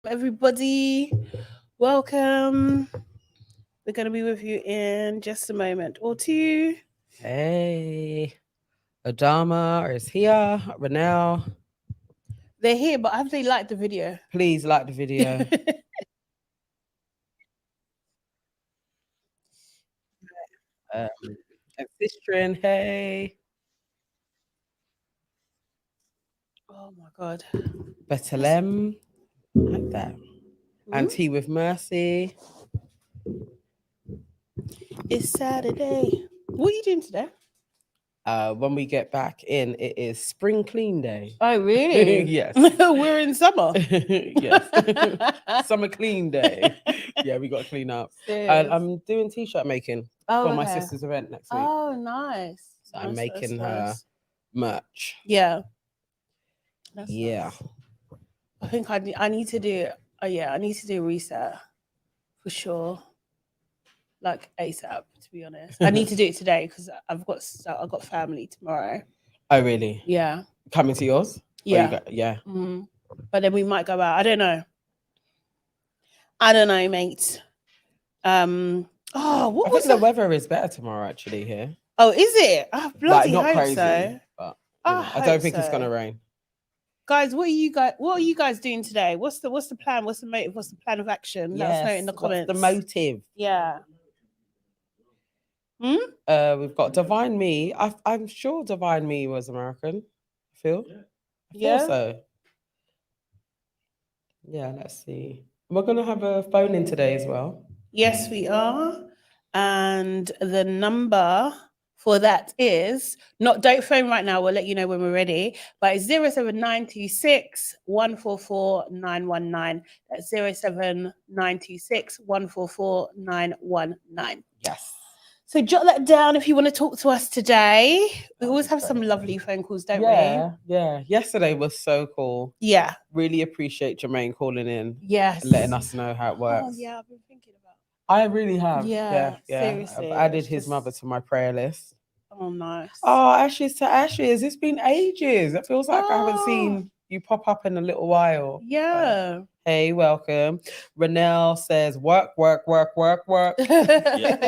everybody. Welcome. We're going to be with you in just a moment or two. Hey, Adama is here. Renelle, They're here, but have they liked the video? please like the video. Um, and Sistrin, hey. Oh my God. Bethlem, like that. And Hmm? Tea with Mercy. It's Saturday. What are you doing today? When we get back in, it is Spring Clean Day. Oh, really? Yes. We're in summer. Yes. Summer Clean Day. Yeah, we got to clean up. And Serious. I'm doing t-shirt making Oh, for my okay. sister's event next week. Oh, nice. So I'm Nice, making nice, her nice. merch. Yeah. That's Yeah. nice. I think I need to do. Yeah, I need to do a reset for sure. Like ASAP, to be honest. I need to do it today because I've got family tomorrow. Oh, really? Yeah, Coming to yours? Or you yeah. got, yeah. Mm. But then we might go out. I don't know. I don't know, mate. Oh, what I was think the that? weather is better tomorrow actually here. Oh, is it? I bloody Like not hope crazy, so. but I I don't hope think it's so. gonna rain. Guys, what are you guys doing today? What's the plan? What's the motive? What's the plan of action? Let us know in the What's comments. the motive? Yeah. Hmm? We've got Divine Me. I'm sure Divine Me was American. I feel Yeah. so. Yeah, let's see. We're gonna have a phone in today as well. Yes, we are. And the number for that is not, don't phone right now. We'll let you know when we're ready. But it's 07926 144 919. That's 07926 144 919. Yes. So jot that down if you want to talk to us today. We always have some lovely phone calls, don't Yeah, yeah. Yesterday was so cool. we? Yeah. Really appreciate Jermaine calling in, Yes. and letting us know how it works. Oh, yeah, I've been thinking about. I really have. Yeah, Yeah. seriously. I've added It's his just- mother to my prayer list. Oh, nice. Oh, Ashes to Ashes. It's been ages. It feels like I haven't Oh. seen you pop up in a little while. Yeah. Hey, welcome. Renelle says, work. Yeah,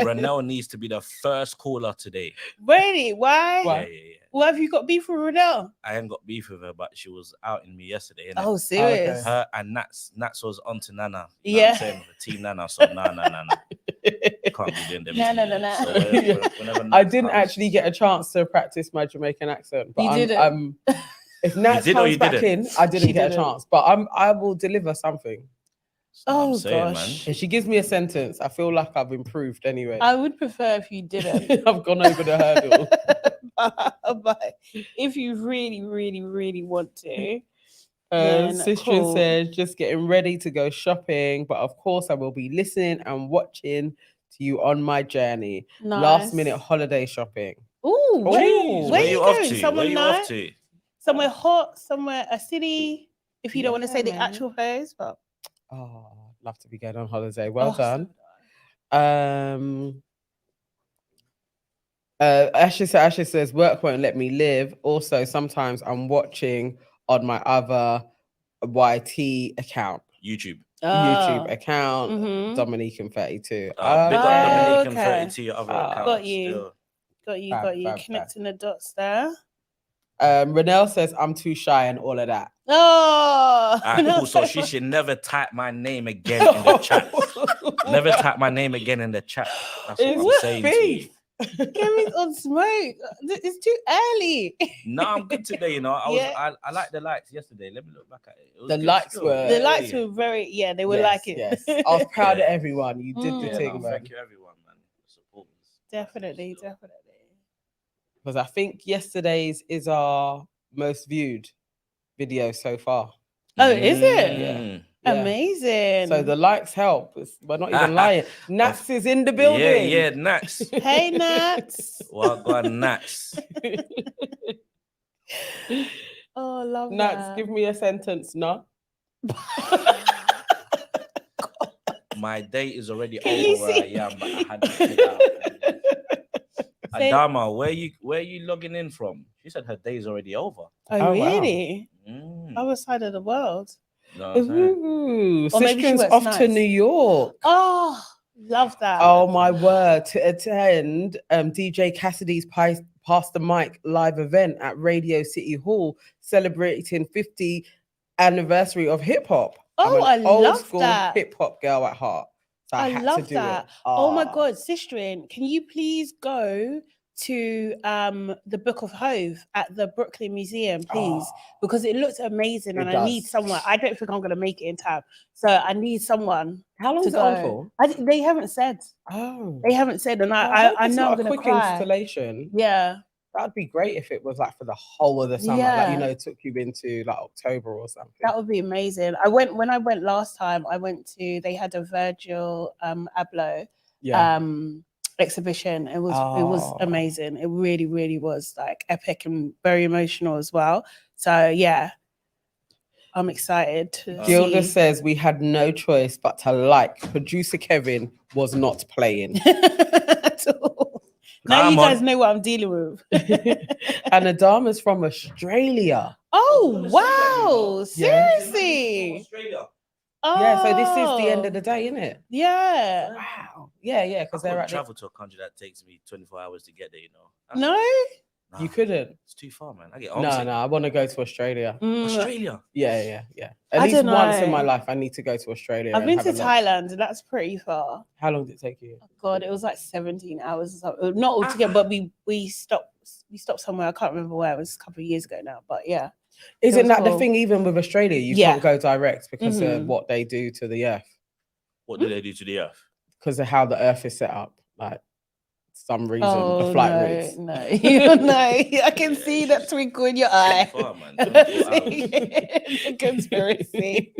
Renelle needs to be the first caller today. Really? Why? Why? Yeah. What have you got beef with Renelle? I ain't got beef with her, but she was outing me yesterday. Innit? Oh, serious? Her and Nats was on to Nana. You know Yeah. what I'm saying? The team Nana. So nah. Can't be doing them. Nah. So whenever I Nats didn't comes- actually get a chance to practice my Jamaican accent. But You didn't? if Nats did or comes you back didn't? in, I didn't She get didn't. a chance. But I will deliver something. That's what I'm Oh, saying, gosh. If she gives me a sentence, I feel like I've improved anyway. I would prefer if you didn't. I've gone over the hurdle. But if you really want to, then Sister cool. says, just getting ready to go shopping, but of course I will be listening and watching to you on my journey. Last Nice. minute holiday shopping. Ooh, where, Jeez, where Where you you off going? to? Somewhere Where you nice? off to? Somewhere hot? Somewhere a city? If you don't want to Yeah, say the man. actual place, but Oh, love to be going on holiday. Well Oh, done. so nice. Ashley says, work won't let me live. Also, sometimes I'm watching on my other YT account. YouTube. YouTube Ah. account, Mhm. Dominican 32. Big up Oh, Dominican okay. 32, your other Ah. account. Got you. Still. Got you. Fab. Connecting the dots there. Renelle says, I'm too shy and all of that. Oh, Alright, no, cool. So she should never type my name again in the chat. Never type my name again in the chat. That's what I'm It's saying to you. beef. Kevin's on smoke. It's too early. No, I'm good today. You know, Yeah. I liked the likes yesterday. Let me look back at it. It was The good likes still. were- The Yeah, lights yeah. were very, they were Yes, like it. yes. I was proud Yeah. of everyone. You did the Yeah, thing, no, man. thank you, everyone, man. Support us. Definitely. Because I think yesterday's is our most viewed video so far. Oh, is it? Yeah. Amazing. So the likes help. We're not even lying. Nats is in the building. Yeah, Nats. Hey, Nats. Well, God, Nats. Oh, love Nats, that. give me a sentence, no? My day is already Can you over where I see? am, but I had to figure out. Say- Adama, where you logging in from? She said her day is already over. Oh, Oh, wow. really? Mm. Other side of the world. know what I'm saying? Ooh, Or maybe she Sistren's works off to nights. New York. Oh, love that. Oh my word! To attend DJ Cassidy's Pass the Mic live event at Radio City Hall, celebrating 50th anniversary of hip hop. I'm Oh, an I old love school that. hip hop girl at heart, so I I had love to do that. it. Oh my Ah. God, Sistrin, can you please go to the Book of Hove at the Brooklyn Museum, please? Oh, Because it looks amazing it and I need does. someone. I don't think I'm going to make it in time. So I need someone How long to is it on go. for? They haven't said. Oh, They haven't said. And I hope I it's know not I'm a going to quick cry. installation. Yeah. That'd be great if it was like for the whole of the summer. Like, you Yeah. know, it took you into like October or something. That would be amazing. When I went last time, they had a Virgil Abloh Yeah. exhibition. It was Oh. amazing. It really, really was like epic and very emotional as well. So yeah, I'm excited to Gilda see. says we had no choice but to like. Producer Kevin was not playing. At all. Now Come you guys on. know what I'm dealing with. And Adama's from Australia. Oh wow! Yeah. Seriously? Australia. Oh Yeah, so this is the end of the day, isn't it? Yeah. Wow. Yeah, I because they're couldn't at the... travel to a country that takes me 24 hours to get there, you know. No. Nah, You couldn't. It's too far, man. I get No, homesick. I want to go to Australia. Australia. Yeah. At I least don't once in my know. life, I need to go to Australia. I've and been have to a look. Thailand, and that's pretty far. How long did it take you? Oh God, it was like 17 hours or something. Not altogether, but we stopped somewhere. I can't remember where. It was a couple of years ago now, but yeah. Isn't was that the cool. thing? Even with Australia, you Yeah. can't go direct because Mhm. of what they do to the earth. What do they do to the earth? Because of how the earth is set up. Like some reason, the Oh flight no, routes. no, you know, I can see that twinkle in your eye. Far, man. 24 hours. The conspiracy.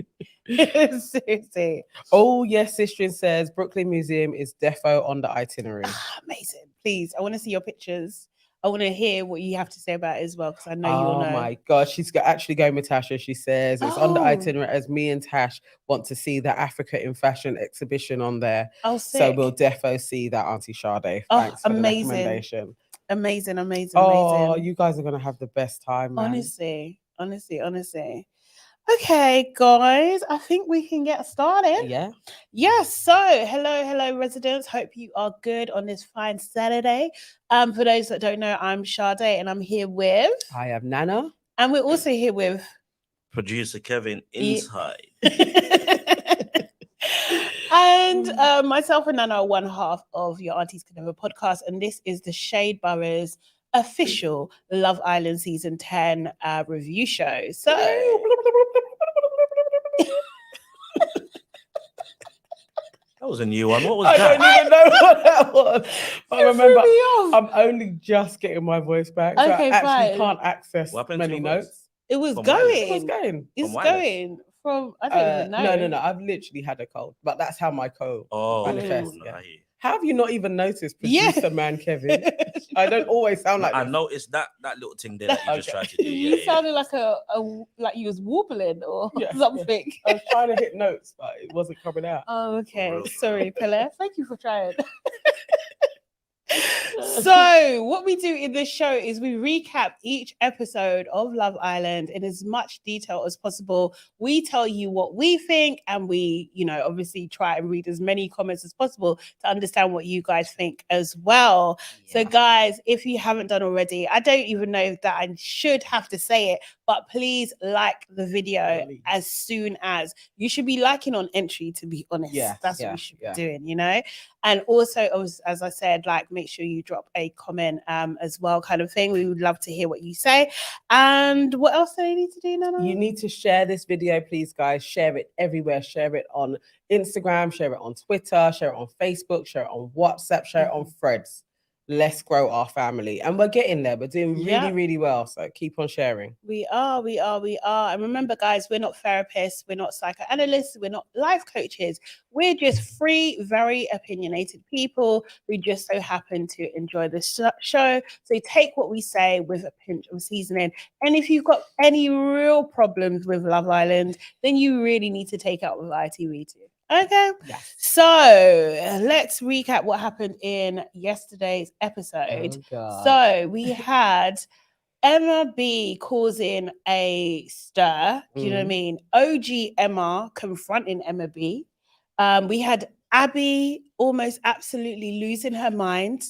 Seriously. Oh yes, Sistrin says Brooklyn Museum is defo on the itinerary. Amazing. Please, I want to see your pictures. I want to hear what you have to say about it as well, because I know you'll know. Oh my God, she's actually going with Tasha. She says it's on the Oh. itinerary as me and Tash want to see the Africa in Fashion exhibition on there. Oh, So sick. we'll defo see that, Auntie Sade. Oh, Thanks for amazing. the recommendation. Amazing. Oh, you guys are gonna have the best time, man. Honestly. Okay, guys, I think we can get started. Yeah. Yes. So, hello, residents. Hope you are good on this fine Saturday. For those that don't know, I'm Sade, and I'm here with. I have Nana. And we're also here with Producer Kevin inside. And myself and Nana are one half of Your Aunties Can Have a Podcast, and this is the Shade Borough's official Love Island season 10 review show. So That was a new one. What was I that? don't even know what that was. But You threw remember, me off. I'm only just getting my voice back. So Okay, I actually fine. can't access What happened to many your voice? notes. It was From going. wireless. It was going. It's From wireless? going from I don't even know. No. I've literally had a cold, but that's how my cold manifests. no, Yeah. I hear you. How have you not even noticed, Yeah. producer man Kevin? I don't always sound like I this. noticed that little thing there that you just Okay. tried to do. You Yeah. sounded like like you was warbling or Yeah, something. I was trying to hit notes, but it wasn't coming out. Oh, okay. real. Sorry, Pele. Thank you for trying. So, what we do in this show is we recap each episode of Love Island in as much detail as possible. We tell you what we think, and we, obviously try and read as many comments as possible to understand what you guys think as well. So, guys, if you haven't done already, I don't even know that I should have to say it, but please like the video as soon as. You should be liking on entry, to be honest. That's what we should be doing, And also, as I said, make sure you drop a comment as well, kind of thing. We would love to hear what you say. And what else do I need to do, Nana? You need to share this video, please, guys. Share it everywhere. Share it on Instagram, share it on Twitter, share it on Facebook, share it on WhatsApp, share it on Threads. Let's grow our family. And we're getting there. We're doing really, really well. So keep on sharing. We are. And remember, guys, we're not therapists. We're not psychoanalysts. We're not life coaches. We're just three very opinionated people who just so happen to enjoy the show. So take what we say with a pinch of seasoning. And if you've got any real problems with Love Island, then you really need to take out with ITV too. Okay. Yes. So let's recap what happened in yesterday's episode. Oh, God. So we had Emma B causing a stir. Do you know what I mean? OG Emma confronting Emma B. We had Abby almost absolutely losing her mind,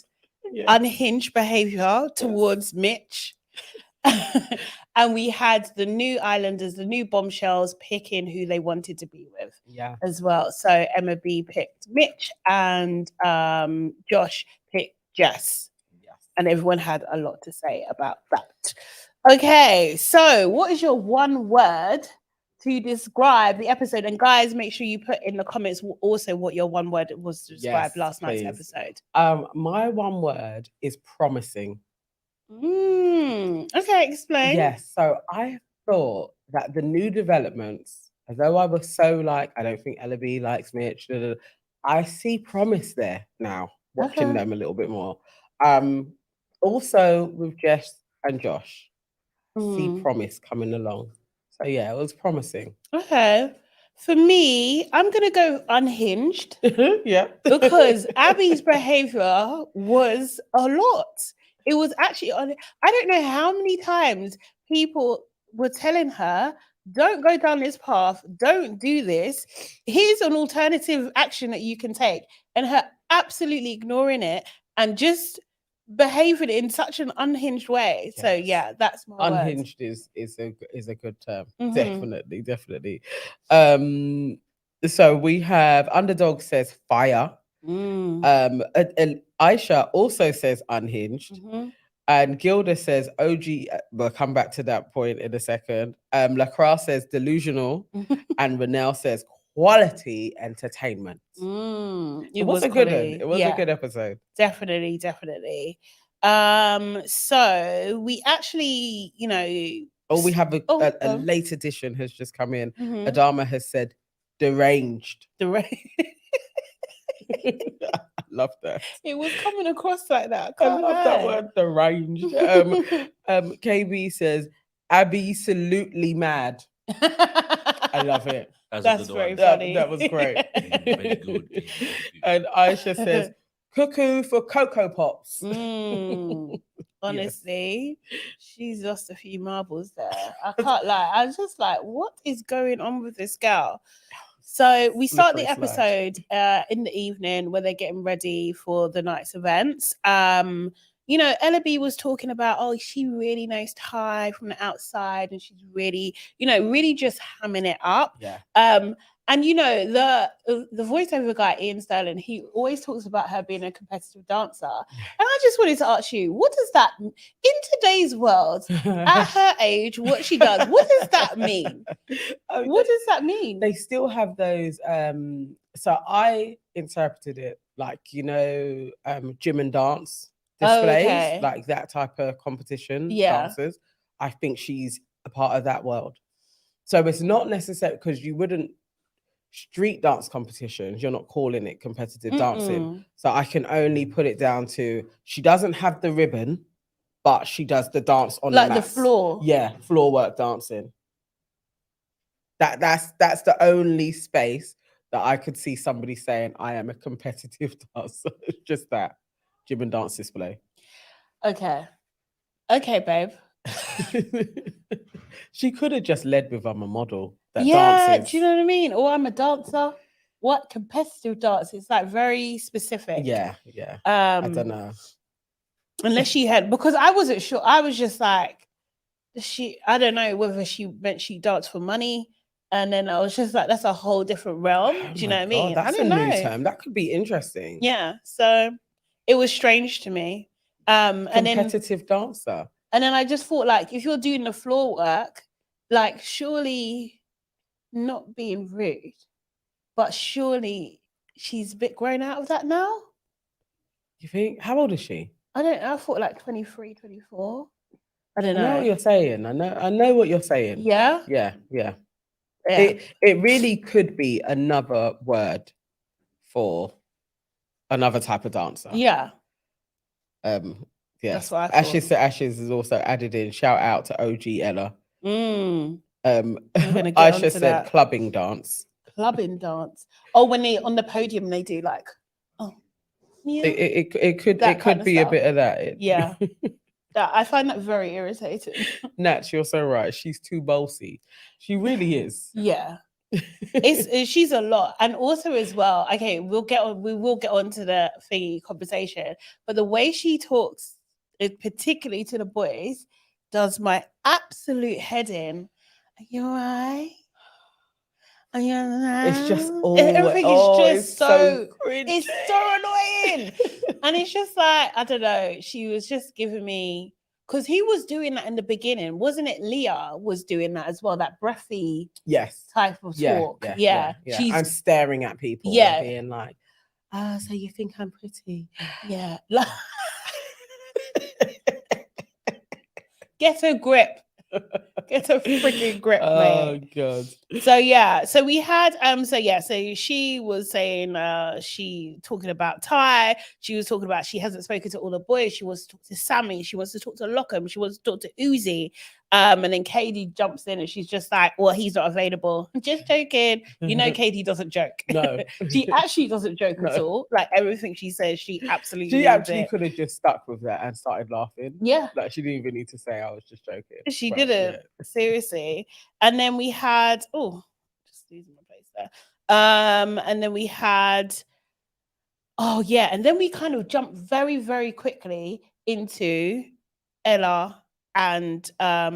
unhinged behavior towards Mitch. And we had the new Islanders, the new bombshells picking who they wanted to be with as well. So Emma B picked Mitch and Josh picked Jess. And everyone had a lot to say about that. Okay, so what is your one word to describe the episode? And guys, make sure you put in the comments also what your one word was to describe last night's episode. My one word is promising. Okay, explain. Yes, so I thought that the new developments, although I was so like, I don't think Ella B likes Mitch, I see promise there now, watching them a little bit more. Also with Jess and Josh, see promise coming along. So yeah, it was promising. Okay. For me, I'm going to go unhinged. Yeah. Because Abby's behavior was a lot. It was actually, I don't know how many times people were telling her, don't go down this path, don't do this. Here's an alternative action that you can take. And her absolutely ignoring it and just behaving in such an unhinged way. So yeah, that's my unhinged word. is a good term. Definitely. So we have Underdog says fire. And Aisha also says unhinged. And Gilda says OG. We'll come back to that point in a second. Lacroix says delusional. And Renelle says quality entertainment. It was a good one. It was a good episode. Definitely. So we actually, we have a late edition has just come in. Adama has said deranged. I love that. It was coming across like that. I love that word, deranged. KB says absolutely mad. I love it. That's very funny. That was great. Very good. And Aisha says cuckoo for Cocoa Pops. Honestly, she's lost a few marbles there. I can't lie. I was just like, what is going on with this girl? So we start the episode in the evening where they're getting ready for the night's events. Ella B was talking about, she really knows Thai from the outside and she's really, really just hamming it up. Yeah. And the voiceover guy, Ian Sterling, he always talks about her being a competitive dancer. And I just wanted to ask you, what does that, in today's world, at her age, what she does, what does that mean? What does that mean? They still have those, so I interpreted it like, gym and dance displays, like that type of competition dancers. I think she's a part of that world. So it's not necessary because you wouldn't, street dance competitions, you're not calling it competitive dancing. So I can only put it down to she doesn't have the ribbon, but she does the dance on the floor. Yeah, floor work dancing. That's the only space that I could see somebody saying I am a competitive dancer. Just that gym and dance display. Okay, babe. She could have just led with I'm a model. Dances. Do you know what I mean? Or I'm a dancer. What competitive dance? It's like very specific. Yeah. I don't know. Unless she had, because I wasn't sure. I was just like, I don't know whether she meant she danced for money. And then I was just like, that's a whole different realm. Do you know what I mean? That's a new term. That could be interesting. Yeah. So it was strange to me. Competitive dancer. And then I just thought, like, if you're doing the floor work, like, surely not being rude, but surely she's a bit grown out of that now. You think? How old is she? I thought like 23, 24. I don't know. I know what you're saying. I know what you're saying. Yeah? Yeah. It really could be another word for another type of dancer. Yeah. Yes. That's what I thought. Ashes is also added in. Shout out to OG Ella. Aisha said clubbing dance. Clubbing dance. Oh, when they on the podium they do like, it could be a bit of that. Yeah. I find that very irritating. Nat, you're so right. She's too bossy. She really is. Yeah. She's a lot. And also as well, okay, we will get on to the thingy conversation, but the way she talks, particularly to the boys, does my absolute head in. Are you alright? Are you alright? It's just all everything is just so cringy. it's so annoying. And it's just like, I don't know, she was just giving me, because he was doing that in the beginning, wasn't it? Leah was doing that as well, that breathy Yes. type of talk. Yeah. Yeah. She's and staring at people and being like, so you think I'm pretty? Yeah. Get a grip. Get a freaking grip, oh mate. God. So yeah, so we had so she was saying she talking about Ty, she was talking about she hasn't spoken to all the boys, she wants to talk to Sammy, she wants to talk to Lockham, she wants to talk to Uzi. And then Katie jumps in and she's just like, well, he's not available. Just joking. You know, Katie doesn't joke. No. She actually doesn't joke at all. Like everything she says, she absolutely She actually could have just stuck with that and started laughing. Yeah. Like she didn't even need to say I was just joking. She didn't. Yeah. Seriously. And then we had just losing my place there. And then we had and then we kind of jumped very, very quickly into Ella and got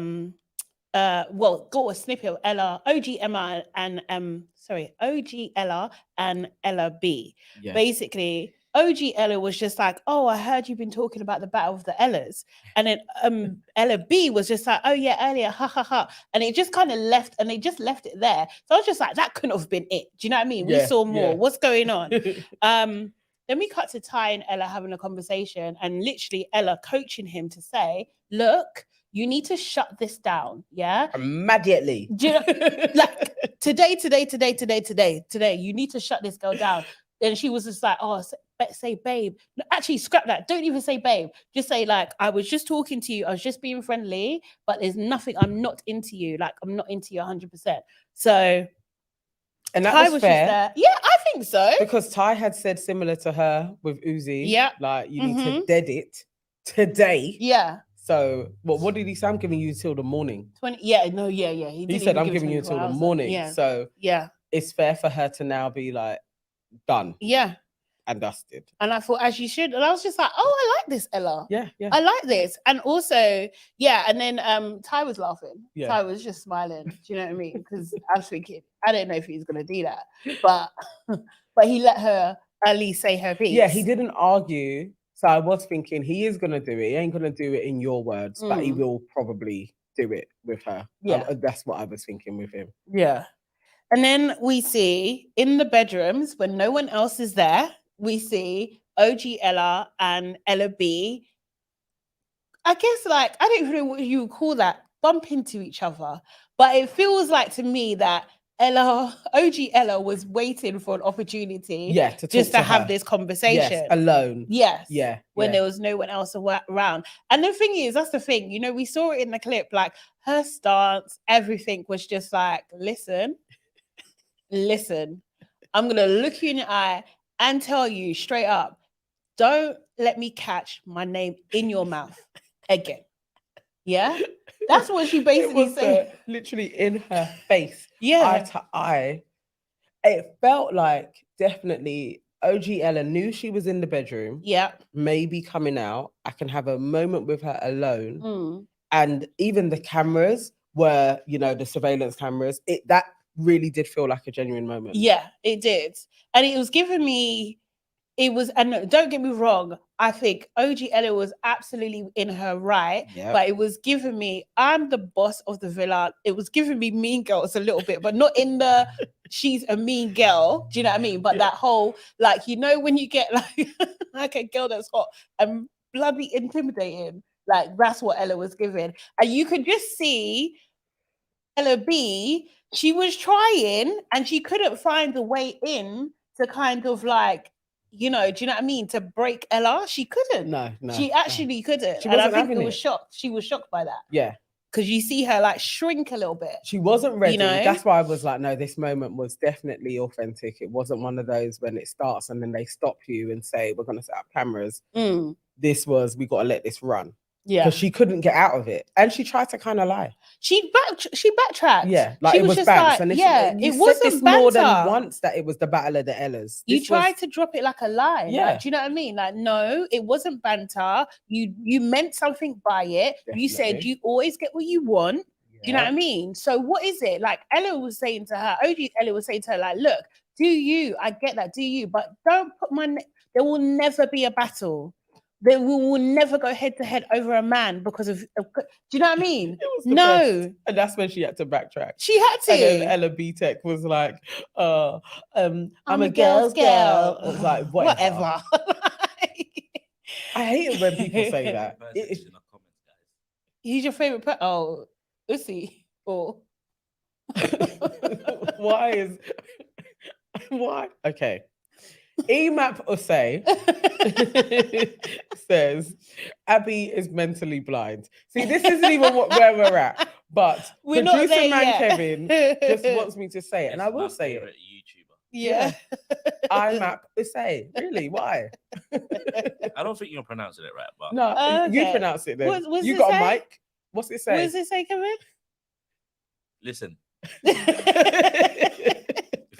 a snippet of Ella, OG Emma and OG Ella and Ella B. Yes. Basically, OG Ella was just like, oh, I heard you've been talking about the Battle of the Ellas. And then Ella B was just like, oh yeah, earlier, ha ha ha. And it just kind of left, and they just left it there. So I was just like, that couldn't have been it. Do you know what I mean? Yeah, we saw more. Yeah. What's going on? Then we cut to Ty and Ella having a conversation, and literally Ella coaching him to say, look, you need to shut this down, yeah? Immediately. Do you know, like today, you need to shut this girl down. And she was just like, oh, say babe. No, actually, scrap that. Don't even say babe. Just say like, I was just talking to you. I was just being friendly, but there's nothing. I'm not into you. Like, I'm not into you 100%. So... And that Ty was fair. Yeah, I think so. Because Ty had said similar to her with Uzi. Yeah. Like, you need to dead it today. Yeah. So, what did he say? I'm giving you till the morning. 20. Yeah. He said, I'm giving you until the morning. Yeah. So, yeah, it's fair for her to now be like, done. Yeah. And dusted. And I thought, as you should. And I was just like, oh, I like this, Ella. Yeah. I like this. And also, yeah. And then Ty was laughing. Yeah. Ty was just smiling. Do you know what I mean? Because I was thinking, I didn't know if he was going to do that. But he let her at least say her piece. Yeah, he didn't argue. So I was thinking he is going to do it. He ain't going to do it in your words, but he will probably do it with her. Yeah. That's what I was thinking with him. Yeah. And then we see in the bedrooms when no one else is there, we see OG Ella and Ella B. I guess like, I don't know what you would call that, bump into each other. But it feels like to me that OG Ella was waiting for an opportunity to have this conversation. Yes, alone. Yes. Yeah. When there was no one else around. And the thing is, that's the thing, you know, we saw it in the clip, like her stance, everything was just like, listen, I'm going to look you in the eye and tell you straight up, don't let me catch my name in your mouth again. Yeah? That's what she basically said. Literally in her face. Yeah. Eye to eye. It felt like definitely OG Ella knew she was in the bedroom. Yeah. Maybe coming out. I can have a moment with her alone. And even the cameras were, you know, the surveillance cameras. That really did feel like a genuine moment. Yeah, it did. And it was giving me, and don't get me wrong, I think OG Ella was absolutely in her right, but it was giving me, I'm the boss of the villa. It was giving me Mean Girls a little bit, but not in the, she's a mean girl. Do you know what I mean? But that whole, like, you know, when you get like a girl that's hot and bloody intimidating, like that's what Ella was giving. And you could just see Ella B, she was trying and she couldn't find the way in to kind of like, you know, do you know what I mean? To break Ella, she couldn't. No. She actually couldn't. She and wasn't I think having it was shocked. She was shocked by that. Yeah. Because you see her like shrink a little bit. She wasn't ready. You know? That's why I was like, no, this moment was definitely authentic. It wasn't one of those when it starts and then they stop you and say, we're going to set up cameras. This was, we got to let this run. Yeah. because she couldn't get out of it, and she tried to kind of lie. She backtracked. Yeah, like She it was just bants, like, and this, yeah, you it said wasn't this more than banter. once that it was the battle of the Ellas. You This tried was, to drop it like a lie. Yeah. Like, do you know what I mean? Like, no, it wasn't banter. You meant something by it. You said Definitely. you always get what you want. Do you know Yeah. what I mean? So what is it? Like Ella was saying to her, OG Ella was saying to her, like, look, do you? I get that, do you? But don't put there will never be a battle. They will never go head to head over a man because of do you know what I mean? It was the No. best. And that's when she had to backtrack. She had to. And then Ella Btech was like, I'm a girl's girl. It was like, whatever. Whatever. I hate it when people say that. Person It- is in the comments, guys. He's your favorite pet. Oh, Ussy. Or why? Okay. Emap Osei says Abby is mentally blind. See, this isn't even where we're at. But We're not producer there man yet. Kevin just wants me to say it, and I It's will my say it. favorite YouTuber. Yeah. Imap Osei. Really? Why? I don't think you're pronouncing it right, but No, you Okay. pronounce it then. What's You it got say? a mic? What's it What say? does it say, Kevin?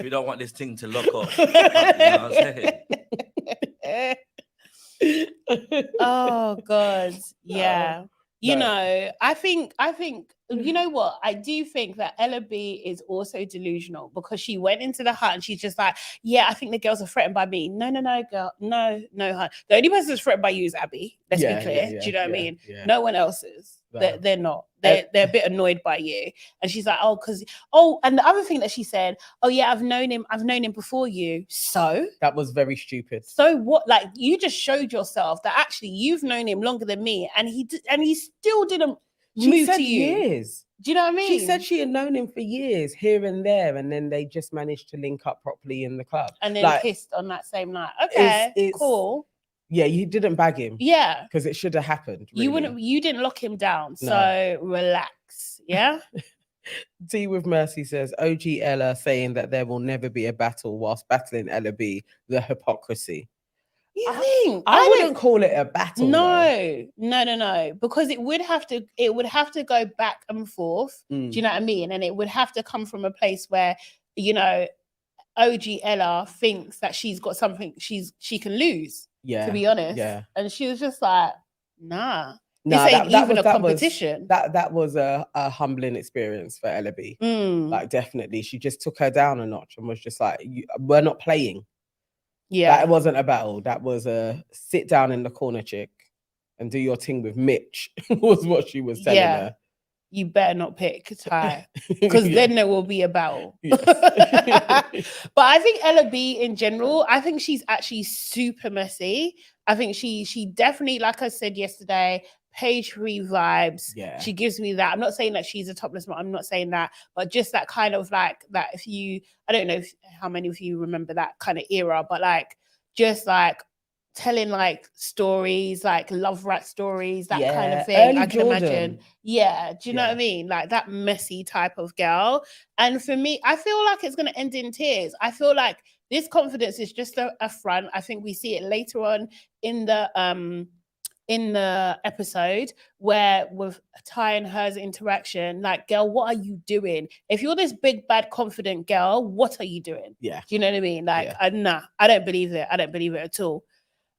if you don't want this thing to lock up, you know what I'm saying? Oh God. Yeah. You no. know, I think you know what? I do think that Ella B is also delusional because she went into the hut and she's just like, yeah, I think the girls are threatened by me. No, girl. No, hun. The only person that's threatened by you is Abby. Let's be clear. Do you know what I mean? Yeah. No one else is. No. They're not. They're a bit annoyed by you. And she's like, and the other thing that she said, oh yeah, I've known him before you. So That was very stupid. so what? Like you just showed yourself that actually you've known him longer than me, and he still didn't She move said to you. years. Do you know what I mean? She said she had known him for years, here and there, and then they just managed to link up properly in the club. and then like, kissed on that same night. Okay, it's- cool. Yeah, you didn't bag him Yeah, because it should have happened. Really. you didn't lock him down. No. So relax. Yeah. Tea with Mercy says OG Ella saying that there will never be a battle whilst battling Ella B. The hypocrisy. You think? I don't- wouldn't call it a battle. though. No, because it would have to go back and forth. Mm. Do you know what I mean? And it would have to come from a place where, you know, OG Ella thinks that she's got something she can lose, Yeah. to be honest. Yeah. And she was just like, nah. No, This ain't even a that competition. That was a humbling experience for Ella B. Mm, Like definitely, she just took her down a notch and was just like, "We're not playing." yeah. That wasn't a battle. That was a sit down in the corner, chick, and do your thing with Mitch. Was what she was telling Yeah. her. You better not pick Ty, because Yeah. then there will be a battle. Yes. But I think Ella B in general, I think she's actually super messy. I think she definitely, like I said yesterday, page 3 vibes. Yeah. She gives me that. I'm not saying that she's a topless model. I'm not saying that, but just that kind of like that. I don't know how many of you remember that kind of era, but like just like telling like stories, like love rat stories, that kind Yeah, of thing. early I can imagine. Jordan. Yeah, do you know what I Yeah. mean? Like that messy type of girl. And for me, I feel like it's going to end in tears. I feel like this confidence is just a front. I think we see it later on in the episode where with Ty and her's interaction, like, girl, what are you doing? If you're this big, bad, confident girl, what are you doing? Yeah. Do you know what I mean? Like, Yeah. nah, I don't believe it. I don't believe it at all.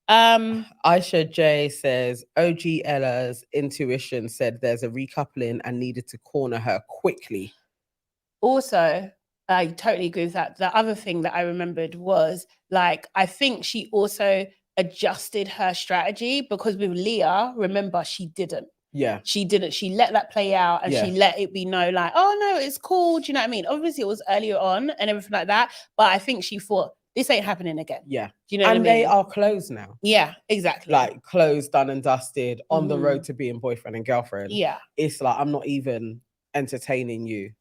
Aisha J says OG Ella's intuition said there's a recoupling and needed to corner her quickly. Also, I totally agree with that. The other thing that I remembered was like, I think she also adjusted her strategy because with Leah, remember, she didn't. Yeah. She didn't. She let that play out and she let it be known like, oh no, it's cool. Do you know what I mean? Obviously, it was earlier on and everything like that. But I think she thought, this ain't happening again. Yeah. Do you know what I And mean? they are closed now. Yeah, exactly. Like closed, done and dusted, on the Mhm. road to being boyfriend and girlfriend. Yeah. It's like, I'm not even entertaining you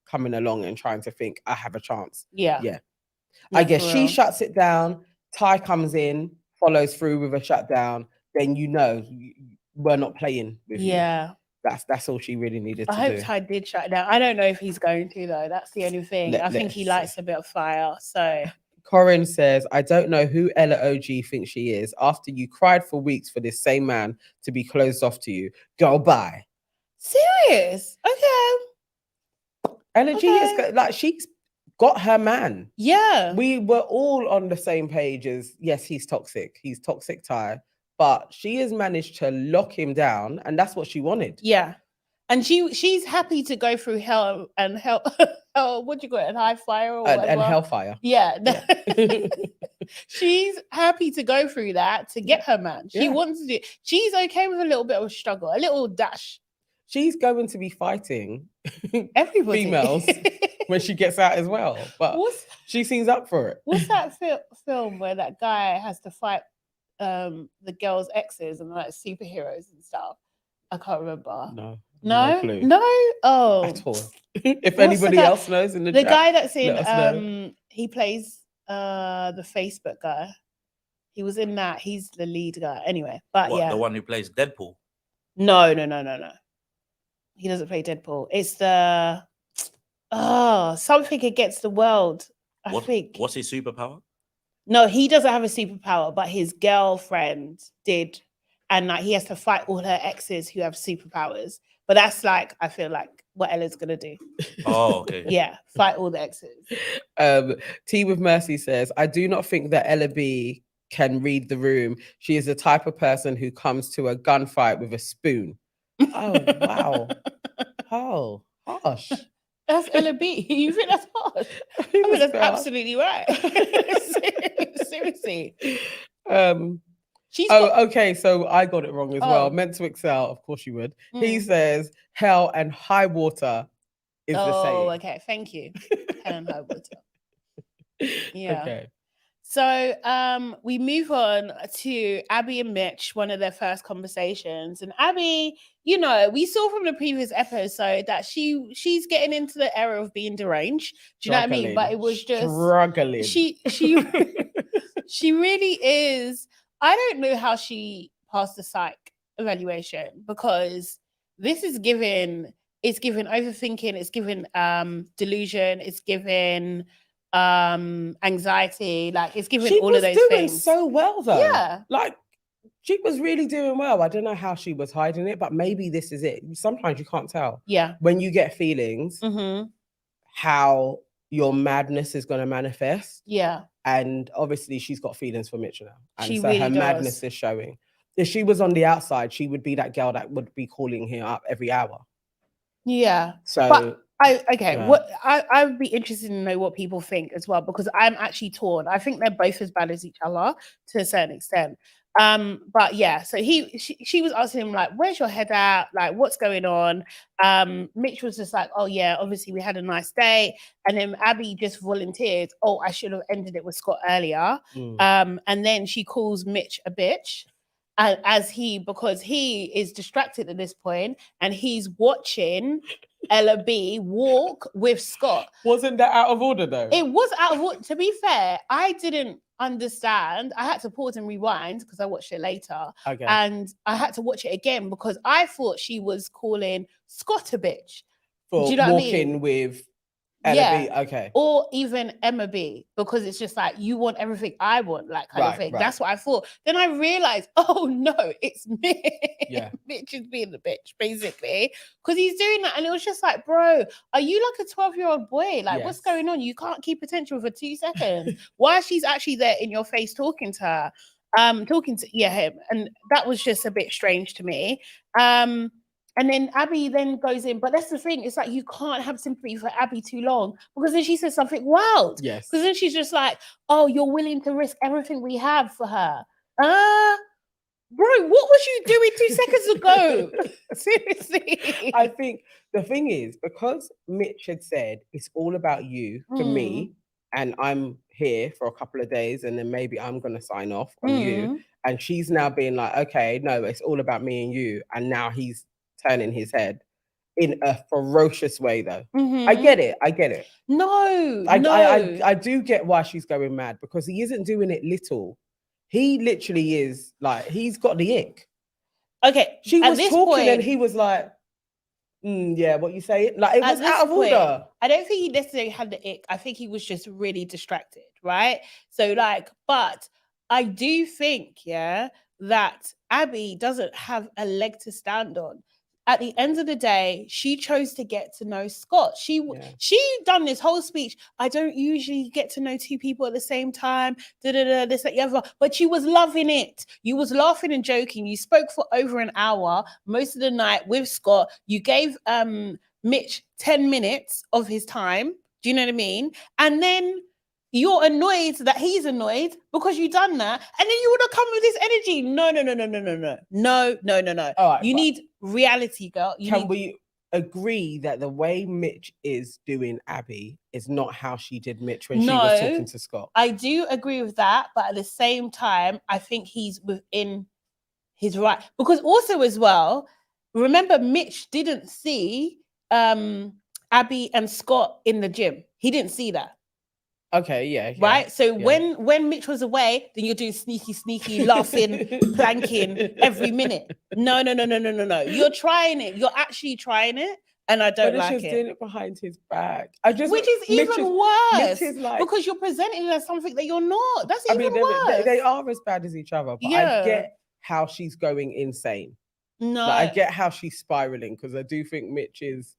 coming along and trying to think I have a chance. Yeah. Yeah. I guess for she real. shuts it down. Ty comes in, follows through with a shutdown. Then we're not playing with you. Yeah. That's all she really needed I to hope do. Ty did shut it down. I don't know if he's going to though. That's the only thing. I think he let's likes a bit of fire. So Corinne says, I don't know who Ella OG thinks she is. After you cried for weeks for this same man to be closed off to you. Go bye. Serious? Okay. Ella G is Okay. like, she's got her man. Yeah. We were all on the same page as, yes, he's toxic. He's toxic Ty. But she has managed to lock him down, and that's what she wanted. Yeah. And she's happy to go through hell and hell. What do you call it? High fire or whatever. And hellfire. Yeah. Yeah. She's happy to go through that to get her man. She wants to do. She's okay with a little bit of a struggle, a little dash. She's going to be fighting everybody females when she gets out as well. But she seems up for it. What's that film where that guy has to fight the girls' exes and like superheroes and stuff? I can't remember. No. Oh, at all. If anybody else knows in the chat, guy that's in he plays the Facebook guy. He was in that. He's the lead guy. Anyway, but the one who plays Deadpool. No. He doesn't play Deadpool. It's the something against the world. I think. What's his superpower? No, he doesn't have a superpower, but his girlfriend did. And like he has to fight all her exes who have superpowers. But that's like, I feel like what Ella's gonna do. Oh, okay. Yeah, fight all the exes. Tea with Mercy says, I do not think that Ella B can read the room. She is the type of person who comes to a gunfight with a spoon. Oh, wow. Oh, harsh. That's Ella B. You think that's harsh? I mean, that's absolutely right. Seriously. Okay. So I got it wrong as well. Meant to excel. Of course you would. He says hell and high water is the same. Oh, okay. Thank you. Hell and high water. Yeah. Okay. So we move on to Abby and Mitch, one of their first conversations. And Abby, you know, we saw from the previous episode that she's getting into the era of being deranged. Do you know what I mean? But it was just struggling. She really is. I don't know how she passed the psych evaluation, because this is given overthinking, it's given delusion, it's given anxiety, like it's given all of those things. She was doing so well though. Yeah. Like she was really doing well. I don't know how she was hiding it, but maybe this is it. Sometimes you can't tell. Yeah. When you get feelings, how your madness is going to manifest. Yeah. And obviously she's got feelings for Mitch now. And she so really her does. madness is showing. If she was on the outside, she would be that girl that would be calling him up every hour. Yeah. So but I would be interested to know what people think as well, because I'm actually torn. I think they're both as bad as each other to a certain extent. But yeah, so she was asking him like, where's your head at? Like, what's going on? Mitch was just like, oh yeah, obviously we had a nice day. And then Abby just volunteered, oh, I should have ended it with Scott earlier. And then she calls Mitch a bitch. Because he is distracted at this point and he's watching Ella B walk with Scott. Wasn't that out of order though? It was out of order. To be fair, I didn't understand. I had to pause and rewind because I watched it later. Okay. And I had to watch it again because I thought she was calling Scott a bitch. For do you know walking what I mean? with Ella B, okay. Or even Emma B, because it's just like, you want everything I want, like kind of thing. Right. That's what I thought. Then I realized, oh no, it's Mitch. Yeah. Mitch is being the bitch, basically. Because he's doing that. And it was just like, bro, are you like a 12-year-old boy? Like, what's going on? You can't keep attention for 2 seconds. While she's actually there in your face talking to her. Him. And that was just a bit strange to me. And then Abby then goes in, but that's the thing. It's like, you can't have sympathy for Abby too long, because then she says something wild. Yes. Because then she's just like, oh, you're willing to risk everything we have for her. Bro, what was you doing 2 seconds ago? Seriously. I think the thing is, because Mitch had said, it's all about you for me, and I'm here for a couple of days, and then maybe I'm going to sign off on you. And she's now being like, okay, no, it's all about me and you. And now he's turning his head in a ferocious way though. I get it. No, I do get why she's going mad, because he isn't doing it little. He literally is like, he's got the ick. Okay. She was talking and he was like, Yeah, what you say? Like it At was this out of point, order. I don't think he necessarily had the ick. I think he was just really distracted, right? So, like, but I do think, yeah, that Abby doesn't have a leg to stand on. At the end of the day, she chose to get to know Scott. She done this whole speech. I don't usually get to know two people at the same time. This, that, the other. But you was loving it. You was laughing and joking. You spoke for over an hour most of the night with Scott. You gave Mitch 10 minutes of his time. Do you know what I mean? And then you're annoyed that he's annoyed because you done that. And then you would have come with this energy. No. All right, You need reality, girl. Can we agree that the way Mitch is doing Abby is not how she did Mitch when she was talking to Scott? I do agree with that, but at the same time, I think he's within his right. Because also as well, remember Mitch didn't see Abby and Scott in the gym. He didn't see that. Okay, yeah. Right. So yeah. when Mitch was away, then you're doing sneaky, laughing, planking every minute. No. You're trying it. You're actually trying it, and I don't like it. it. Doing it behind his back. Which is even worse. Mitch is like, because you're presenting it as something that you're not. That's even worse. They are as bad as each other. But I get how she's going insane. No, like, I get how she's spiraling, because I do think Mitch is.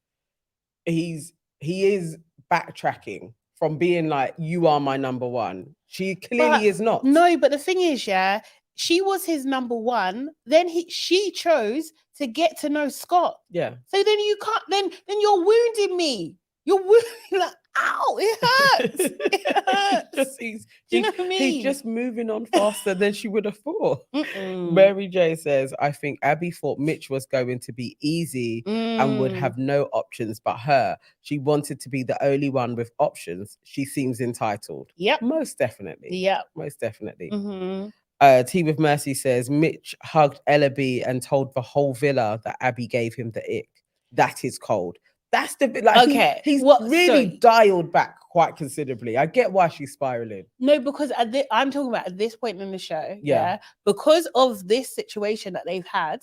He is backtracking from being like, you are my number one. She clearly is not. No, but the thing is, yeah, she was his number one. Then she chose to get to know Scott. Yeah. So then you can't. Then you're wounding me. You're wounding. Like, ow! It hurts. It hurts. Do you know what I mean? He's just moving on faster than she would have thought. Mary J says, I think Abby thought Mitch was going to be easy and would have no options but her. She wanted to be the only one with options. She seems entitled. Yep. Most definitely. Yep. Most definitely. Tea with Mercy says, Mitch hugged Ellaby and told the whole villa that Abby gave him the ick. That is cold. That's the bit, like, okay. He's really dialed back quite considerably. I get why she's spiraling. No, because I'm talking about at this point in the show, yeah, because of this situation that they've had.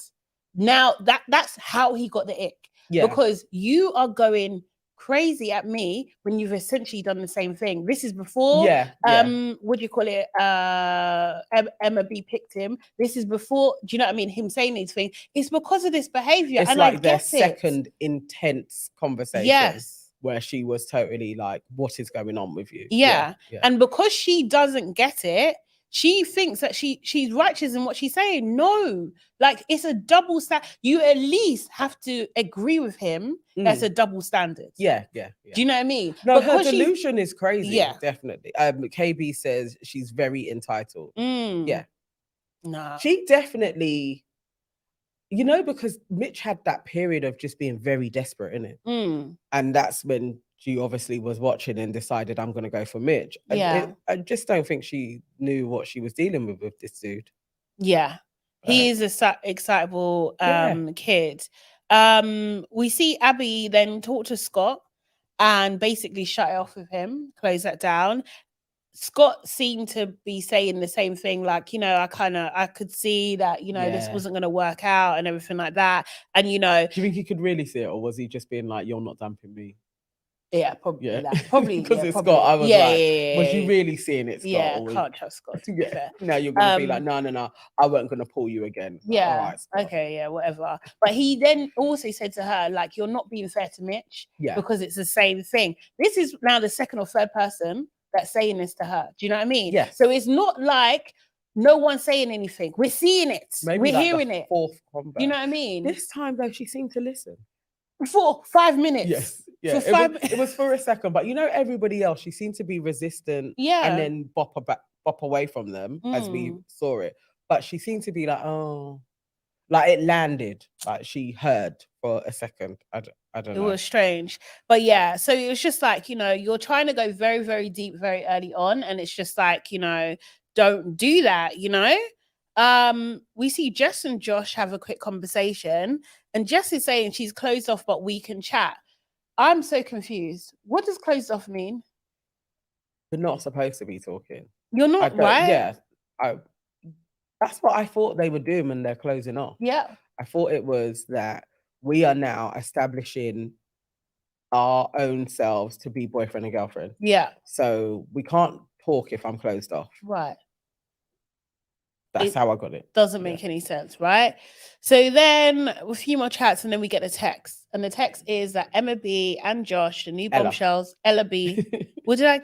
Now that's how he got the ick. Yeah. Because you are going crazy at me when you've essentially done the same thing. This is before what do you call it? Emma B picked him. This is before, do you know what I mean? Him saying these things. It's because of this behavior. It's and like I their get second intense conversation. Yes. Where she was totally like, what is going on with you? Yeah. And because she doesn't get it, she thinks that she's righteous in what she's saying. No, like, it's a double standard. You at least have to agree with him. That's a double standard. Yeah. Do you know what I mean? No, her delusion is crazy. Yeah, definitely. KB says she's very entitled. Yeah. Nah. She definitely, because Mitch had that period of just being very desperate, innit? And that's when she obviously was watching and decided, I'm going to go for Mitch. Yeah. I just don't think she knew what she was dealing with this dude. Yeah. He is a excitable kid. We see Abby then talk to Scott and basically shut it off with him, close that down. Scott seemed to be saying the same thing, like, I could see that, this wasn't going to work out and everything like that. And, do you think he could really see it, or was he just being like, you're not dumping me? Yeah, probably. Yeah. Probably. Because it's Scott. I was was you really seeing it, Scott? Yeah, can't trust Scott. Now you're going to be like, no, I wasn't going to pull you again. Yeah. All right, okay, yeah, whatever. But he then also said to her, like, you're not being fair to Mitch because it's the same thing. This is now the second or third person that's saying this to her. Do you know what I mean? Yeah. So it's not like no one's saying anything. We're seeing it. Maybe we're hearing it. Fourth combat. You know what I mean? This time though, she seemed to listen. For 5 minutes. Yes. Yeah. It was for a second, but everybody else, she seemed to be resistant. Yeah. And then bop away from them as we saw it. But she seemed to be like, oh, like it landed. Like she heard for a second. I don't know. It was strange. But yeah, so it was just like, you're trying to go very, very deep, very early on. And it's just like, don't do that, We see Jess and Josh have a quick conversation. And Jess is saying she's closed off, but we can chat. I'm so confused. What does closed off mean? We're not supposed to be talking. You're not, right? Yeah. That's what I thought they were doing when they're closing off. Yeah. I thought it was that we are now establishing our own selves to be boyfriend and girlfriend. Yeah. So we can't talk if I'm closed off. Right. That's It how I got it. Doesn't make any sense, right? So then a few more chats, and then we get a text. And the text is that Emma B and Josh, the new Ella. bombshells, Ella B. What did I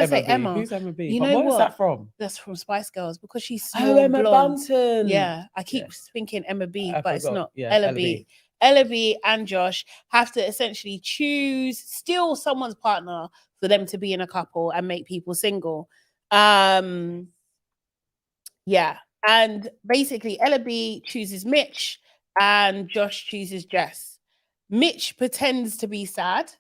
say? B. Emma. Who's Emma B? You But know where's what? that from? That's from Spice Girls because she's Oh, small, Emma blonde. Bunton. Yeah, I keep Yeah. thinking Emma B, I but it's forgot. not. Yeah, Ella Ella B. B. Ella B and Josh have to essentially steal someone's partner for them to be in a couple and make people single. Yeah. And basically, Ella B chooses Mitch and Josh chooses Jess. Mitch pretends to be sad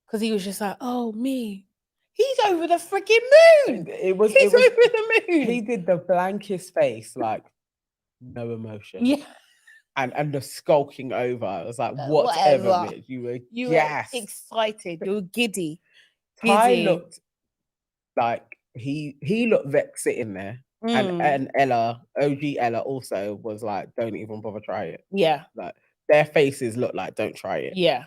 because he was just like, oh, me. He's over the freaking moon. He's over the moon. He did the blankest face, like no emotion. Yeah. And the skulking over. I was like, whatever. Mitch. You were excited. You were giddy. Ty looked like he looked vexed sitting there. And Ella, OG Ella, also was like, "Don't even bother try it." Yeah, like their faces look like, "Don't try it." Yeah,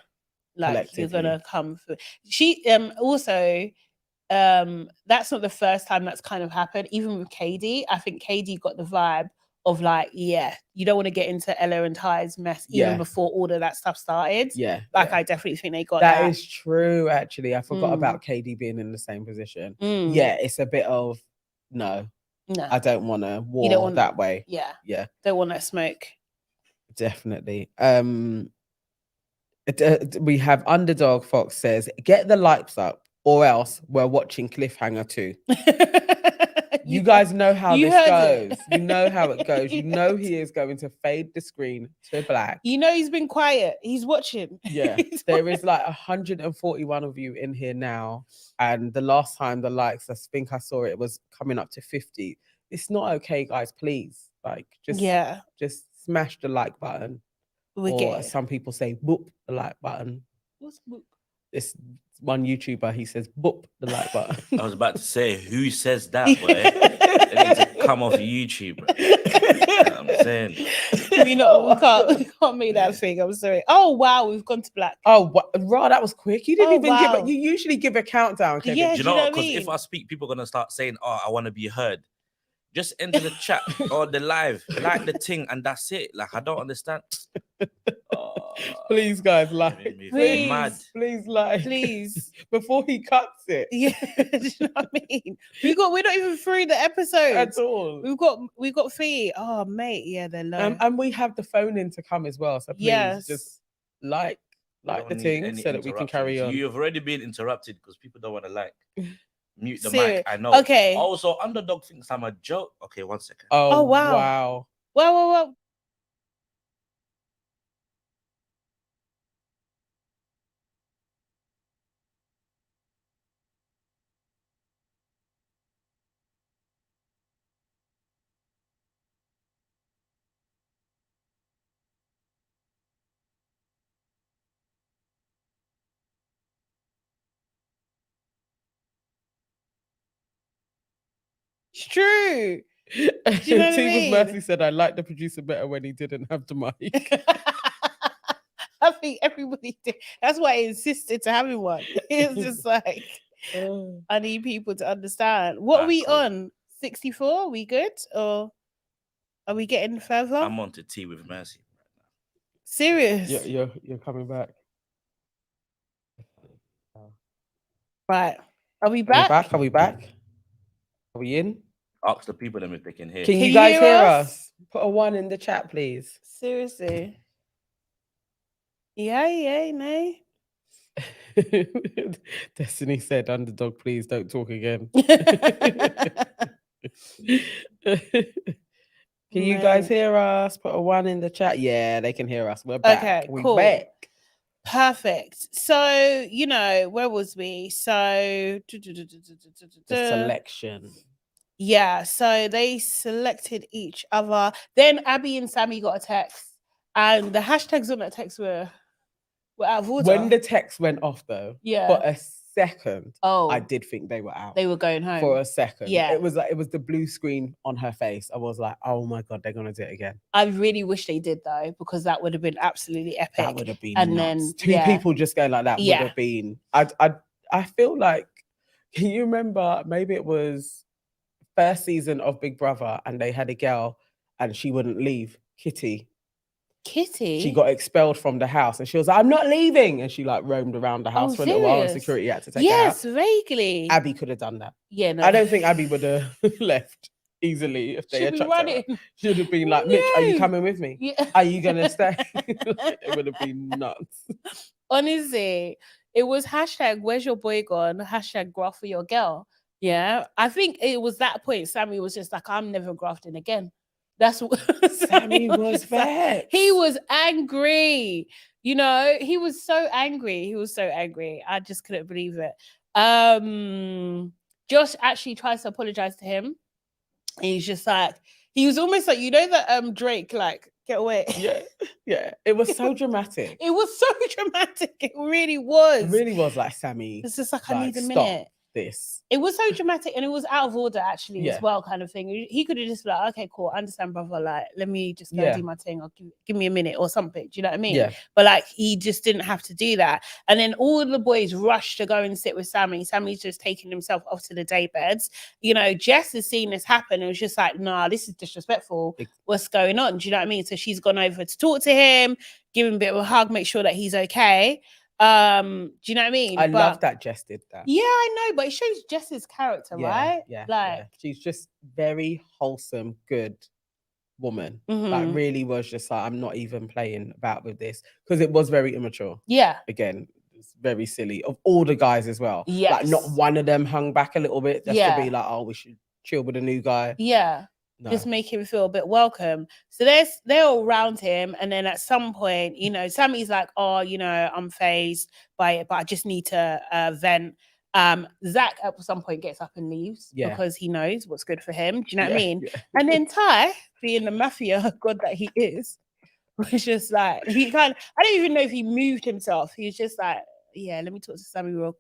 like you're gonna come through. She also that's not the first time that's kind of happened. Even with KD, I think KD got the vibe of like, yeah, you don't want to get into Ella and Ty's mess even before all of that stuff started. Yeah, like I definitely think they got that. Is true. Actually, I forgot about KD being in the same position. Yeah, it's a bit of no. I don't want to war that way. Yeah. Don't want that smoke. Definitely. We have Underdog Fox says, get the lights up or else we're watching Cliffhanger 2. You guys know how this goes. You know how it goes. You know he is going to fade the screen to black. You know he's been quiet. He's watching. Yeah. There is like 141 of you in here now. And the last time the likes, I think I saw it was coming up to 50. It's not okay, guys. Please, like, just smash the like button. Or as some people say, boop the like button. What's boop? This one YouTuber, he says, boop the like button. I was about to say, who says that, boy? They need to come off YouTube, bro. You know what I'm saying? We can't make that thing. I'm sorry. Oh, wow, we've gone to black. Oh, Raw, that was quick. You didn't even give it. You usually give a countdown, Kevin. Yeah, do you know what? Because if I speak, people are going to start saying, oh, I want to be heard. Just enter the chat or the live, like the thing, and that's it. Like, I don't understand. Please, guys, like. Please, like. Please. Before he cuts it. Yeah, do you know what I mean? We're not even through the episode. At all. We've got three. Oh, mate, yeah, they're low. And we have the phone in to come as well. So please, just like the thing so that we can carry on. You've already been interrupted because people don't want to like. Mute the Serious? mic. I know. Okay. Also, Underdog thinks I'm a joke. Okay, 1 second. Oh wow. Wow. It's true. Do you know what I mean? Mercy said, I like the producer better when he didn't have the mic. I think everybody did. That's why I insisted to having one. It's just like, I need people to understand. What are we on? 64? We good? Or are we getting further? I'm on to tea with Mercy. Serious? You're coming back. Right. Are we back? Are we back? Are we in? Ask the people them if they can hear. Can you guys hear us? Put a 1 in the chat, please. Seriously. Yeah, no. Destiny said, Underdog, please don't talk again. Can you guys hear us? Put a 1 in the chat. Yeah, they can hear us. We're back. Okay, We're cool. back. Perfect. So, where was we? So the selection. Yeah, so they selected each other. Then Abby and Sammy got a text, and the hashtags on that text were out of order. When the text went off, though, for a second, Oh, I did think they were out. they were going home. For a second. Yeah. It was the blue screen on her face. I was like, oh my God, they're gonna do it again. I really wish they did though, because that would have been absolutely epic. That would have been And nuts. then, Two yeah. people just going like that would Yeah. have been. I feel like, can you remember? Maybe it was first season of Big Brother, and they had a girl, and she wouldn't leave. Kitty. She got expelled from the house, and she was like, "I'm not leaving," and she like roamed around the house Oh, for a little while, and serious? security had to take her out. Yes, vaguely. Abby could have done that. Yeah, no. I don't think Abby would have left easily if they She'd had be chucked her out. running. She would have been like, Mitch, are you No. coming with me? Yeah. Are you gonna stay? It would have been nuts. Honestly, it was hashtag where's your boy gone? Hashtag graft for your girl. Yeah. I think it was that point Sammy was just like, I'm never grafting again. That's what Sammy was vexed. He was angry. You know, he was so angry. He was so angry. I just couldn't believe it. Josh actually tries to apologize to him. And he's just like, he was almost like, you know that Drake, like, get away. Yeah. It was so dramatic. It was so dramatic. It really was. It really was like, Sammy. It's just like, I need a stop minute. this. It was so dramatic, and it was out of order actually Yeah. as well, kind of thing. He could have just been like, okay, cool, I understand, brother. Like, let me just go do my thing. Or give me a minute or something. Do you know what I mean? Yeah. But like, he just didn't have to do that. And then all the boys rushed to go and sit with Sammy. Sammy's just taking himself off to the day beds. You know, Jess has seen this happen and was just like, nah, this is disrespectful. What's going on? Do you know what I mean? So she's gone over to talk to him, give him a bit of a hug, make sure that he's okay. Do you know what I mean? I love that Jess did that. Yeah, I know, but it shows Jess's character, right? Yeah. Like, she's just very wholesome, good woman. Like, really was just like, I'm not even playing about with this, because it was very immature. Yeah. Again, it's very silly of all the guys as well. Yes. Like, not one of them hung back a little bit just to be like, oh, we should chill with a new guy. Yeah. No. Just make him feel a bit welcome. So they're all around him, and then at some point, you know, Sammy's like, "Oh, you know, I'm phased by it, but I just need to vent." Zach at some point gets up and leaves because he knows what's good for him. Do you know what I mean? Yeah. And then Ty, being the mafia god that he is, was just like, I don't even know if he moved himself. He was just like, "Yeah, let me talk to Sammy real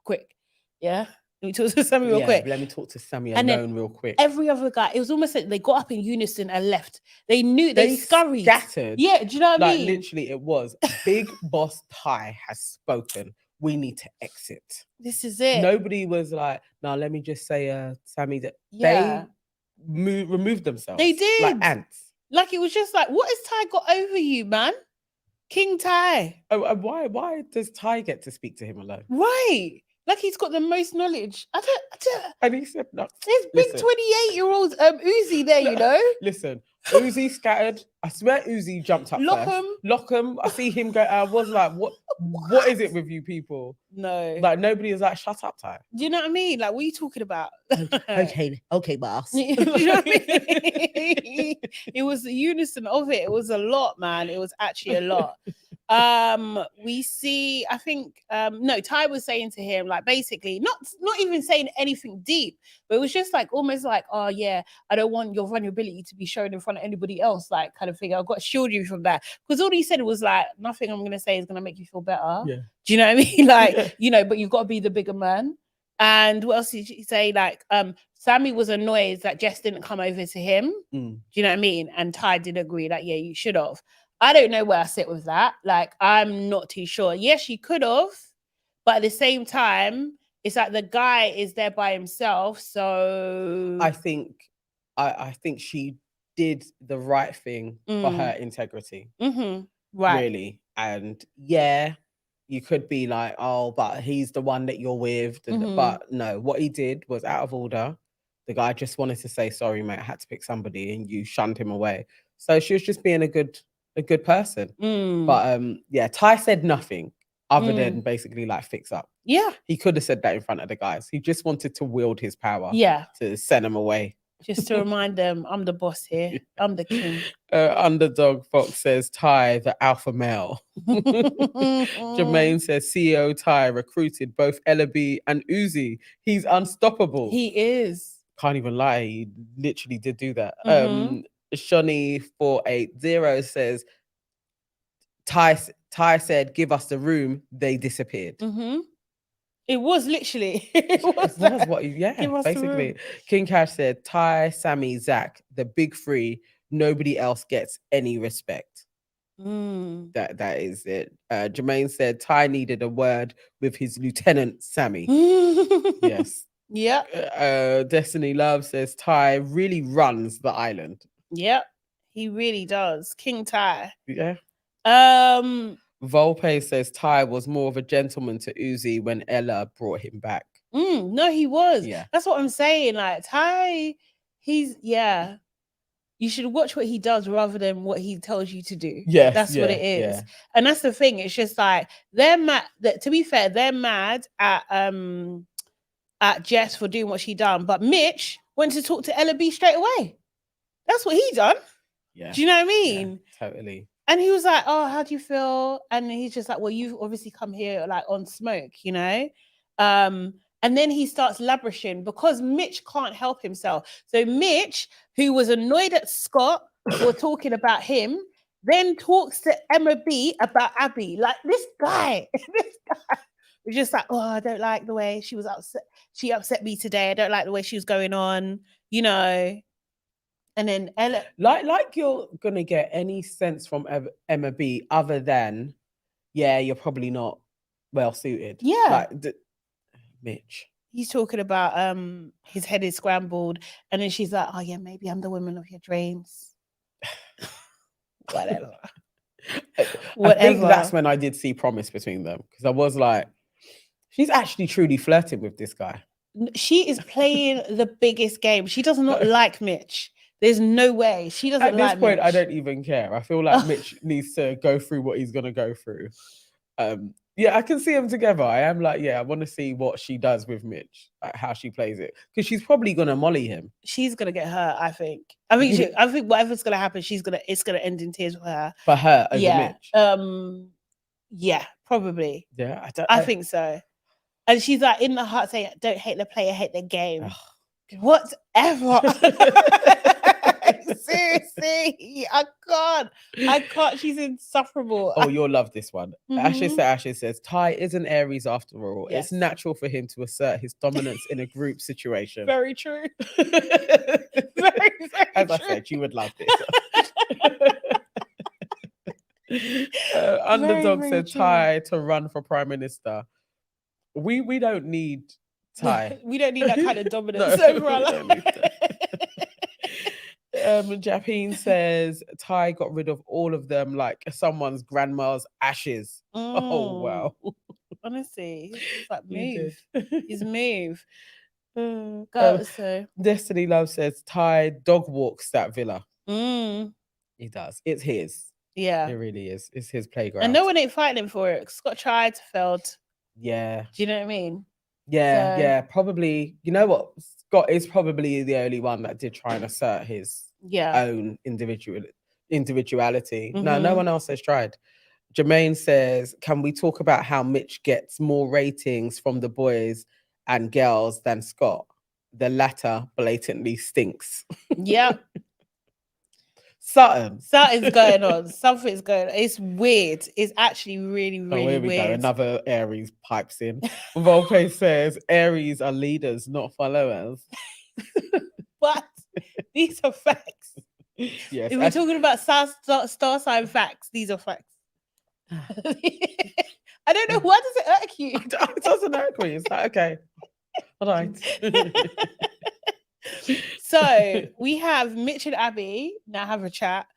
quick." Yeah. Let me talk to Sammy real quick. Let me talk to Sammy and alone real quick. Every other guy, it was almost like they got up in unison and left. They knew they scurried. Scattered. Yeah, do you know what I mean? Literally, it was Big Boss Ty has spoken. We need to exit. This is it. Nobody was like, no, let me just say, Sammy, that they removed themselves. They did. Like ants. Like, it was just like, what has Ty got over you, man? King Ty. Oh, why does Ty get to speak to him alone? Right. Like, he's got the most knowledge. I don't. And he said, no. There's big 28-year-old Uzi there, you know? Listen, Uzi scattered. I swear Uzi jumped up Lock him. I see him go. I was like, what is it with you people? No. Like, nobody is like, shut up, Ty. Do you know what I mean? Like, what are you talking about? Okay, boss. You know what I mean? It was the unison of it. It was a lot, man. It was actually a lot. We see, I think, no, Ty was saying to him, like, basically, not even saying anything deep, but it was just like, almost like, oh yeah, I don't want your vulnerability to be shown in front of anybody else, like, kind of thing. I've got to shield you from that. Because all he said was like, nothing I'm going to say is going to make you feel better. Yeah. Do you know what I mean? Like, you know, but you've got to be the bigger man. And what else did he say? Like, Sammy was annoyed that Jess didn't come over to him. Do you know what I mean? And Ty did agree that, yeah, you should have. I don't know where I sit with that. Like, I'm not too sure. Yes, she could have, but at the same time, it's like the guy is there by himself. So I think she did the right thing for her integrity. Right. Really. And yeah, you could be like, oh, but he's the one that you're with. But no, what he did was out of order. The guy just wanted to say, sorry, mate, I had to pick somebody, and you shunned him away. So she was just being a good person. But yeah, Ty said nothing other than basically like fix up. Yeah. He could have said that in front of the guys. He just wanted to wield his power. Yeah. To send them away. Just to remind them, I'm the boss here. I'm the king. Underdog Fox says Ty, the alpha male. Jermaine says CEO Ty recruited both Ellaby and Uzi. He's unstoppable. He is. Can't even lie. He literally did do that. Shani 480 says Ty said, give us the room. They disappeared. It was literally. It was, It was what, yeah, Give us the basically. room. King Cash said, Ty, Sammy, Zach, the big three, nobody else gets any respect. Mm. That is it. Jermaine said, Ty needed a word with his lieutenant, Sammy. Yes. Yep. Destiny Love says, Ty really runs the island. Yep. He really does. King Ty. Yeah. Volpe says Ty was more of a gentleman to Uzi when Ella brought him back. No, he was. Yeah. That's what I'm saying. Like Ty, yeah. You should watch what he does rather than what he tells you to do. Yes, that's what it is. Yeah. And that's the thing. It's just like they're mad. To be fair, they're mad at Jess for doing what she done. But Mitch went to talk to Ella B straight away. That's what he done. Yeah. Do you know what I mean? Yeah, totally. And he was like, "Oh, how do you feel?" And he's just like, "Well, you've obviously come here like on smoke, you know." And then he starts lavishing because Mitch can't help himself. So Mitch, who was annoyed at Scott for talking about him, then talks to Emma B about Abby. Like this guy was just like, "Oh, I don't like the way she was upset. She upset me today. I don't like the way she was going on, you know." And then Ella, like you're gonna get any sense from Emma B other than, yeah, you're probably not well suited. Yeah. Like Mitch. He's talking about his head is scrambled, and then she's like, "Oh yeah, maybe I'm the woman of your dreams." Whatever. I think that's when I did see promise between them, because I was like, she's actually truly flirting with this guy. She is playing the biggest game. She does not like Mitch. There's no way. She doesn't like At this point, Mitch. I don't even care. I feel like Mitch needs to go through what he's gonna go through. Yeah, I can see them together. I am like, yeah, I want to see what she does with Mitch, like how she plays it, because she's probably gonna molly him. She's gonna get hurt. I think. I think whatever's gonna happen, it's gonna end in tears for her. For her over yeah. Mitch. Yeah, probably. Yeah, I think so. And she's like in the heart saying, "Don't hate the player, hate the game." Whatever. Seriously, I can't. She's insufferable. Oh, you'll love this one. Ashley says, Ty is an Aries after all. Yes. It's natural for him to assert his dominance in a group situation. Very true. very As true. I said, you would love this. Underdog very said true. Ty to run for prime minister. We don't need Ty. We don't need that kind of dominance No, over our we don't life. need Japine says Ty got rid of all of them like someone's grandma's ashes. Oh wow. Honestly, it's like You move. His move. Go so. Destiny Love says Ty dog walks that villa. He does. It's his. Yeah. It really is. It's his playground. And no one ain't fighting him for it. Scott tried, failed. Yeah. Do you know what I mean? Yeah, yeah. Probably, you know what? Scott is probably the only one that did try and assert his own individuality. No one else has tried. Jermaine says, can we talk about how Mitch gets more ratings from the boys and girls than Scott? The latter blatantly stinks. Yep. Something's going on. Something's going on. It's weird. It's actually really, really here we weird. go. Another Aries pipes in. Volpe says Aries are leaders, not followers. What? These are facts. Yes. If we're talking about star sign facts, these are facts. I don't know. Why does it irk you? It doesn't irk me. It's like, okay. All right. So we have Mitch and Abby now have a chat.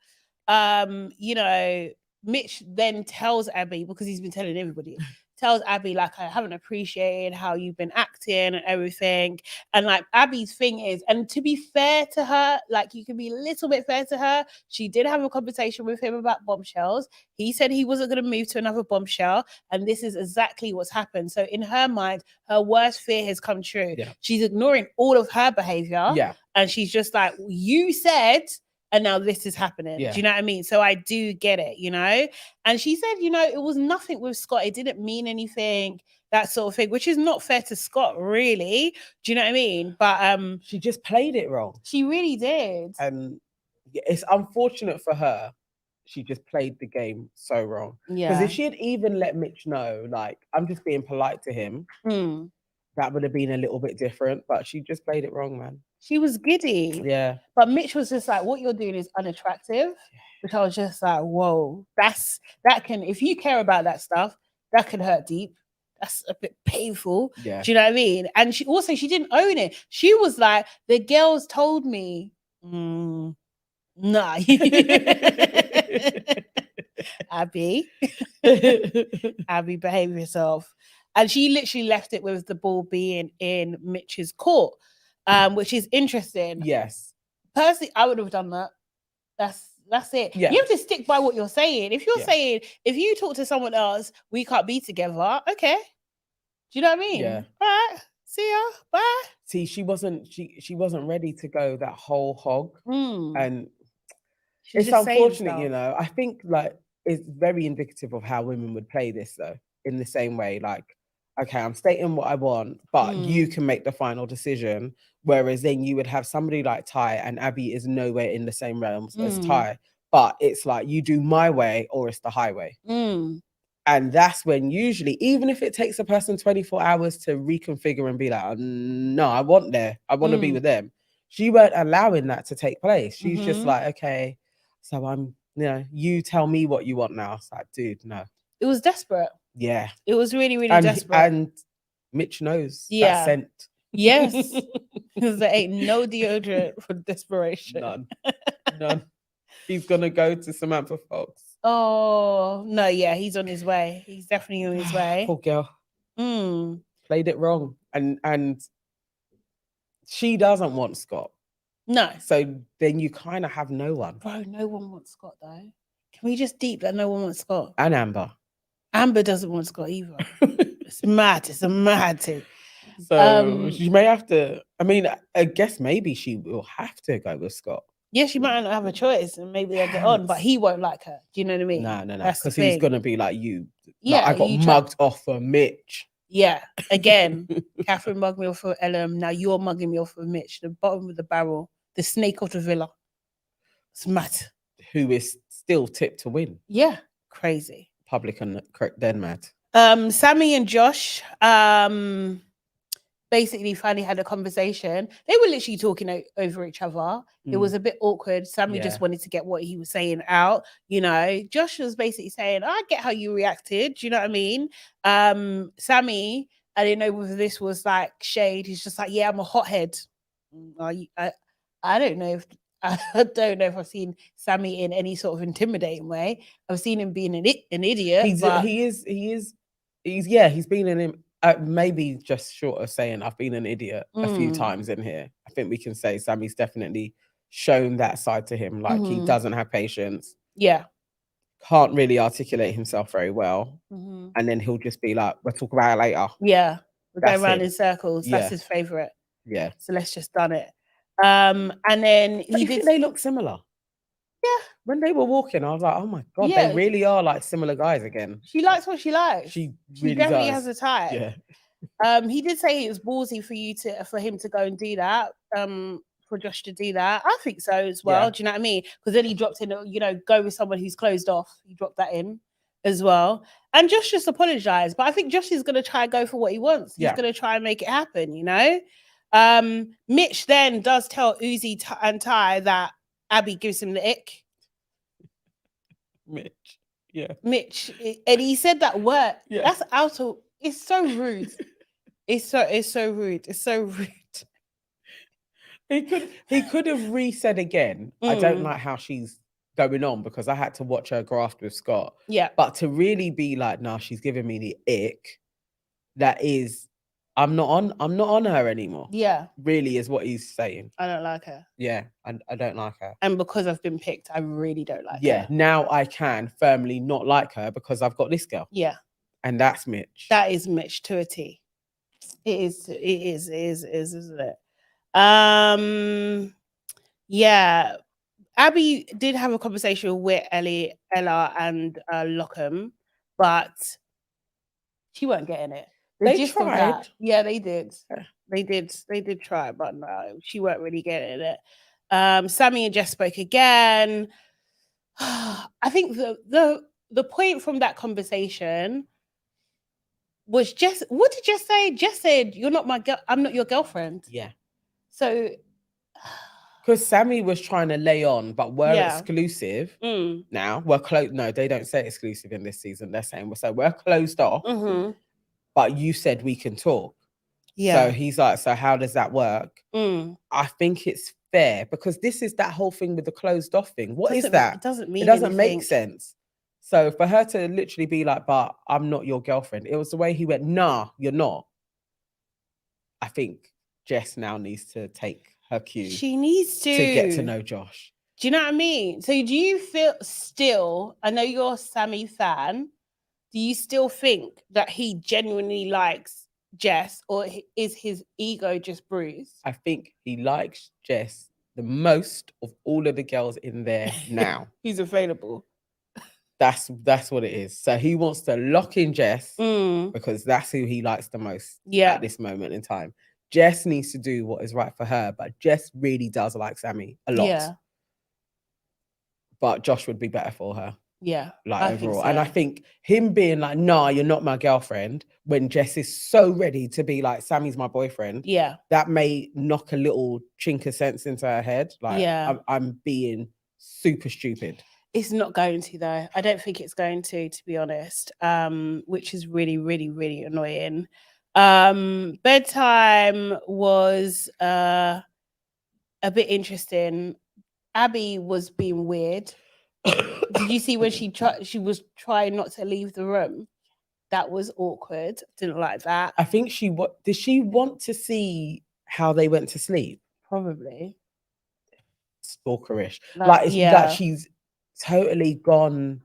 You know, Mitch then tells Abby, because he's been telling everybody, tells Abby, like, I haven't appreciated how you've been acting and everything. And like Abby's thing is, and to be fair to her, like you can be a little bit fair to her, she did have a conversation with him about bombshells. He said he wasn't going to move to another bombshell. And this is exactly what's happened. So in her mind, her worst fear has come true. Yeah. She's ignoring all of her behavior. Yeah. And she's just like, you said, and now this is happening. Yeah. Do you know what I mean? So I do get it, you know? And she said, you know, it was nothing with Scott. It didn't mean anything, that sort of thing, which is not fair to Scott, really. Do you know what I mean? But she just played it wrong. She really did. And it's unfortunate for her she just played the game so wrong. Because Yeah. if she had even let Mitch know, like, I'm just being polite to him, Mm. that would have been a little bit different. But she just played it wrong, man. She was giddy. Yeah. But Mitch was just like, what you're doing is unattractive. Which I was just like, whoa, that can, if you care about that stuff, that can hurt deep. That's a bit painful. Yeah. Do you know what I mean? And she didn't own it. She was like, the girls told me, nah. Abby, behave yourself. And she literally left it with the ball being in Mitch's court, which is interesting. Yes. Personally, I would have done that. That's it. Yeah. You have to stick by what you're saying. If you're Yeah. saying, if you talk to someone else, we can't be together, okay. Do you know what I mean? Yeah. All right. See ya. Bye. See, she wasn't ready to go that whole hog. And She's it's just saying unfortunate, stuff. you know. I think like it's very indicative of how women would play this though, in the same way. Like, okay, I'm stating what I want, but you can make the final decision. Whereas then you would have somebody like Ty, and Abby is nowhere in the same realms as Ty. But it's like you do my way or it's the highway. And that's when usually, even if it takes a person 24 hours to reconfigure and be like, no, I want to be with them. She weren't allowing that to take place. She's just like, okay, so I'm, you know, you tell me what you want now. It's like, dude, no. It was desperate. Yeah. It was really, really desperate. And Mitch knows that scent. Yes. Because there ain't no deodorant for desperation. None. He's going to go to Samantha Fox. Oh, no, yeah, he's on his way. He's definitely on his way. Poor girl. Played it wrong. And she doesn't want Scott. No. So then you kind of have no one. Bro, no one wants Scott, though. Can we just deep that no one wants Scott? And Amber. Amber doesn't want Scott either. It's mad. It's a mad thing. So she may have to, I mean, I guess maybe she will have to go with Scott. Yeah, she might not have a choice and maybe they'll get on, but he won't like her. Do you know what I mean? No. Because he's going to be like you. Yeah. Like, I got mugged off for Mitch. Yeah. Again, Catherine mugged me off for Ellen. Now you're mugging me off for Mitch. The bottom of the barrel. The snake of the villa. It's mad. Who is still tipped to win. Yeah. Crazy. Public and then mad. Sammy and Josh basically finally had a conversation. They were literally talking over each other. It was a bit awkward. Sammy just wanted to get what he was saying out. You know, Josh was basically saying, I get how you reacted. Do you know what I mean? Sammy, I didn't know whether this was like shade. He's just like, yeah, I'm a hothead. I don't know if I've seen Sammy in any sort of intimidating way. I've seen him being an idiot. He's been in maybe just short of saying I've been an idiot a few times in here. I think we can say Sammy's definitely shown that side to him. Like he doesn't have patience. Yeah. Can't really articulate himself very well. And then he'll just be like, we'll talk about it later. Yeah. We're going around in circles. That's his favorite. Yeah. So let's just done it. And then they look similar. Yeah. When they were walking, I was like, oh my God, they really are like similar guys again. She likes what she likes. She really definitely has a type. Yeah. He did say it was ballsy for him to go and do that. For Josh to do that. I think so as well. Do you know what I mean? Because then he dropped in, go with someone who's closed off. He dropped that in as well. And Josh just apologized. But I think Josh is going to try and go for what he wants. He's going to try and make it happen, you know? Mitch then does tell Uzi and Ty that Abby gives him the ick. Mitch. Yeah. Mitch. And he said that word. Yeah. That's out of, it's so rude. It's so rude. It's so rude. He could have re-said again. I don't like how she's going on because I had to watch her graft with Scott. Yeah. But to really be like, nah, she's giving me the ick. That is, I'm not on her anymore. Yeah. Really is what he's saying. I don't like her. Yeah, I don't like her. And because I've been picked, I really don't like her. Yeah, now I can firmly not like her because I've got this girl. Yeah. And that's Mitch. That is Mitch to a T. It is, isn't it? Yeah. Abby did have a conversation with Ella and Lockham, but she weren't getting it. They tried. Yeah, they did. They did try, but no, she weren't really getting it. Sammy and Jess spoke again. I think the point from that conversation was just, what did Jess say? Jess said, "You're not my girl. I'm not your girlfriend." Yeah. So, Because Sammy was trying to lay on, but we're Yeah. exclusive mm, now. We're close. No, they don't say exclusive in this season. They're saying we're closed off, but you said we can talk. yeah, So he's like, so how does that work? mm. I think it's fair because this is that whole thing with the closed off thing. What is It that? doesn't mean It doesn't anything. make sense. So for her to literally be like, but I'm not your girlfriend, it was the way he went, nah, you're not. I think Jess now needs to take her cue She needs to get to know Josh. Do you know what I mean? So do you feel still, I know you're a Sammy fan, do you still think that he genuinely likes Jess, or is his ego just bruised? I think he likes Jess the most of all of the girls in there now. He's available. That's what it is. So he wants to lock in Jess Mm, because that's who he likes the most yeah. at this moment in time. Jess needs to do what is right for her, but Jess really does like Sammy a lot. Yeah. But Josh would be better for her, Yeah. like I think overall. And I so. think him being like, nah, you're not my girlfriend, when Jess is so ready to be like, Sammy's my boyfriend, Yeah. that may knock a little chink of sense into her head. Like, Yeah. I'm being super stupid. It's not going to, though. I don't think it's going to be honest. Which is really, really, really annoying. Bedtime was a bit interesting. Abby was being weird. Did you see when she was trying not to leave the room? That was awkward. Didn't like that. I think did she want to see how they went to sleep? Probably. Stalkerish. Like, Like she's totally gone,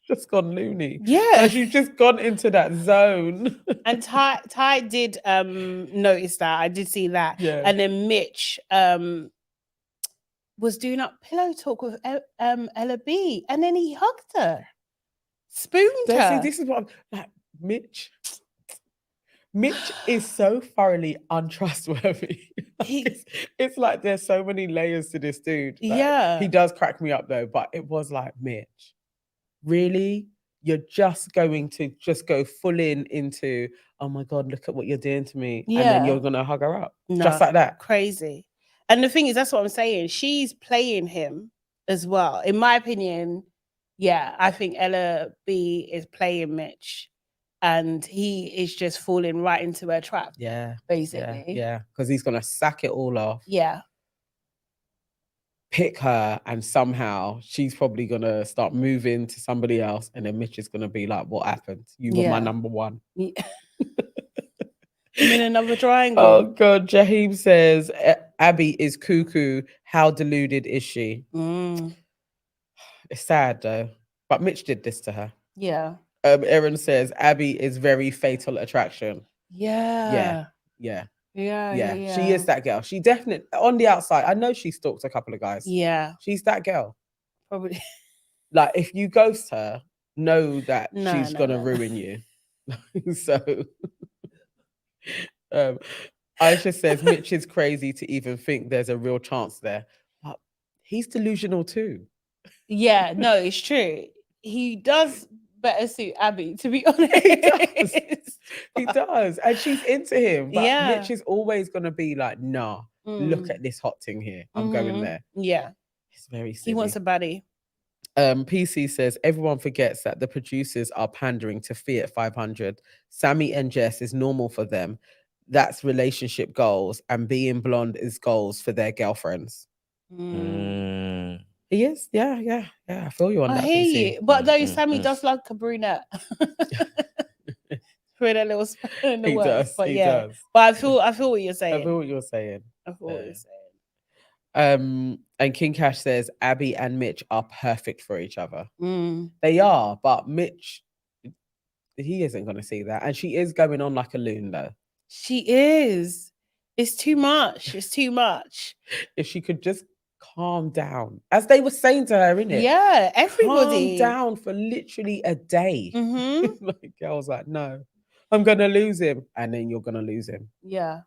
just gone loony. Yeah. Like she's just gone into that zone. And Ty did notice that. I did see that. Yeah. And then Mitch was doing up pillow talk with Ella B, and then he hugged her, spooned her. See, this is what I'm like. Mitch is so thoroughly untrustworthy. It's like there's so many layers to this dude. Yeah. He does crack me up though, but it was like, Mitch, really? You're just going to just go full into, oh my God, look at what you're doing to me. And then you're going to hug her up. No, just like that. Crazy. And the thing is, that's what I'm saying. She's playing him as well. In my opinion, yeah, I think Ella B is playing Mitch. And he is just falling right into her trap. Yeah. Basically. Yeah. Because he's going to sack it all off. Yeah. Pick her, and somehow she's probably going to start moving to somebody else. And then Mitch is going to be like, what happened? You were my number one. I'm in another triangle. Oh God, Jaheem says Abby is cuckoo. How deluded is she? It's sad though. But Mitch did this to her. Yeah. Erin says Abby is very fatal attraction. Yeah. Yeah. She is that girl. She definitely on the outside. I know she stalked a couple of guys. Yeah. She's that girl. Probably. Like if you ghost her, know that she's gonna ruin you. So Aisha says Mitch is crazy to even think there's a real chance there. But he's delusional too. Yeah, no, it's true. He does better suit Abby, to be honest. He does. And she's into him. But Yeah. Mitch is always gonna be like, nah, look at this hot thing here. I'm going there. Yeah. It's very silly. He wants a baddie. PC says everyone forgets that the producers are pandering to Fiat 500. Sammy and Jess is normal for them. That's relationship goals, and being blonde is goals for their girlfriends. He is, yeah. I feel you on that. I hear PC. you, but though Sammy does like a brunette. For that little spell in the He words, does. but He yeah. does. But I feel what you're saying. I feel what you're saying. saying. And King Cash says Abby and Mitch are perfect for each other. Mm. They are, but Mitch, he isn't going to see that, and she is going on like a loon though. She is. It's too much. It's too much. If she could just calm down, as they were saying to her, innit? Yeah, everybody. Calm down for literally a day. Mm-hmm. Like, girl's like, no, I'm gonna lose him, and then you're gonna lose him. Yeah.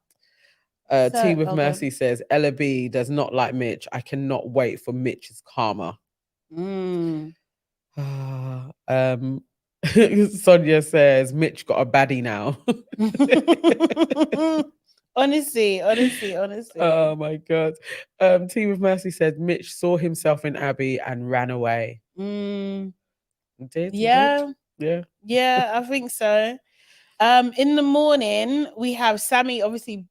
Tea with Mercy says Ella B does not like Mitch. I cannot wait for Mitch's karma. Mm. Sonia says Mitch got a baddie now. honestly. Oh my god. Team of Mercy said Mitch saw himself in Abby and ran away. Mm. He did. Yeah. Yeah. Yeah, I think so. In the morning, we have Sammy obviously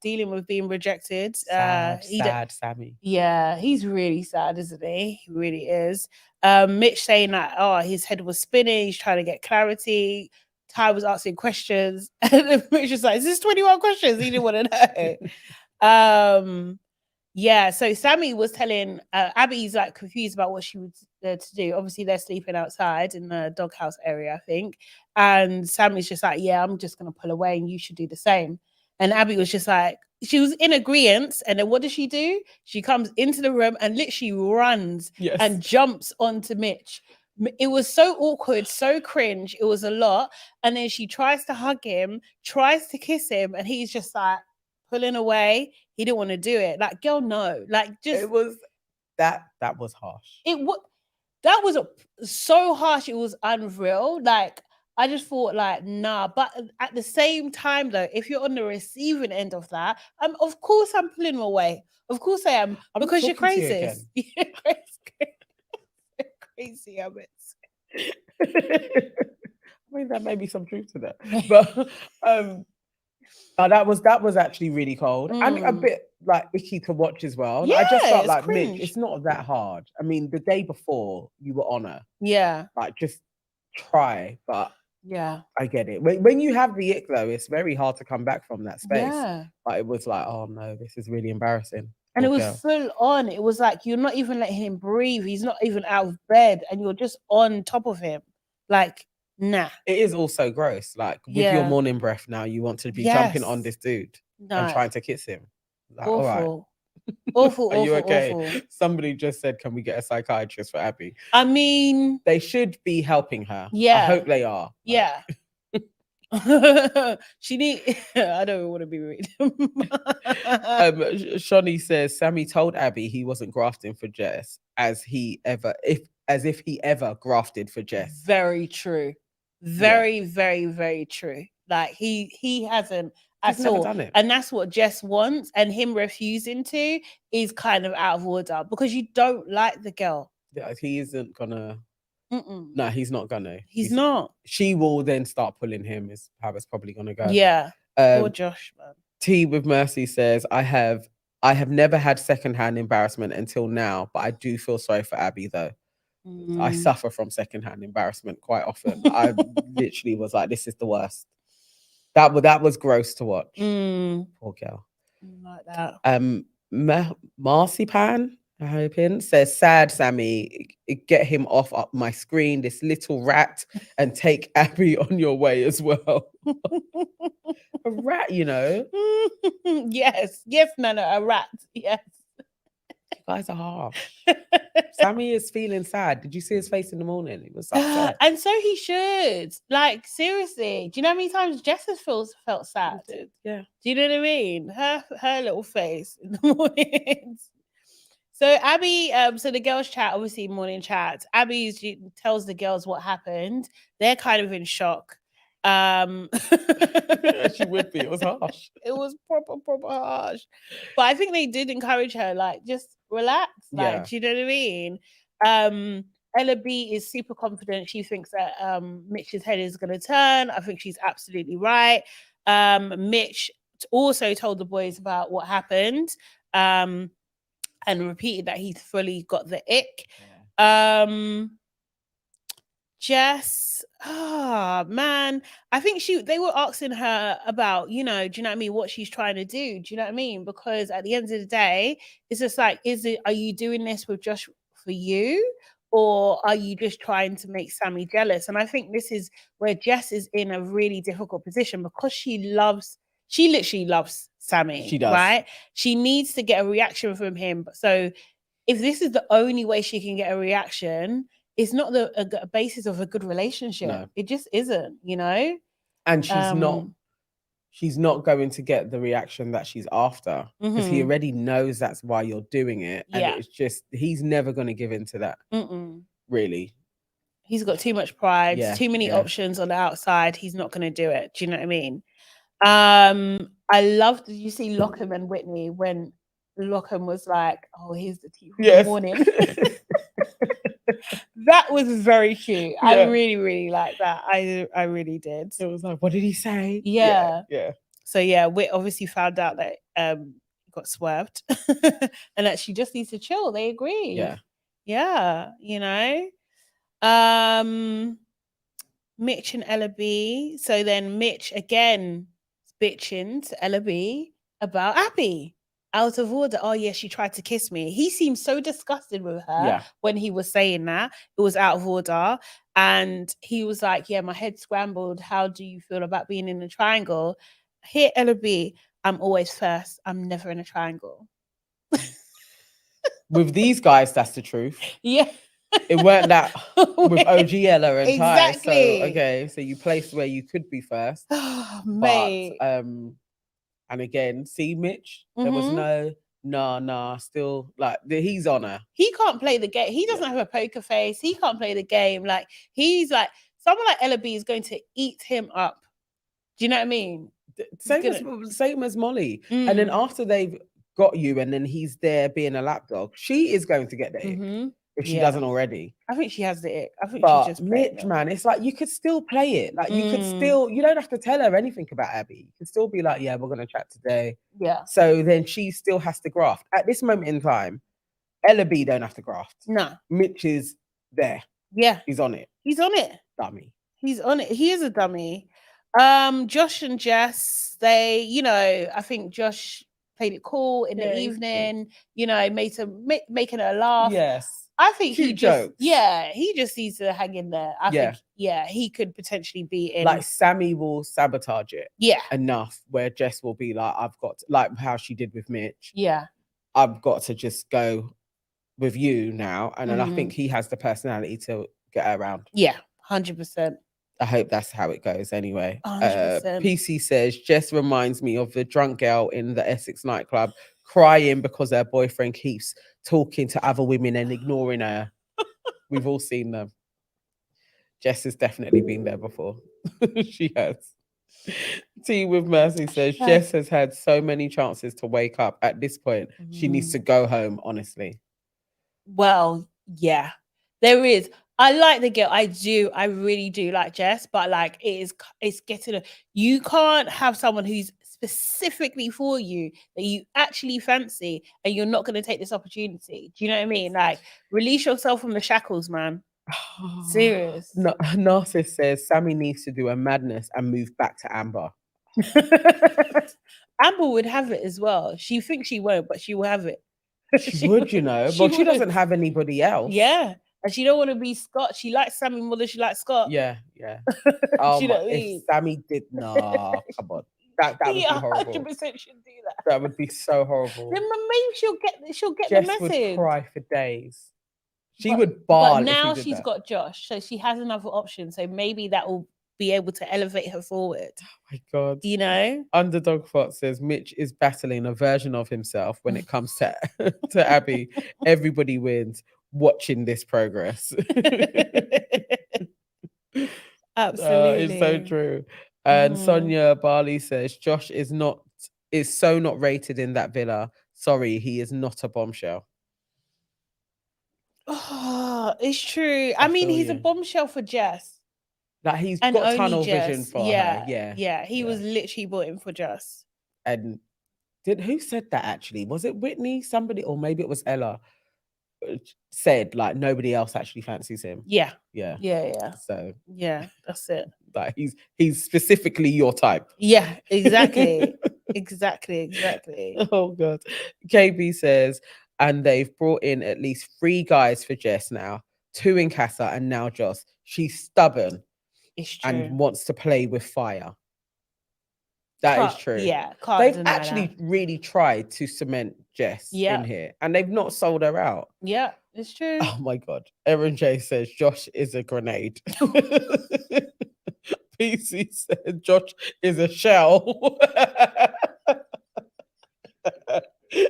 dealing with being rejected. Sad Sammy. Yeah, he's really sad, isn't he? He really is. Mitch saying that, oh, his head was spinning, he's trying to get clarity. Ty was asking questions, and then Mitch was like, is this 21 questions? He didn't want to know. Yeah, so Sammy was telling Abby's like confused about what she was there to do. Obviously, they're sleeping outside in the doghouse area, I think. And Sammy's just like, yeah, I'm just gonna pull away and you should do the same. And Abby was just like, she was in agreement. And then what does she do? She comes into the room and literally runs and jumps onto Mitch. It was so awkward, so cringe. It was a lot. And then she tries to hug him, tries to kiss him, and he's just like pulling away. He didn't want to do it. Like, girl, no. Like, just it was that was harsh. That was so harsh. It was unreal. Like, I just thought, like, nah. But at the same time, though, if you're on the receiving end of that, of course I'm pulling him away. Of course I am, because you're crazy. You're crazy, I mean, there may be some truth to that, but that was actually really cold and a bit like icky to watch as well. Yeah, I just felt like cringe. Mitch, it's not that hard. I mean, the day before you were on her. Yeah. Like, just try, but yeah, I get it. When you have the ick though, it's very hard to come back from that space. Yeah. But it was like, oh no, this is really embarrassing. And it was full on. It was like, you're not even letting him breathe. He's not even out of bed and you're just on top of him. Like, nah. It is also gross. Like, with your morning breath now, you want to be jumping on this dude and trying to kiss him. Like, awful. All right. Awful. Are you okay? Awful. Somebody just said, can we get a psychiatrist for Abby? I mean, they should be helping her. Yeah. I hope they are. Yeah. She need. I don't want to be rude. Shawnee says Sammy told Abby he wasn't grafting for Jess as if he ever grafted for Jess. Very true. Very, very true. Like, he hasn't at all done it. And that's what Jess wants, and him refusing to is kind of out of order because you don't like the girl. Yeah, he isn't gonna. No, he's not gonna. He's not. She will then start pulling him. Is how it's probably gonna go. Yeah. Poor Josh, man. T with Mercy says, I have never had secondhand embarrassment until now, but I do feel sorry for Abby though. I suffer from secondhand embarrassment quite often. I literally was like, this is the worst. That was gross to watch. Poor girl. Like that. Marcypan, I hoping, says, sad Sammy, get him off up my screen, this little rat, and take Abby on your way as well. A rat, you know. Yes, Nana, a rat. Yes. You guys are harsh. Sammy is feeling sad. Did you see his face in the morning? He was upset. And so he should. Like, seriously. Do you know how many times Jess has felt sad? Yeah. Do you know what I mean? Her little face in the mornings. So Abby, so the girls chat, obviously morning chat. Abby tells the girls what happened. They're kind of in shock. She would be. It was harsh. It was proper harsh. But I think they did encourage her, like, just relax. Like, do you know what I mean? Ella B is super confident. She thinks that Mitch's head is going to turn. I think she's absolutely right. Mitch also told the boys about what happened. And repeated that he's fully got the ick. Yeah. Jess, man, I think they were asking her about, you know, do you know what I mean, what she's trying to do? Do you know what I mean? Because at the end of the day, it's just like, are you doing this with just for you? Or are you just trying to make Sammy jealous? And I think this is where Jess is in a really difficult position because she literally loves Sammy. She does. Right? She needs to get a reaction from him. So if this is the only way she can get a reaction, it's not a basis of a good relationship. No. It just isn't, you know? And she's she's not going to get the reaction that she's after, because he Mhm. already knows that's why you're doing it. And Yeah. it's just, he's never going to give in to that, Mm-mm. really. He's got too much pride, Yeah, too many yeah. options on the outside. He's not going to do it. Do you know what I mean? I loved, did you see Lockham and Whitney when Lockham was like, oh, here's the tea from the morning? That was very cute. I Yeah. really, really like that. I really did. It was like, what did he say? Yeah. Yeah. So yeah, we obviously found out that got swerved and that she just needs to chill. They agree. Yeah. Yeah, you know. Mitch and Ella B. So then Mitch again bitching to Ella B about Abby. Out of order. Oh, yeah, she tried to kiss me. He seemed so disgusted with her Yeah. when he was saying that. It was out of order. And he was like, yeah, my head scrambled. How do you feel about being in a triangle? Here, Ella B, I'm always first. I'm never in a triangle. With these guys, that's the truth. Yeah. It weren't that with OG Ella and Ty. So, Exactly. okay, so you placed where you could be first. Oh, But, mate. and again, see Mitch, there was Mhm. nah, still like he's on her. He can't play the game. He doesn't have a poker face. He can't play the game. Like, he's like, someone like Ella B is going to eat him up. Do you know what I mean? Same as Molly. And then Mm. after they've got you, and then he's there being a lapdog, she is going to get the ick Mhm. if she Yeah. doesn't already. I think she has the ick. I think she's But just playing Mitch, them. man, it's like you could still play it. Like you could Mm. still, you don't have to tell her anything about Abby. You can still be like, yeah, we're gonna chat today. Yeah. So then she still has to graft. At this moment in time, Ella B don't have to graft. No. Mitch is there. Yeah. He's on it. He's on it. Dummy. He's on it. He is a dummy. Josh and Jess, they, you know, I think Josh played it cool in Yeah, the he's evening, you know, making her laugh. Yes. I think he Cute just, jokes. yeah, he just needs to hang in there. I Yeah. think, yeah, he could potentially be in. Like Sammy will sabotage it Yeah, enough where Jess will be like, I've got to, like how she did with Mitch. yeah, I've got to just go with you now. And then I think Mhm. he has the personality to get her around. yeah, 100%. I hope that's how it goes anyway. 100%. PC says, Jess reminds me of the drunk girl in the Essex nightclub crying because her boyfriend keeps talking to other women and ignoring her. We've all seen them. Jess has definitely been there before. She has. Tea with Mercy says, Jess has had so many chances to wake up. At this point, she needs to go home, honestly. Well, yeah, there is. I like the girl. I do. I really do like Jess, but like it's getting you can't have someone who's specifically for you that you actually fancy and you're not going to take this opportunity. Do you know what I mean? Like, release yourself from the shackles, man. Serious. No, Narciss says Sammy needs to do a madness and move back to Amber. Amber would have it as well. She thinks she won't, but she will have it. She would, you know. Well, she doesn't have anybody else. Yeah. And she don't want to be Scott. She likes Sammy more than she likes Scott. Yeah. Do you know what I mean? If Sammy did, nah, come on. That would be horrible. 100% should do that. That would be so horrible. Then maybe she'll get Jess the message. would cry for days. She would bawl. But now if she's got Josh, so she has another option. So maybe that will be able to elevate her forward. Oh my God. You know? Underdog Fox says Mitch is battling a version of himself when it comes to, to Abby. Everybody wins watching this progress. Absolutely. It's so true. And Sonia Barley says Josh is so not rated in that villa. Sorry, he is not a bombshell. Oh, it's true. I mean, he's a bombshell for Jess. Like he's And got only tunnel Jess. vision for Yeah. her. Yeah. He was literally bought in for Jess. And who said that actually? Was it Whitney? Somebody, or maybe it was Ella, said like nobody else actually fancies him. Yeah. Yeah. So yeah, that's it. Like he's specifically your type. Yeah, exactly. exactly. Oh God. KB says, and they've brought in at least 3 guys for Jess now, 2 in Casa, and now Joss. She's stubborn. It's true. And wants to play with fire. That is true. Yeah, they've actually really tried to cement Jess Yeah. in here, and they've not sold her out. Yeah, it's true. Oh my God. Erin J says Josh is a grenade. Casey said Josh is a shell. You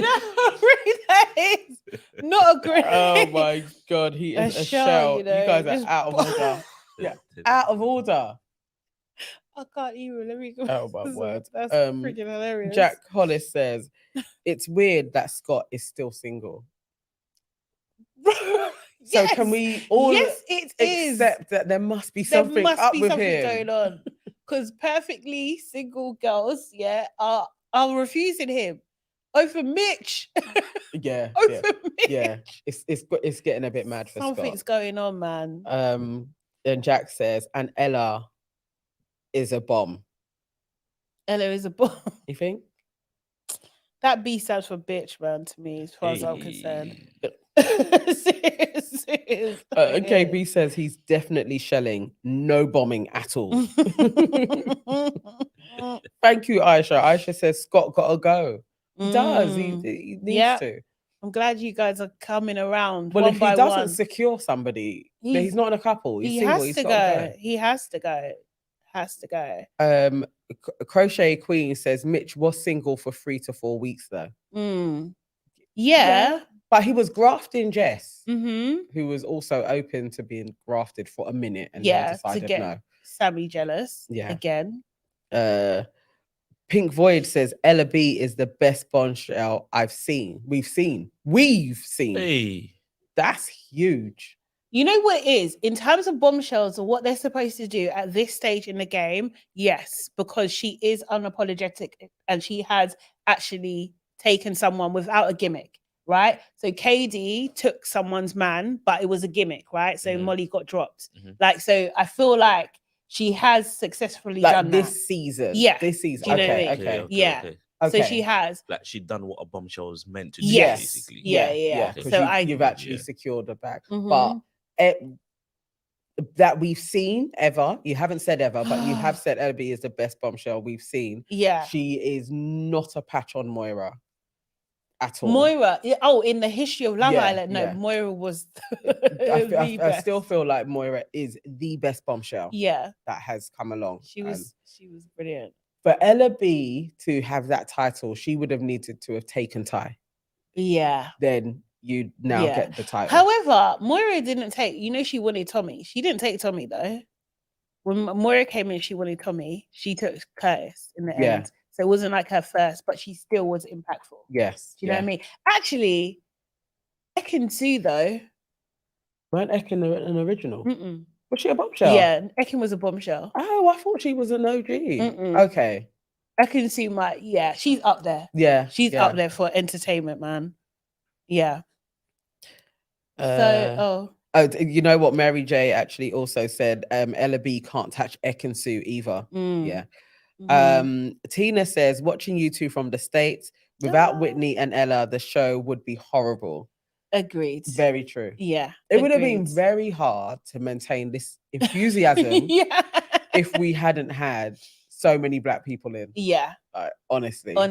know how great that is? Not a great. Oh my god, he is a shell. You guys just are out of order. Yeah, out of order. I can't even. Let me go. Oh my word. That's freaking hilarious. Jack Hollis says it's weird that Scott is still single. So Yes, can we all yes, it is. accept that there must be There something must up be with something him? going on because perfectly single girls, yeah, are refusing him over Mitch. Yeah, Over yeah, Mitch. yeah. It's getting a bit mad for Something's Scott. going on, man. Then Jack says, and Ella is a bomb. Ella is a bomb. You think? That B stands for bitch, man, to me, as far as I'm concerned. Serious. KB says he's definitely shelling, no bombing at all. Thank you, Aisha. Aisha says Scott gotta go. He does. He needs to. I'm glad you guys are coming around. Well, one if by he doesn't one. secure somebody, he's not in a couple. He's He single. has He's to gotta go. He has to go. Has to go. Crochet Queen says Mitch was single for 3 to 4 weeks though. Yeah. But he was grafting Jess, Mm-hmm. who was also open to being grafted for a minute and Yeah, then to decided get no. Sammy jealous. Yeah. Again. Pink Void says Ella B is the best bombshell I've seen. We've seen. Hey. That's huge. You know what it is? In terms of bombshells or what they're supposed to do at this stage in the game, yes, because she is unapologetic and she has actually taken someone without a gimmick, right? So KD took someone's man, but it was a gimmick, right? So Molly got dropped. Like, so I feel like she has successfully done this that. season. Yeah. This season. Do you know what I Okay, mean? okay. Yeah. Okay. So she has. Like she done what a bombshell was meant to do, Yes. basically. Yeah. Because So you've actually secured the bag. Mhm. But that we've seen ever, you haven't said ever, but you have said Ella B is the best bombshell we've seen. Yeah. She is not a patch on Moira at all. Moira, in the history of Love Island, no, Moira was I still feel like Moira is the best bombshell that has come along. She was brilliant. For Ella B to have that title, she would have needed to have taken Ty. Yeah. Then you now get the title. However, Moira didn't take, she wanted Tommy. She didn't take Tommy though. When Moira came in, she wanted Tommy. She took Curtis in the end. So it wasn't like her first, but she still was impactful. Yes. Do you know what I mean? Actually, Ekin Sue though. Weren't Ekin an original? Mm-mm. Was she a bombshell? Yeah, Ekin was a bombshell. Oh, I thought she was an OG. Okay. Ekin Sue she's up there. Yeah. She's up there for entertainment, man. Yeah. You know what Mary J actually also said? Ella B can't touch Ekin Sue either. Yeah. Tina says, watching you two from the States, without Whitney and Ella, the show would be horrible. Agreed. Very true. Yeah. It would have been very hard to maintain this enthusiasm if we hadn't had so many black people in. Yeah. Honestly. Our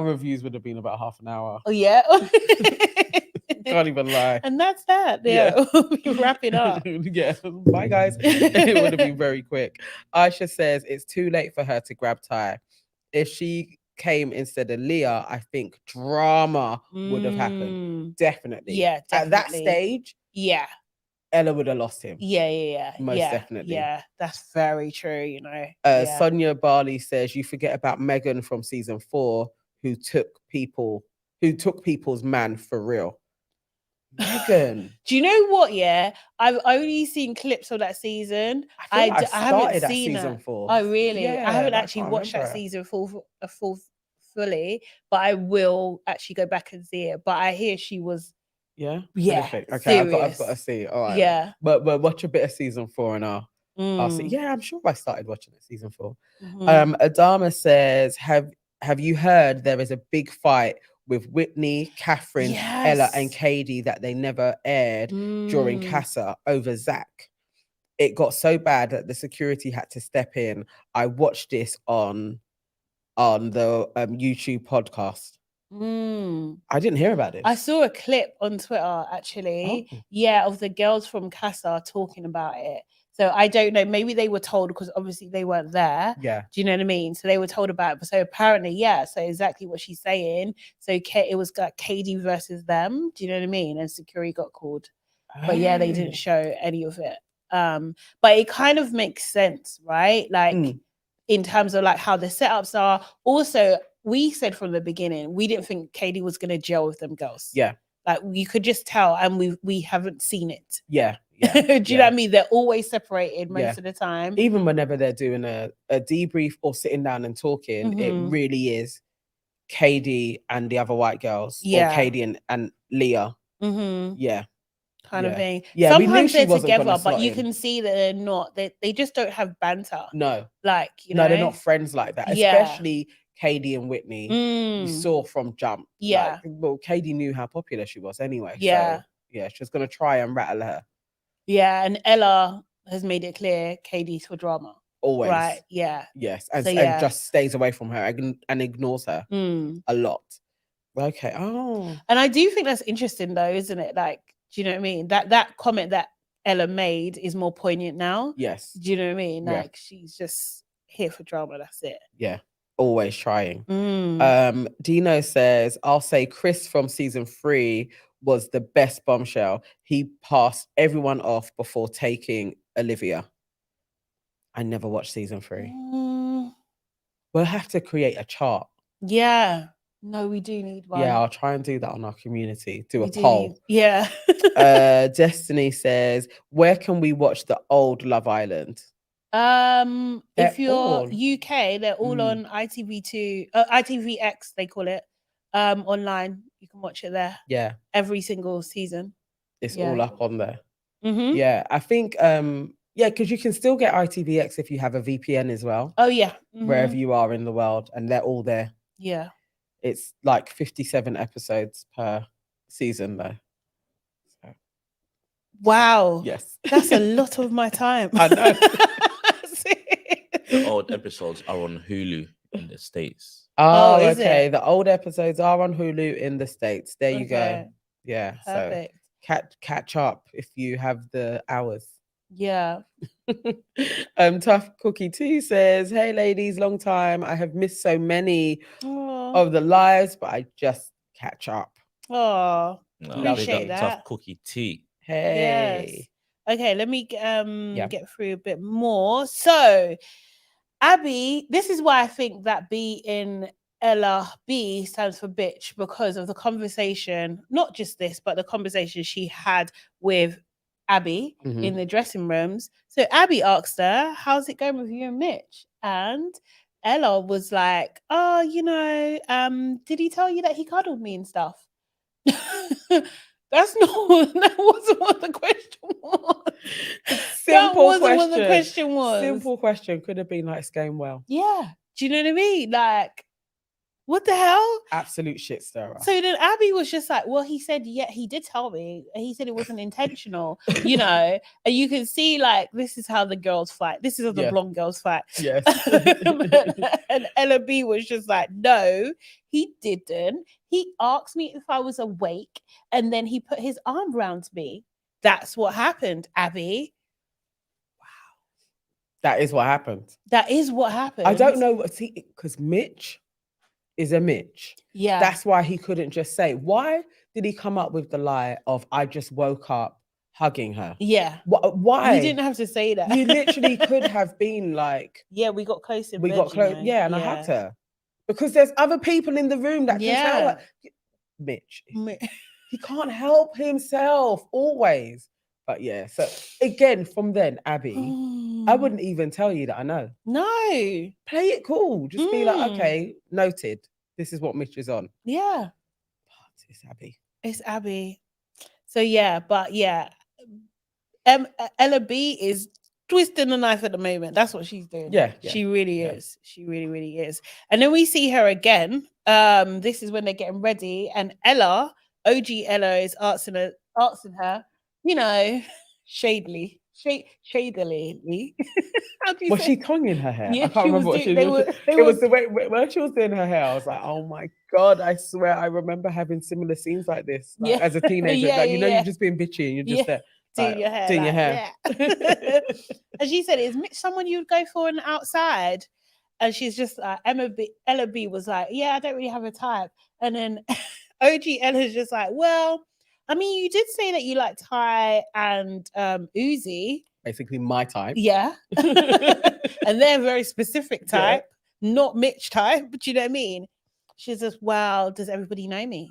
reviews would have been about half an hour. Oh, yeah. Can't even lie. And that's that. Yeah. We'll be wrapping up. Yeah. Bye, guys. It would have been very quick. Aisha says it's too late for her to grab Ty. If she came instead of Leah, I think drama would have happened. Definitely. Yeah. Definitely. At that stage. Yeah. Ella would have lost him. Yeah. Most definitely. Yeah, that's very true, Sonia Barley says you forget about Megan from season 4 who took people's man for real. Megan. Do you know what? Yeah, I've only seen clips of that season. I haven't seen season 4. Oh, really? Yeah, I haven't actually watched that season fully, but I will actually go back and see it. But I hear she was. Yeah. Perfect. Okay, I've got to see it. All right. Yeah. But watch a bit of season 4 and I'll see. Yeah, I'm sure I started watching it season 4. Adama says, have you heard there is a big fight with Whitney, Catherine, Ella, and Katie that they never aired during Casa over Zach? It got so bad that the security had to step in. I watched this on on the YouTube podcast. Mm. I didn't hear about this. I saw a clip on Twitter actually, Oh. yeah, of the girls from Casa talking about it. So I don't know, maybe they were told because obviously they weren't there. Yeah. Do you know what I mean? So they were told about it. But so apparently, yeah, so exactly what she's saying. So it was like KD versus them. Do you know what I mean? And security got called. But yeah, they didn't show any of it. But it kind of makes sense, right? Like in terms of like how the setups are. Also, we said from the beginning, we didn't think Katie was gonna gel with them girls. Yeah. Like you could just tell, and we haven't seen it. Yeah. Do you know what I mean? They're always separated most Yeah. of the time. Even whenever they're doing a debrief or sitting down and talking, it really is KD and the other white girls, or KD and Leah. Yeah. Kind of thing. Yeah, we knew sometimes she they're wasn't gonna together, but slot you in. can see that they're not. They just don't have banter. No. Like, you know, No, they're not friends like that. Yeah. Especially KD and Whitney. You saw from jump. Yeah. Like, well, KD knew how popular she was anyway. Yeah. So yeah, she was gonna try and rattle her. Yeah, and Ella has made it clear KD's for drama. Always. Right. Yeah. Yes. And, So, and yeah. just stays away from her and ignores her a lot. Okay. Oh. And I do think that's interesting though, isn't it? Like, do you know what I mean? That comment that Ella made is more poignant now. Yes. Do you know what I mean? Yeah. Like she's just here for drama, that's it. Yeah. Always trying. Dino says, I'll say Chris from season 3 was the best bombshell. He passed everyone off before taking Olivia. I never watched season 3. We'll have to create a chart. Yeah. No, we do need one. Yeah, I'll try and do that on our community. Do We a poll. Yeah. Destiny says, where can we watch the old Love Island? If you're all- UK, they're all on ITV2, ITVX they call it. Online. You can watch it there. Yeah. Every single season. It's all up on there. Mm-hmm. Yeah, I think because you can still get ITVX if you have a VPN as well. Oh yeah. Wherever you are in the world, and they're all there. Yeah. It's like 57 episodes per season though. So, wow. yes. That's a lot of my time. I know. The old episodes are on Hulu in the States. Oh, is okay. it? The old episodes are on Hulu in the States. There you Okay. go. Yeah. Perfect. So catch up if you have the hours. Yeah. Tough Cookie 2 says, hey ladies, long time. I have missed so many Oh. of the lives, but I just catch up. Oh. No, Appreciate big up that. Tough Cookie Tea. Hey. Yes. Okay, let me get through a bit more. So, Abby, this is why I think that B in Ella B stands for bitch, because of the conversation, not just this, but the conversation she had with Abby in the dressing rooms. So Abby asked her, how's it going with you and Mitch? And Ella was like, oh, did he tell you that he cuddled me and stuff? That wasn't what the question was. What the question was. Simple question. Could have been like, it's going well. Yeah. Do you know what I mean? Like, what the hell? Absolute shit stirrer. So then Abby was just like, well, he said, yeah, he did tell me. He said it wasn't intentional, And you can see, like, this is how the girls fight. This is how the blonde girls fight. Yes. And Ella B was just like, no, he didn't. He asked me if I was awake, and then he put his arm around me. That's what happened, Abby. That is what happened. That is what happened. I don't know. See, because Mitch is a Mitch. Yeah. That's why he couldn't just say. Why did he come up with the lie of I just woke up hugging her? Yeah. Why? You didn't have to say that. You literally could have been like, yeah, we got close in we bed, got close. Yeah, and I had to. Because there's other people in the room that can tell. Like, Mitch, he can't help himself always. But yeah, so again, from then, Abby, I wouldn't even tell you that I know. No. Play it cool. Just be like, okay, noted. This is what Mitch is on. Yeah. But it's Abby. It's Abby. So yeah, but yeah. Ella B is twisting the knife at the moment. That's what she's doing. Yeah. She really is. She really, really is. And then we see her again. This is when they're getting ready. And Ella, OG Ella, is asking her, shadily. How do you Was say? she tonguing her hair? Yeah, I can't she remember was what she doing- was. they It were- was the way when she was doing her hair. I was like, oh my God, I swear I remember having similar scenes like this. Like, Yeah. as a teenager. Yeah, Like, yeah, you're yeah. just being bitchy and you're just Yeah. there. Doing like, your hair. doing your like, hair. Yeah. And she said, is Mitch someone you'd go for an outside? And she's just like, Ella B was like, yeah, I don't really have a type. And then OG Ella's just like, well, I mean, you did say that you like Ty and Uzi. Basically my type. Yeah. And they're very specific Yeah. type, not Mitch type, but you know what I mean? She's just, well, does everybody know me?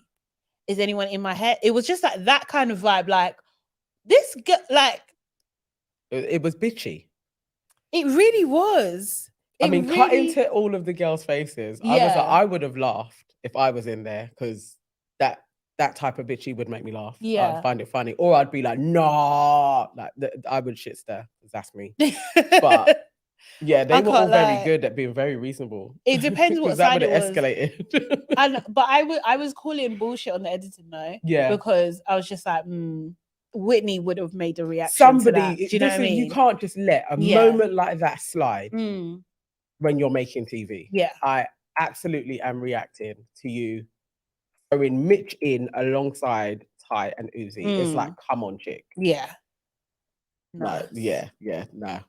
Is anyone in my head? It was just like that kind of vibe. Like, this girl, like, It was bitchy. it really was. I It mean, cut into all of the girls' faces. Yeah. I would have laughed if I was in there because that type of bitchy would make me laugh. Yeah. I'd find it funny. Or I'd be like, nah. Like I would shit stare. That's me. But yeah, they I were all can't very lie. good at being very reasonable. It depends what 'Cause that side would it have was. escalated. But I was calling bullshit on the editing though. Yeah. Because I was just like, Whitney would have made a reaction. Somebody, to that. Do you know what I mean? you can't just let a Yeah. moment like that slide Mm, when you're making TV. yeah. I absolutely am reacting to you throwing Mitch in alongside Ty and Uzi. It's like, come on, chick. Yeah. Like, Nice. no.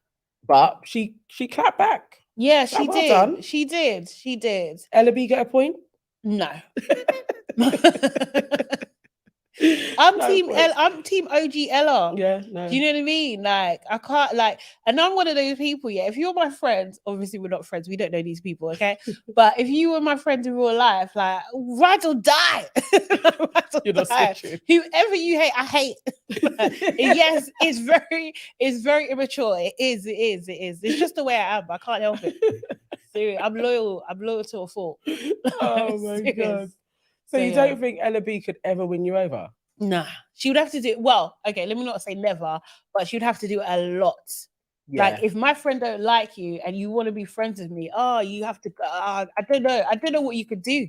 But she clapped back. Yeah, she well did. done. She did. She did. Ella B get a point? No. I'm No team points. I'm team OG Ella. Yeah, no. Do you know what I mean? Like, I can't, like, and I'm one of those people, yeah. If you're my friend, obviously we're not friends, we don't know these people, okay? But if you were my friend in real life, like, ride or die. Ride or You're not die. switching. Whoever you hate, I hate. Yes, it's very immature. It is. It's just the way I am. I can't help it. Seriously, I'm loyal to a fault. Oh my Serious. God. So you yeah. don't think Ella B could ever win you over? Nah, she would have to do well. Okay, let me not say never, but she would have to do a lot. Yeah. Like, if my friend don't like you and you want to be friends with me, you have to. I don't know. I don't know what you could do.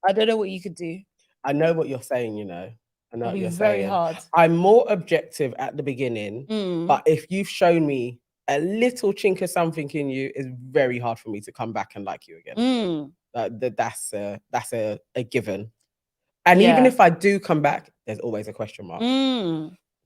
I don't know what you could do. I know what you're saying, you know. I know It'd what be you're very saying. hard. I'm more objective at the beginning, but if you've shown me a little chink of something in you, it's very hard for me to come back and like you again. That's a given. And even if I do come back, there's always a question mark.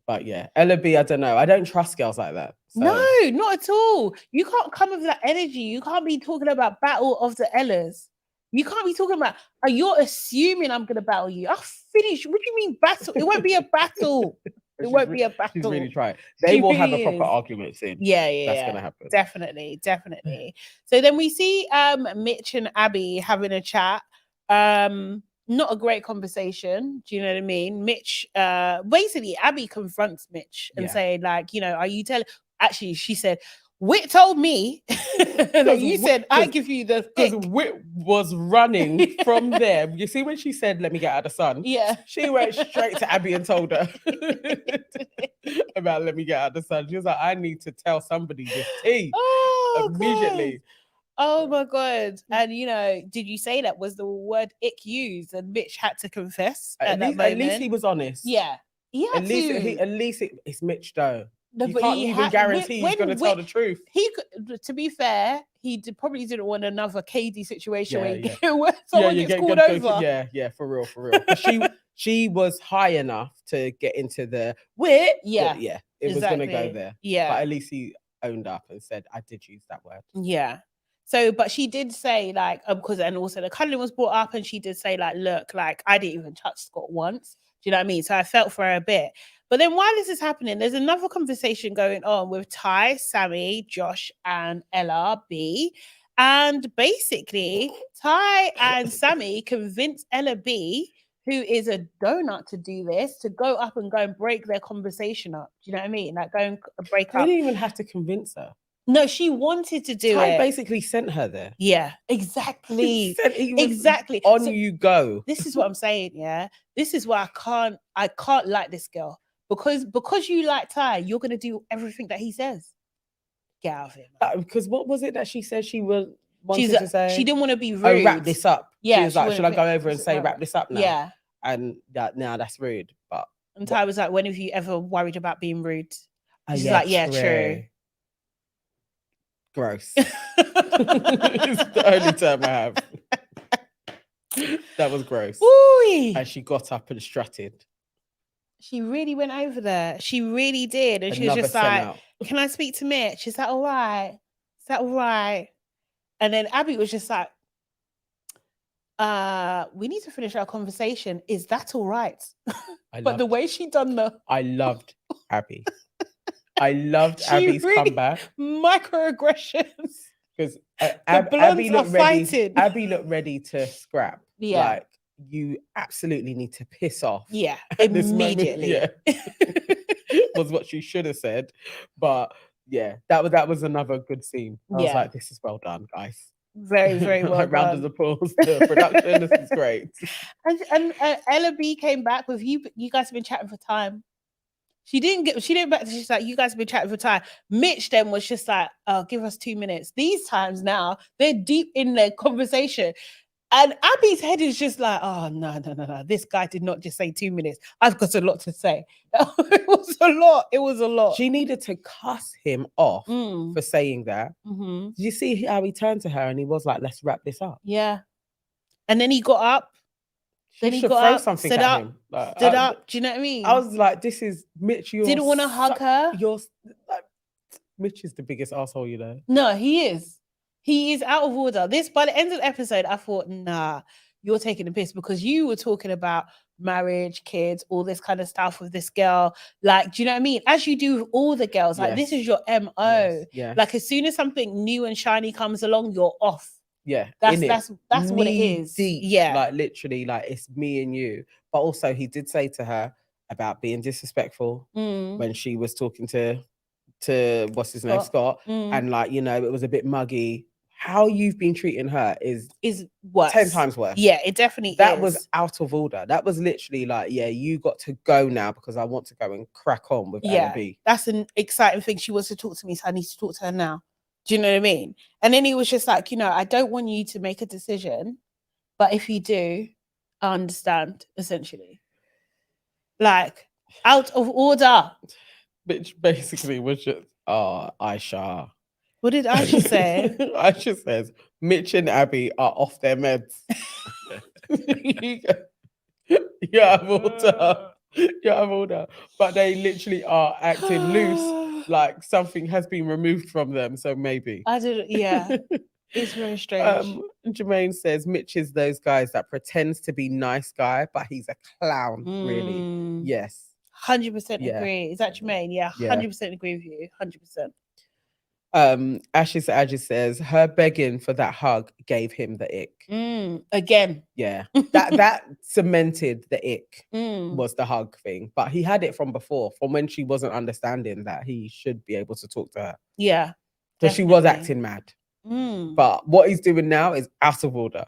But yeah, Ella B, I don't know. I don't trust girls like that. So. No, not at all. You can't come with that energy. You can't be talking about battle of the Ellas. You can't be talking about, you're assuming I'm going to battle you. I'll finish. What do you mean battle? It won't be a battle. It won't be a battle. She's really trying. They will have a proper argument soon. Yeah. That's going to happen. Definitely. So then we see Mitch and Abby having a chat. Not a great conversation. Do you know what I mean? Mitch, basically, Abby confronts Mitch and saying, like, you know, are you telling? Actually, she said, Whit told me that you said I give you the because Whit was running from there. You see when she said, "Let me get out of the sun." Yeah, she went straight to Abby and told her about "Let me get out of the sun." She was like, "I need to tell somebody this tea immediately." God. Oh my God. And you know, did you say that was the word ick used? And Mitch had to confess at least he was honest. Yeah. At least it's Mitch though. No, you can't even guarantee he's going to tell the truth. He could, to be fair, probably didn't want another KD situation where someone gets called over. Yeah, for real. She was high enough to get into the Whit. Yeah, it was going to go there. Yeah, but at least he owned up and said, "I did use that word." Yeah. So, but she did say, like, because, and also the cuddling was brought up, and she did say, like, look, like, I didn't even touch Scott once. Do you know what I mean? So I felt for her a bit. But then while this is happening, there's another conversation going on with Ty, Sammy, Josh, and Ella B. And basically, Ty and Sammy convinced Ella B, who is a donut to do this, to go up and go and break their conversation up. Do you know what I mean? Like, go and break up. They didn't even have to convince her. No, she wanted to do Ty it. basically sent her there. Yeah, exactly. Exactly. On so, you go. This is what I'm saying. Yeah, this is why I can't like this girl because you like Ty, you're gonna do everything that he says. Get out of here. Because what was it that she said she wanted to say? She didn't want to be rude. Oh, wrap this up. Yeah, she was like, should I go over and say wrap this up now? Yeah. And that's rude. And Ty was like, when have you ever worried about being rude? She's like, yeah, true. Gross. It's the only term I have. That was gross. Ooh. And she got up and strutted. She really went over there. She really did. And she was Another just like, sellout. can I speak to Mitch? Is that all right? Is that all right? And then Abby was just like, we need to finish our conversation. Is that all right? But the way she done I loved Abby. I loved She Abby's really- comeback. microaggressions. Because blondes Abby are looked ready. fighting. Abby looked ready to scrap. Yeah. Like, you absolutely need to piss off. Yeah, At this moment, immediately. yeah. Was what she should have said. But yeah, that was another good scene. I was Yeah. like, this is well done, guys. Very, very well Like, round of done. applause to production. This is great. And Ella B came back with you guys have been chatting for time. She didn't back. She's like, you guys have been chatting for time. Mitch then was just like, oh, give us 2 minutes. These times now, they're deep in their conversation. And Abby's head is just like, oh, no. This guy did not just say 2 minutes. I've got a lot to say. It was a lot. It was a lot. She needed to cuss him off Mm. for saying that. Mhm. Did you see how he turned to her and he was like, let's wrap this up? Yeah. And then he got up. Then he should got throw up, something stood at up, him. Like, stood up. Do you know what I mean? I was like, this is Mitch. You Didn't want to hug her. Like, Mitch is the biggest asshole, you know. No, he is. He is out of order. By the end of the episode, I thought, nah, you're taking the piss because you were talking about marriage, kids, all this kind of stuff with this girl. Like, do you know what I mean? As you do with all the girls, like this Yes. is your MO. Yeah. Like as soon as something new and shiny comes along, you're off. Yeah. That's what it Knee is. Deep, Yeah. Like literally, like it's me and you. But also he did say to her about being disrespectful when she was talking to what's his name, Scott. And like, you know, it was a bit muggy. How you've been treating her is worse. 10 times worse. Yeah, it definitely that is. was out of order. That was literally like, yeah, you got to go now because I want to go and crack on with Ella B. That's an exciting thing. She wants to talk to me, so I need to talk to her now. Do you know what I mean? And then he was just like, you know, I don't want you to make a decision, but if you do, I understand, essentially. Like, out of order. Which basically was just, Aisha. What did Aisha say? Aisha says, Mitch and Abby are off their meds. You're out of order. You're out of order. But they literally are acting loose, like something has been removed from them. So maybe. I didn't, yeah. It's very strange. Jermaine says Mitch is those guys that pretends to be nice guy, but he's a clown, really. Yes. 100% agree. Is that Jermaine? Yeah, 100% agree with you. 100%. Ashley says her begging for that hug gave him the ick. Again. Yeah. That cemented the ick was the hug thing. But he had it from before, from when she wasn't understanding that he should be able to talk to her. Yeah. So she was acting mad. But what he's doing now is out of order.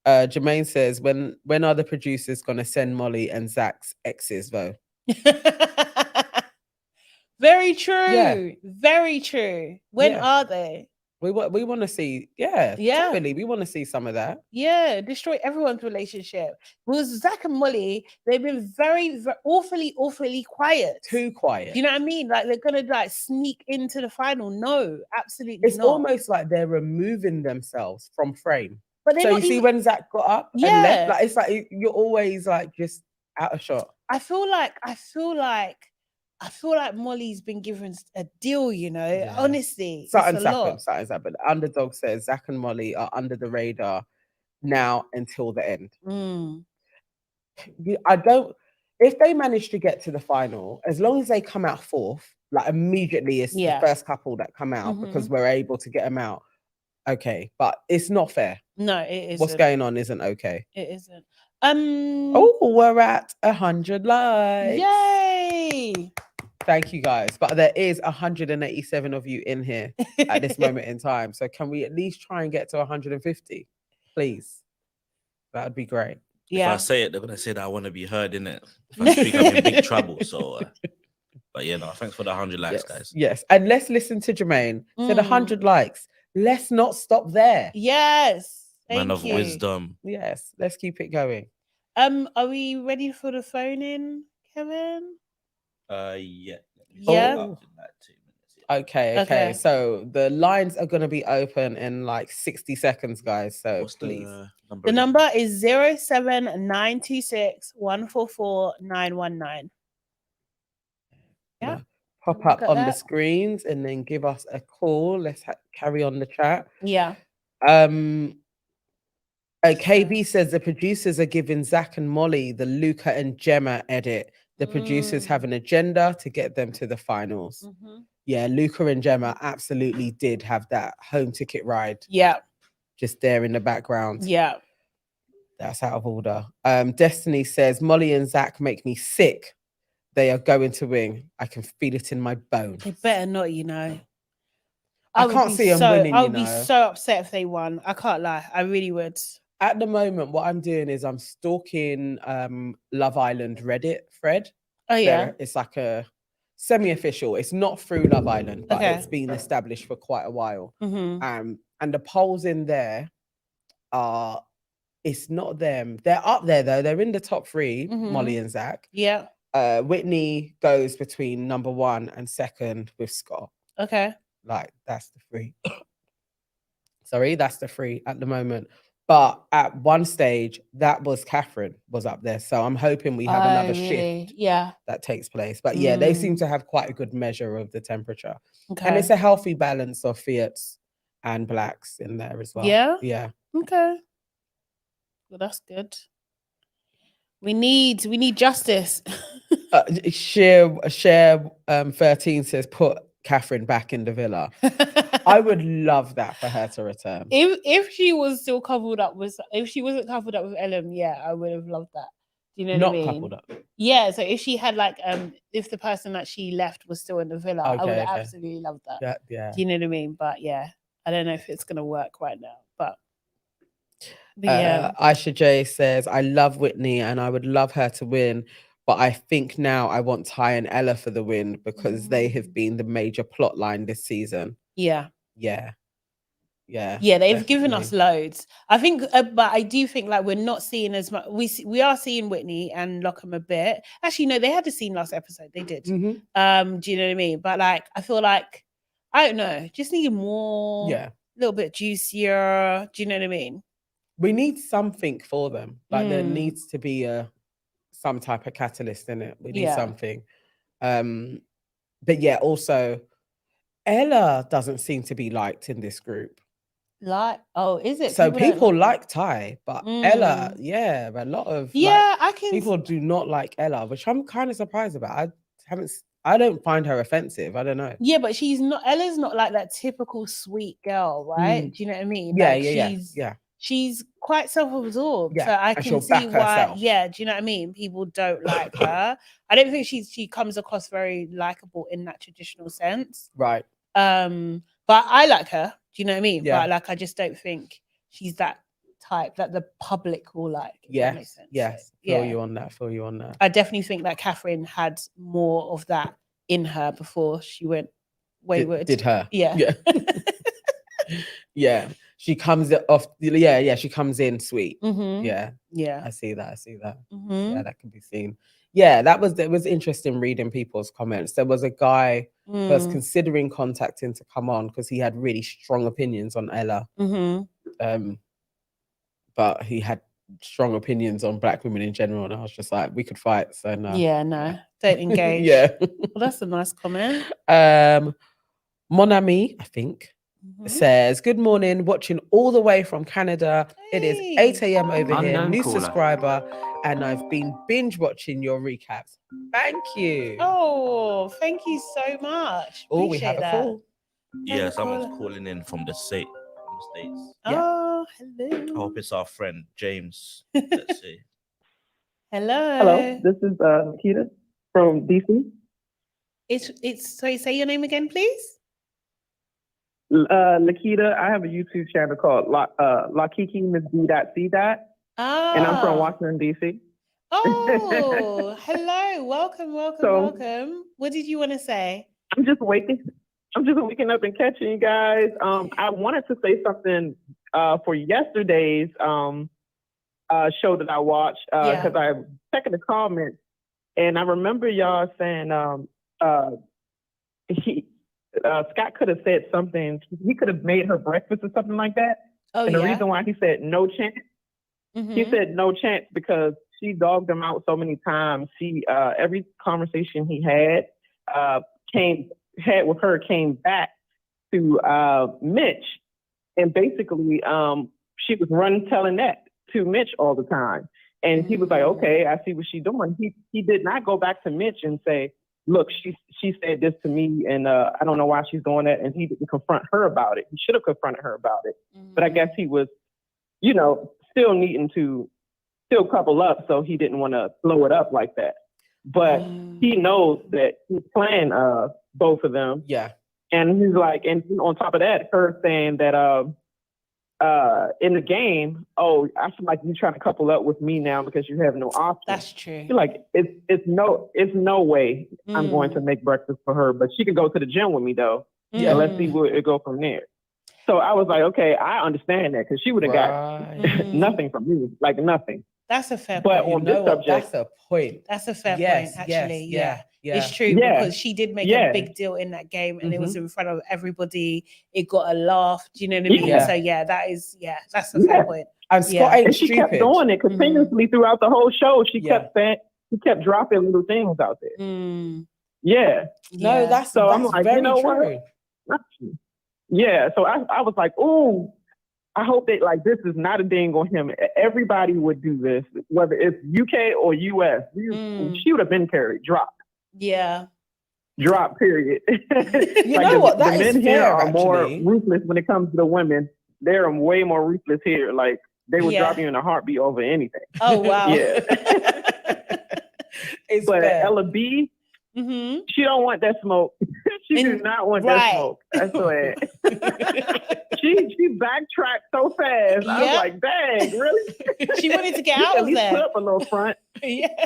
Jermaine says, when are the producers gonna send Molly and Zach's exes though? Very true. Yeah. Very true. When are they? We want to see, totally. We want to see some of that. Yeah, destroy everyone's relationship. Because Zach and Molly, they've been very, very awfully quiet. Too quiet. Do you know what I mean? Like they're gonna like sneak into the final. No, absolutely It's not. almost like they're removing themselves from frame. But so you see when Zach got up and left, like it's like you're always like just out of shot. I feel like Molly's been given a deal, you know. Yeah. Honestly, something's happened. Underdog says Zach and Molly are under the radar now until the end. If they manage to get to the final, as long as they come out fourth, like immediately it's the first couple that come out because we're able to get them out. Okay, but it's not fair. No, it isn't. What's going on isn't okay. It isn't. We're at 100 likes. Yay! Thank you guys. But there is 187 of you in here at this moment in time. So can we at least try and get to 150? Please. That would be great. Yeah. If I say it, they're gonna say that I want to be heard, innit? If I speak, I'm in big trouble. So but yeah, no, thanks for the 100 likes, guys. Yes. And let's listen to Jermaine. Said 100 likes. Let's not stop there. Yes. Man of wisdom. Yes. Let's keep it going. Are we ready for the phone in, Kevin? Yeah. Yeah. Okay. Okay. So the lines are going to be open in like 60 seconds, guys. So What's please. the number? The again? number is 07926 144 919. Yeah. No. Pop Look up at on the that. screens and then give us a call. Let's carry on the chat. Yeah. KB says the producers are giving Zach and Molly the Luca and Gemma edit. The producers have an agenda to get them to the finals. Mhm. Yeah, Luca and Gemma absolutely did have that home ticket ride Yeah. just there in the background. Yeah. That's out of order. Destiny says Molly and Zach make me sick. They are going to win. I can feel it in my bones. They better not, you know. I would can't be see them so, winning, I you would be know. so upset if they won. I can't lie. I really would. At the moment, what I'm doing is I'm stalking Love Island Reddit thread. Oh yeah. There, it's like a semi-official. It's not through Love Island, but Okay. it's been established for quite a while. Mm-hmm. And the polls in there are, it's not them. They're up there though. They're in the top 3, Molly and Zach. Yeah. Whitney goes between number 1 and 2nd with Scott. Okay. Like that's the 3. Sorry, that's the 3 at the moment. But at one stage, that was Catherine was up there. So I'm hoping we have another shift that takes place. But yeah, they seem to have quite a good measure of the temperature. Okay. And it's a healthy balance of Fiats and blacks in there as well. Yeah? Yeah. Okay. Well, that's good. We need justice. Share 13 says put Catherine back in the villa. I would love that for her to return. If she was still covered up with, if she wasn't covered up with Ellen, yeah, I would have loved that. Do you know what I mean? Not coupled up. Yeah, so if she had like if the person that she left was still in the villa, I would have absolutely loved that. Yeah. Do you know what I mean? But yeah, I don't know if it's gonna work right now. But yeah. Aisha J says, I love Whitney and I would love her to win. But I think now I want Ty and Ella for the win because they have been the major plot line this season. Yeah. Yeah. They've given us loads. I think, but I do think like we're not seeing as much. We are seeing Whitney and Lockham a bit. Actually, no, they had a scene last episode. They did. Mm-hmm. Do you know what I mean? But like, I feel like I don't know, just need more. Yeah. A little bit juicier. Do you know what I mean? We need something for them. Like there needs to be some type of catalyst in it. We need something. But yeah, also Ella doesn't seem to be liked in this group. Like, oh, is it? So people like Ty, but Ella, a lot of people do not like Ella, which I'm kind of surprised about. I don't find her offensive. I don't know. Yeah, but Ella's not like that typical sweet girl, right? Do you know what I mean? Yeah, she's quite self-absorbed. Yeah, so I and can she'll see back why. herself. Yeah, do you know what I mean? People don't like her. I don't think she comes across very likable in that traditional sense. Right. But I like her. Do you know what I mean? Yeah. But like, I just don't think she's that type that the public will like. Yeah. That makes sense. Yes. So, Feel you on that. I definitely think that Catherine had more of that in her before she went wayward. Did her? Yeah. Yeah. Yeah. She comes off. Yeah. She comes in sweet. Mm-hmm. Yeah. Yeah. I see that. Mm-hmm. Yeah, that can be seen. Yeah, it was interesting reading people's comments. There was a guy who was considering contacting to come on because he had really strong opinions on Ella. Mm-hmm. But he had strong opinions on black women in general, and I was just like, we could fight. So no. Yeah, no, don't engage. Yeah. Well, that's a nice comment. Mon Ami, I think, says, good morning, watching all the way from Canada. Hey. It is 8 a.m. over here, Unknown new caller. subscriber, and I've been binge watching your recaps. Thank you. Oh, thank you so much. Oh, we have Appreciate a call. Yeah, someone's calling in from the States. Yeah. Oh, hello. I hope it's our friend James. Let's see. Hello. This is Nikita from DC. It's sorry, say your name again, please. Nikita, I have a YouTube channel called Lakiki Miss B.C. And I'm from Washington, DC. Oh, hello. Welcome. What did you want to say? I'm just waking up and catching you guys. I wanted to say something for yesterday's show that I watched because I'm checking the comments, and I remember y'all saying Scott could have said something. He could have made her breakfast or something like that. Oh, And the yeah. reason why he said no chance, he said no chance because she dogged him out so many times. She every conversation he had with her came back to Mitch, and basically she was telling that to Mitch all the time. And he was like, okay, I see what she's doing. He did not go back to Mitch and say, look, she said this to me, and I don't know why she's doing that. And he didn't confront her about it. He should have confronted her about it. But I guess he was, still needing to still couple up, so he didn't want to blow it up like that. But he knows that he's playing both of them. Yeah. And he's like, and on top of that, her saying that in the game, oh, I feel like you're trying to couple up with me now because you have no option. That's true. You're like, it's no way I'm going to make breakfast for her, but she can go to the gym with me though. Yeah, let's see where it go from there. So I was like, okay, I understand that because she would have got nothing from me, like nothing. That's a fair But point. on this subject, that's a point. That's a fair point, actually. Yeah. It's true because she did make a big deal in that game, and it was in front of everybody. It got a laugh. Do you know what I mean? Yeah. So that's a fair point. And Scott ain't and she stupid. kept doing it continuously throughout the whole show. She kept saying, she kept dropping little things out there. Yeah. No, that's so. That's I'm like, very you know true. what? Yeah. So I was like, ooh, I hope that like this is not a ding on him. Everybody would do this, whether it's UK or US. She would have been carried, dropped. Yeah. Drop, period. You know what? That the is men here fair, are more actually. ruthless when it comes to the women. They're way more ruthless here. Like they would drop you in a heartbeat over anything. Oh wow. Yeah. It's but fair. Ella B, she don't want that smoke. She does not want that smoke. I swear. she backtracked so fast. I was like, dang, really? She wanted to get out at of least there. put up a little front.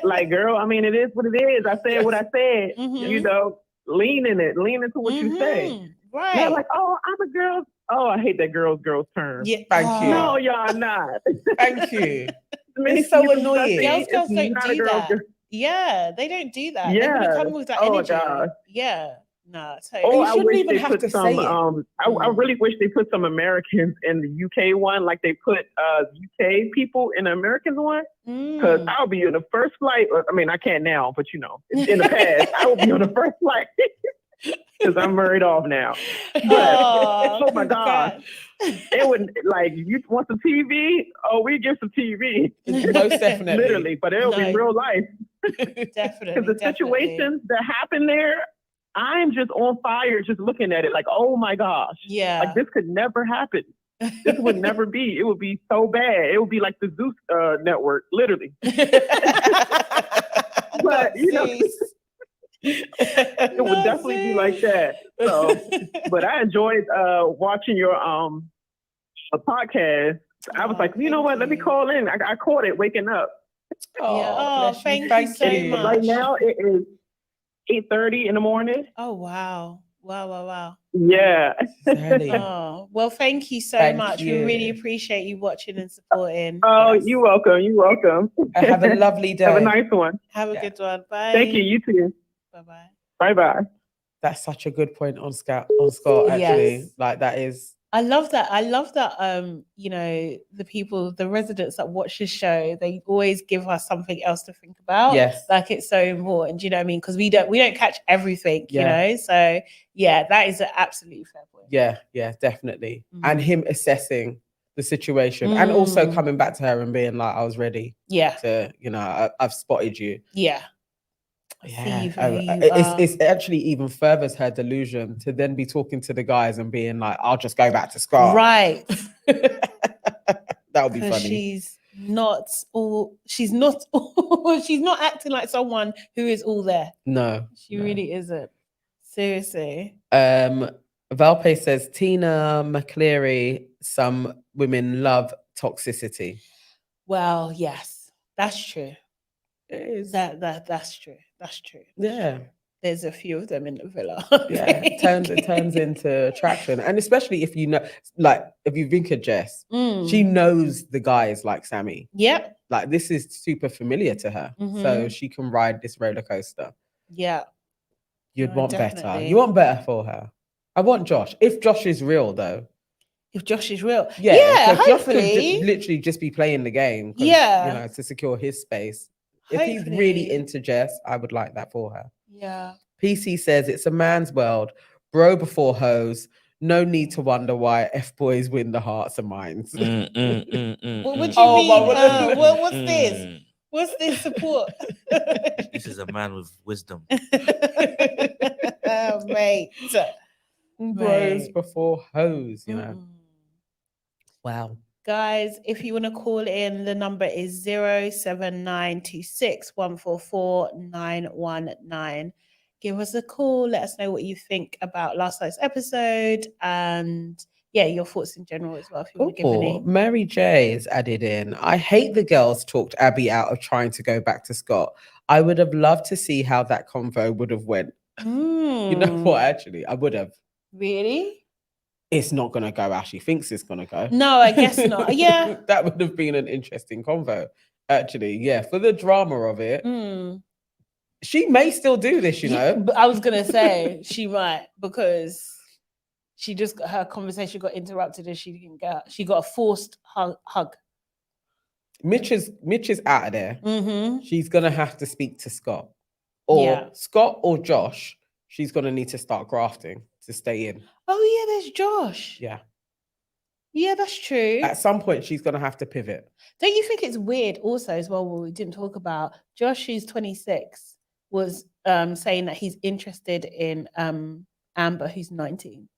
Like, girl, I mean, it is what it is. I said what I said. You know, lean into what you say. Right. They're like, oh, I'm a girl. Oh, I hate that girls term. Yeah. Thank you. No, y'all not. Thank you. It's so annoying. Girls don't do that. Yeah, they don't do that. Yeah. They really come with that energy. God. Yeah. No, totally. Oh, You I shouldn't wish even they have put to some. say it. I really wish they put some Americans in the UK one, like they put UK people in the Americans one. Because I'll be in the first flight. I mean, I can't now, but you know, in the past, I will be on the first flight because I'm married off now. But, oh my God. It would like you want some TV? Oh, we get some TV. Most definitely. Literally, but it'll be real life. Definitely. Because the situations that happen there, I'm just on fire just looking at it like, oh my gosh. Yeah. Like this could never happen. This would never be. It would be so bad. It would be like the Zeus network, literally. But you know, it would definitely be like that. So, but I enjoyed watching your podcast. I was like, you know what? Let me call in. I caught it waking up. Oh, thank you so much. Right now it is 8:30 in the morning. Oh wow. Wow. Yeah. Oh, well, thank you so much. We really appreciate you watching and supporting. Oh, you're welcome. You're welcome. Have a lovely day. Have a nice one. Have a good one. Bye. Thank you. You too. Bye-bye. Bye-bye. That's such a good point on Scott, actually. Yes. Like that is. I love that. You know, the residents that watch this show, they always give us something else to think about. Yes. Like it's so important. Do you know what I mean? Because we don't catch everything, you know? So yeah, that is an absolutely fair point. Yeah, definitely. And him assessing the situation and also coming back to her and being like, I was ready. Yeah. To, you know, I've spotted you. Yeah. Yeah, it's actually even furthers her delusion to then be talking to the guys and being like, I'll just go back to Scott. Right. That would be funny. She's not acting like someone who is all there. No. She really isn't. Seriously. Valpe says Tina McCleary, some women love toxicity. Well, yes, that's true. It is. That's true. That's true. Yeah. There's a few of them in the villa. Yeah, it turns into attraction. And especially if you know, like if you think of Jess, she knows the guys like Sammy. Yep. Like this is super familiar to her. So she can ride this roller coaster. Yeah. You'd want better. You want better for her. I want Josh. If Josh is real, though. If Josh is real. Yeah, Yeah, 'cause Josh could hopefully. literally just be playing the game. 'Cause, Yeah. You know, to secure his space. If he's really Hopefully. into Jess, I would like that for her. Yeah. PC says it's a man's world. Bro before hoes. No need to wonder why F boys win the hearts and minds. What do you Oh, mean? but what- What's this? What's this support? This is a man with wisdom. Mate. Bros Mate. before hoes, you know. Mm. Wow. Guys, if you want to call in, the number is 07926144919. Give us a call. Let us know what you think about last night's episode and yeah, your thoughts in general as well. If you want to give Oh, any. Mary J is added in. I hate the girls talked Abby out of trying to go back to Scott. I would have loved to see how that convo would have went. You know what? Actually, I would have. Really? It's not gonna go how she thinks it's gonna go. No, I guess not. Yeah. That would have been an interesting convo. Actually, yeah, for the drama of it, she may still do this, you know. But I was gonna say she might because she just got her conversation got interrupted and she didn't get. She got a forced hug. Mitch is out of there. Mm-hmm. She's gonna have to speak to Scott, or Scott or Josh. She's gonna need to start grafting to stay in. Oh yeah, there's Josh. Yeah. Yeah, that's true. At some point, she's gonna have to pivot. Don't you think it's weird also as well what we didn't talk about? Josh, who's 26, was saying that he's interested in Amber, who's 19.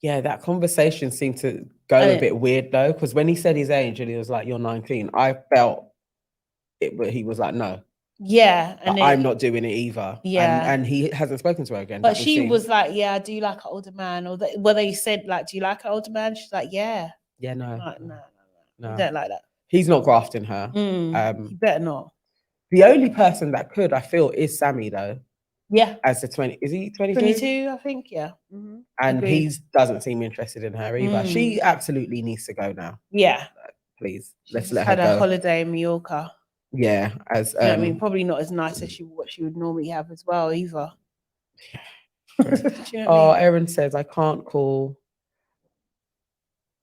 Yeah, that conversation seemed to go a bit weird though, because when he said his age and he was like, "You're 19," I felt it, but he was like, "No." Yeah, and I'm not doing it either. Yeah, and he hasn't spoken to her again. But she was like, "Yeah, do you like an older man?" Or whether he said like, "Do you like an older man?" She's like, "Yeah." Yeah, no, like, no. no. I don't like that. He's not grafting her. He better not. The only person that could, I feel, is Sammy though. Yeah. As the 20, is he 22? 22, I think. Yeah. Mm-hmm. And he doesn't seem interested in her either. She absolutely needs to go now. Yeah. Please, let's let her go. Had a holiday in Mallorca. Yeah, as I mean, probably not as nice as what she would normally have as well, either. You know Erin says I can't call.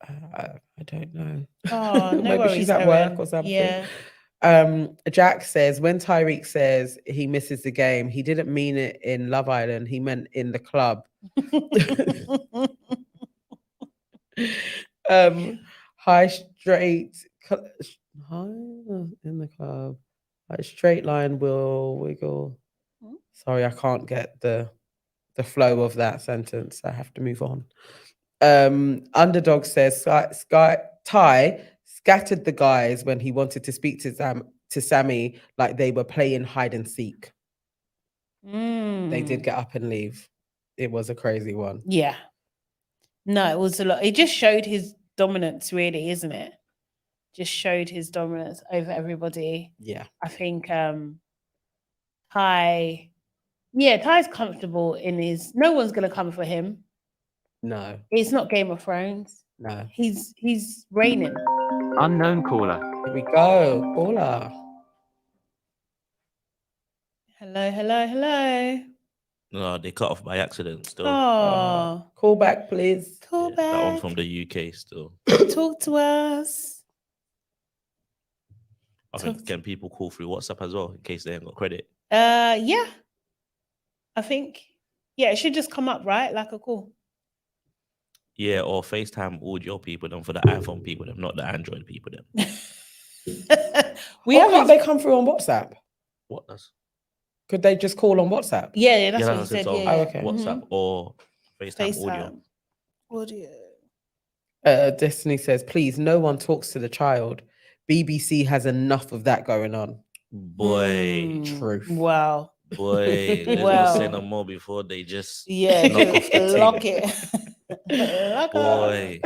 I don't know. Oh, no maybe worries, she's at Erin. work or something. Yeah. Jack says when Tyreek says he misses the game, he didn't mean it in Love Island. He meant in the club. High straight. Hi, in the club. A straight line will wiggle. Sorry, I can't get the flow of that sentence. I have to move on. Underdog says Ty scattered the guys when he wanted to speak to Sammy like they were playing hide and seek. They did get up and leave. It was a crazy one. Yeah. No, it was a lot. It just showed his dominance, really, isn't it? Just showed his dominance over everybody. Yeah. I think Ty's comfortable in his. No one's gonna come for him. No. It's not Game of Thrones. No. He's reigning. Unknown caller. Here we go. Caller. Hello. No, they cut off by accident still. Oh. Call back, please. Call back. That one from the UK still. Talk to us. I think can people call through WhatsApp as well in case they ain't got credit? Yeah. I think. Yeah, it should just come up, right? Like a call. Yeah, or FaceTime audio people them for the iPhone people them, not the Android people them. Can't they come through on WhatsApp? What does? Could they just call on WhatsApp? Yeah, that's what he said. So. Yeah. Oh, okay. WhatsApp or FaceTime audio. Destiny says, please, no one talks to the child. BBC has enough of that going on. Boy. Truth. Wow. Boy, let's not say no more before they just knock off the lock thing. it. Boy.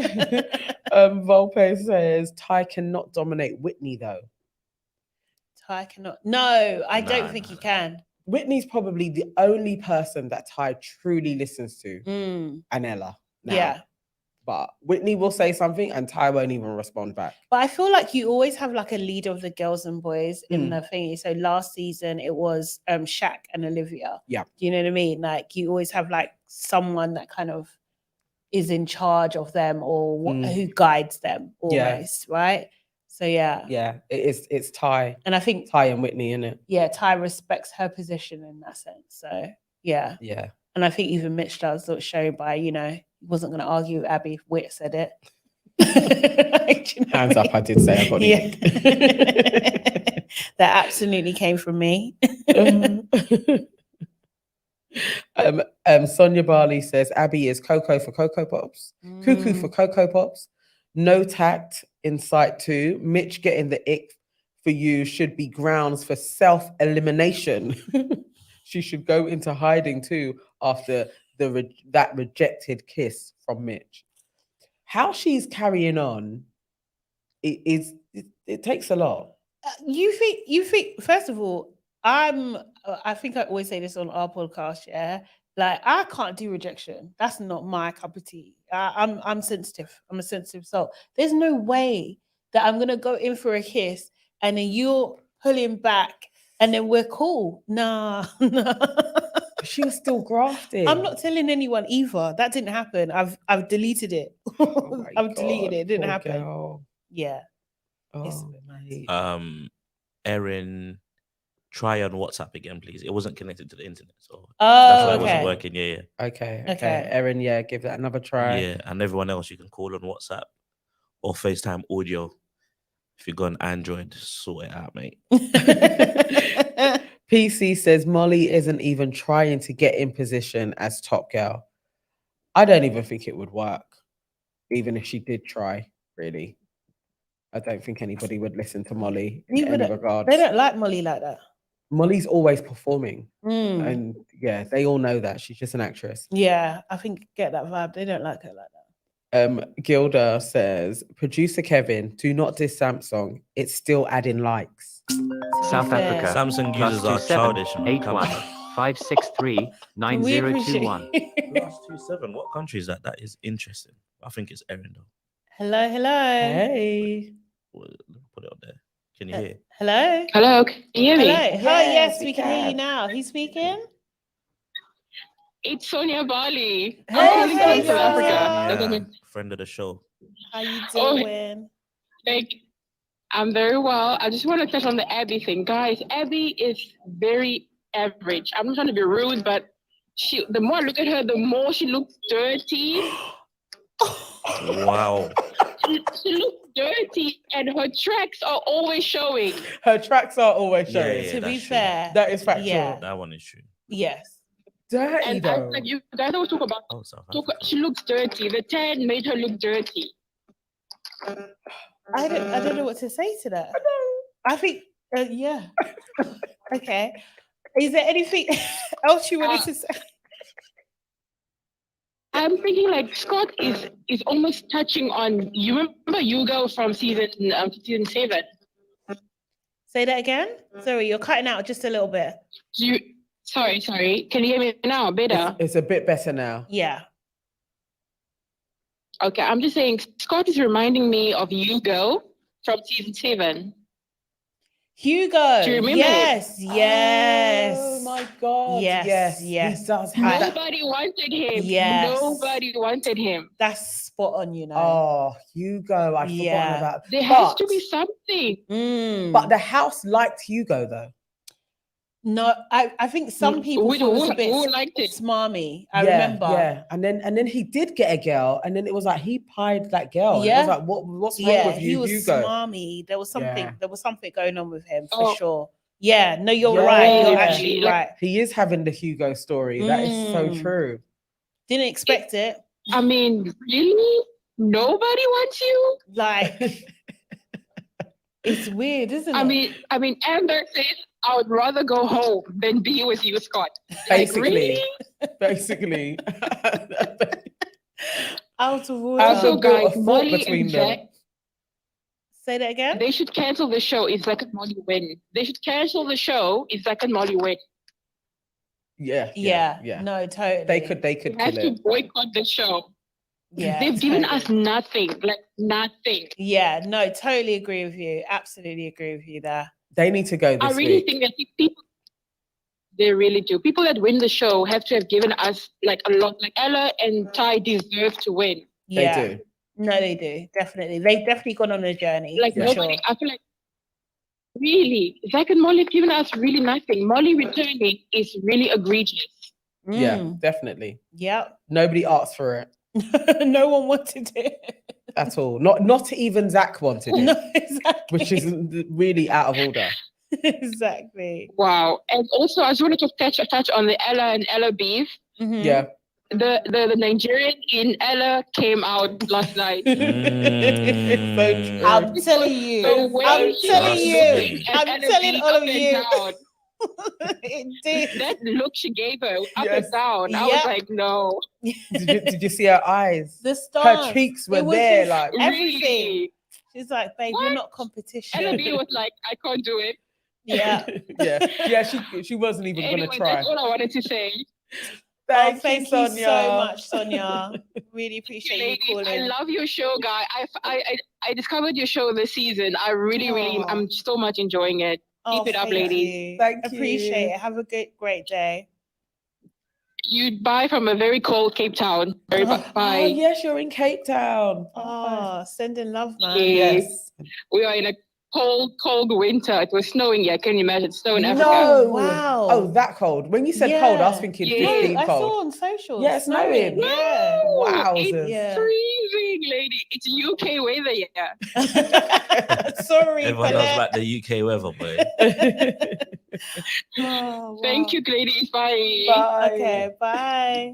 Volpe says Ty cannot dominate Whitney though. Ty cannot. No, I don't think he can. Whitney's probably the only person that Ty truly listens to. And Ella. Now. Yeah. But Whitney will say something and Ty won't even respond back. But I feel like you always have like a leader of the girls and boys in the thingy. So last season it was Shaq and Olivia. Yeah. Do you know what I mean? Like you always have like someone that kind of is in charge of them or Mm. who guides them Yeah. almost, right? So yeah. Yeah, it's Ty. And I think Ty and Whitney, isn't it? yeah, Ty respects her position in that sense. So yeah. Yeah. And I think even Mitch does show by, you know, he wasn't going to argue with Abby if Whit said it. Like, you know Hands what up, I did say I got Yeah. it. That absolutely came from me. Sonia Barley says Abby is Coco for Cocoa Pops, Cuckoo for Cocoa Pops, no tact in sight two. Mitch getting the ick for you should be grounds for self-elimination. She should go into hiding too after that rejected kiss from Mitch. How she's carrying on, it takes a lot. You think first of all, I think I always say this on our podcast, yeah. Like I can't do rejection. That's not my cup of tea. I'm sensitive. I'm a sensitive soul. There's no way that I'm gonna go in for a kiss and then you're pulling back and then we're cool. Nah. She was still grafting. I'm not telling anyone either. That didn't happen. I've deleted it. Oh I've deleted it. It didn't poor happen. girl. Yeah. It's a Oh, bit mad. mate. Erin, try on WhatsApp again, please. It wasn't connected to the internet, so that's Oh, why it wasn't okay. working. Yeah, Okay. Okay. Erin, yeah, give that another yeah, try. yeah. And everyone else, you can call on WhatsApp or FaceTime audio. If you got an Android, sort it out, mate. PC says Molly isn't even trying to get in position as top girl. I don't even think it would work, even if she did try, really. I don't think anybody would listen to Molly in People any don't- regards. They don't like Molly like that. Molly's always performing. Mm. And yeah, they all know that. She's just an actress. Yeah, I think get that vibe. They don't like her like that. Gilda says, producer Kevin, do not diss Samsung. It's still adding likes. South fair. Africa. Samsung Plus users are 27 childish. man. Come 81 on. 563 We 9021. appreciate- +27. What country is that? That is interesting. I think it's Erin though. Hello, hello. Hey. Well, put it up there. Can you hear? Hello. Hello, can you hear me? Hello. Hi, Yes, yes, we we can hear you can. now. Who's speaking? It's Sonia Bali. Hey, I'm calling hey, from South Africa. Sonia. Doesn't Yeah, mean- friend of the show. How you Oh, doing? like, I'm very well. I just want to touch on the Abby thing. Guys, Abby is very average. I'm not trying to be rude, but the more I look at her, the more she looks dirty. Wow. She looks dirty and her tracks are always showing. Her tracks are always Yeah, showing. yeah. To be that's true. fair, That is factual. Yeah. That one is true. Yes. Dirty And I, though. like you guys always talk about, Oh, South Africa. she looks dirty. The tan made her look dirty. I don't know what to say to that. I think yeah. Okay. Is there anything else you wanted to say? I'm thinking like Scott is almost touching on. You remember Hugo from season 7? Say that again. Sorry, you're cutting out just a little bit. Sorry. Can you hear me now? Better. It's a bit better now. Yeah. Okay, I'm just saying Scott is reminding me of Hugo from season 7. Hugo. Do you remember Yes, yes. Oh my God. Yes, He yes. does have that. Nobody wanted him. Yes. Nobody wanted him. That's spot on, you know. Oh, Hugo. I'd Yeah. forgotten about. There has But- to be something. But the house liked Hugo though. No, I think some people Who- thought it was a who- bit who liked it? smarmy. I Yeah, remember. Yeah. And then he did get a girl, and then it was like he pied that girl. And it Yeah. was like, what's wrong Yeah, with you, he was Hugo? smarmy. There was something. Yeah. There was something going on with him for Oh. sure. Yeah. No, you're Yeah. right. You're Yeah. actually Like- right. He is having the Hugo story. That is so Mm. true. Didn't expect it. I mean, really? Nobody wants you? Like it's weird, isn't it? I mean, Amber says, I would rather go home than be with you, Scott. Like, Basically. really? Basically. Out of order. As Also, a built a guys, fort Molly between and them. Jack, Say that again. they should cancel the show if Zack and Molly win. They should cancel the show if Zack and Molly win. Yeah. Yeah. No, totally. They could We kill have to it. boycott the show. Yeah. They've given totally. us nothing, like nothing. Yeah. No, totally agree with you. Absolutely agree with you there. They need to go this I really week. think that if people, They really do. People that win the show have to have given us like a lot. Like Ella and Ty deserve to win. Yeah. They do. No, they do. Definitely. They've definitely gone on a journey. Like for nobody, sure. I feel like really, Zach and Molly have given us really nothing. Molly returning is really egregious. Yeah, Mm, definitely. Yep. Nobody asked for it No one wanted it. at all. Not even Zach wanted it, No, exactly. which is really out of order. Exactly. Wow. And also, I just wanted to touch on the Ella and Ella beef. Mhm. Yeah. The Nigerian in Ella came out last night. Mm. I'm telling you. The way I'm he telling was you. looking at I'm Ella telling being all up of and you. down. It did. That look she gave her up Yes. and down. I Yeah. was like, no. Did you see her eyes? The Her stars. cheeks It were was there, just like everything. Really? She's like, babe, you're What? not competition. Ella B was like, I can't do it. Yeah. yeah. She wasn't even Anyway, gonna try. that's all I wanted to say. Thank you, you Sonia. so much, Sonia. Really appreciate you Ladies, I calling. love your show, guy. I discovered your show this season. I really, Aw. I'm so much enjoying it. Keep it up, thank ladies. you. Thank Appreciate you. it. Have a great day. You buy from a very cold Cape Town. Very Oh, bye. Oh yes, you're in Cape Town. Oh, sending love, man. Yes. We are in a cold winter. It was snowing here. Can you imagine? Snow in Africa. No. Wow. Oh, that cold. When you said cold, I was Yeah. thinking Yeah. 15 I cold. saw on socials. Yeah, it's snowing. Yeah. Wowzers. Yeah. Freezing, lady. It's UK weather here. Sorry, Everyone knows Paulette. about the UK weather, boy. Oh, Thank wow. you, ladies. Bye. Bye. Okay, bye.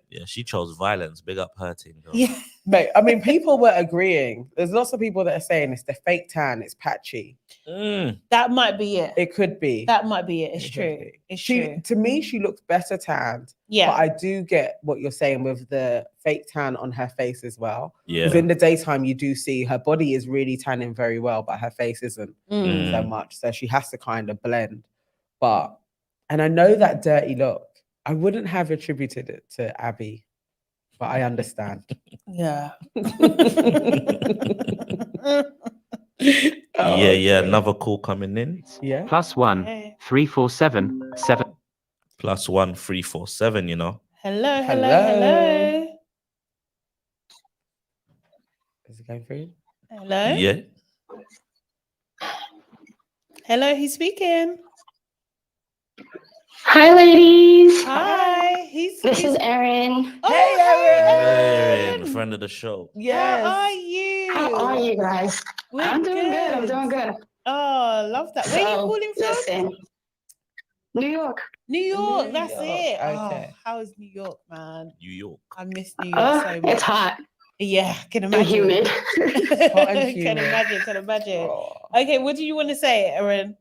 Yeah, she chose violence. Big up her team, though. Yeah. Mate, I mean, people were agreeing. There's lots of people that are saying it's the fake tan, it's patchy. That might be it. It could be. That might be it. It's It could true. be. It's She, true. to me, she looks better tanned. Yeah. But I do get what you're saying with the fake tan on her face as well. Yeah. Because in the daytime, you do see her body is really tanning very well, but her face isn't Mm. so much. So she has to kind of blend. And I know that dirty look, I wouldn't have attributed it to Abby, but I understand. Yeah. Yeah. Another call coming in. Yeah. +1 Okay. 347 7. +1 347. You know. Hello. Hello. Is it going through? Hello. Yeah. Hello, who's speaking? Hi, ladies. Hi. This is Erin. Oh, Hey, Erin. Hey, friend of the show. Yes. How are you? How are you guys? We're I'm doing good. I'm doing good. Oh, love that. Where are you So, calling from? listen, New York. New York. New That's York, it. okay. Oh, how is New York, man? New York. I miss New York so much. It's hot Yeah, can and imagine. humid. Hot and Can humid. imagine. Oh. Okay, what do you want to say, Erin?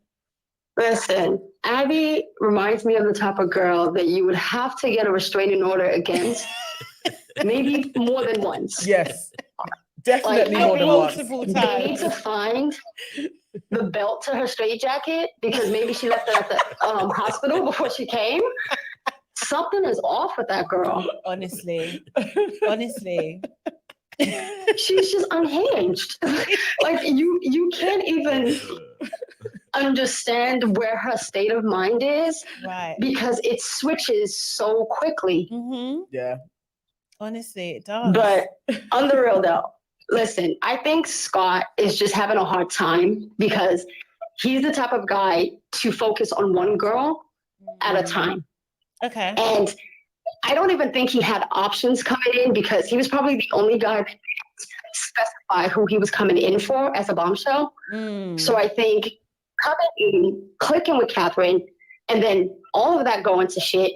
Listen, Abby reminds me of the type of girl that you would have to get a restraining order against, maybe more than once. Yes. Definitely Like, more than once. multiple They need times. to find the belt to her straitjacket because maybe she left it at the hospital before she came. Something is off with that girl. Honestly. She's just unhinged. Like you can't even understand where her state of mind is Right. because it switches so quickly. Mm-hmm. Yeah. Honestly, it does. But on the real though, listen, I think Scott is just having a hard time because he's the type of guy to focus on one girl at a time. Okay. And I don't even think he had options coming in because he was probably the only guy that didn't specify who he was coming in for as a bombshell. Mm. So I think coming in, clicking with Catherine, and then all of that going to shit,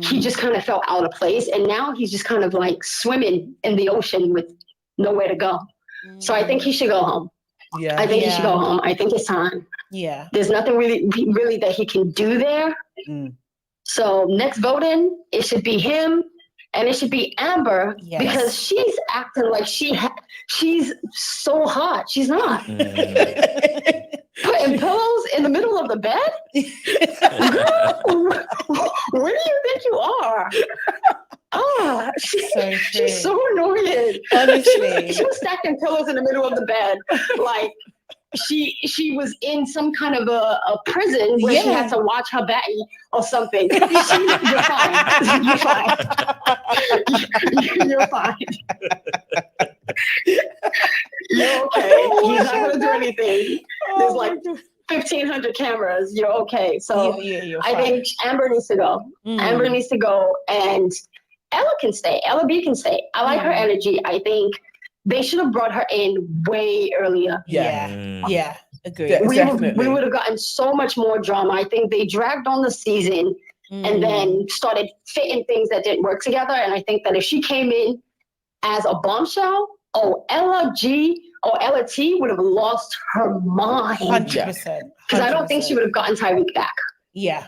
he just kind of felt out of place. And now he's just kind of like swimming in the ocean with nowhere to go. So I think he should go home. Yeah. I think he should Yeah. go home. I think it's time. Yeah. There's nothing really that he can do there. Mm. So next voting, it should be him, and it should be Amber Yes. because she's acting like she's so hot. She's not. Putting pillows in the middle of the bed? Girl, where do you think you are? Oh, So true. she's so annoying. Honestly. She was stacking pillows in the middle of the bed. Like, she was in some kind of a prison where she had to watch her baby or something. You're fine. You're fine. You're fine. You're okay. He's not gonna do anything. There's like 1,500 cameras. You're okay. So you're I fine. think Amber needs to go. Amber needs to go, and Ella can stay. Ella B can stay. I like her energy. I think they should have brought her in way earlier. Yeah. Agreed. We would have gotten so much more drama. I think they dragged on the season and then started fitting things that didn't work together. And I think that if she came in as a bombshell, Ella T would have lost her mind. 100%. Because I don't think she would have gotten Tyreek back. Yeah.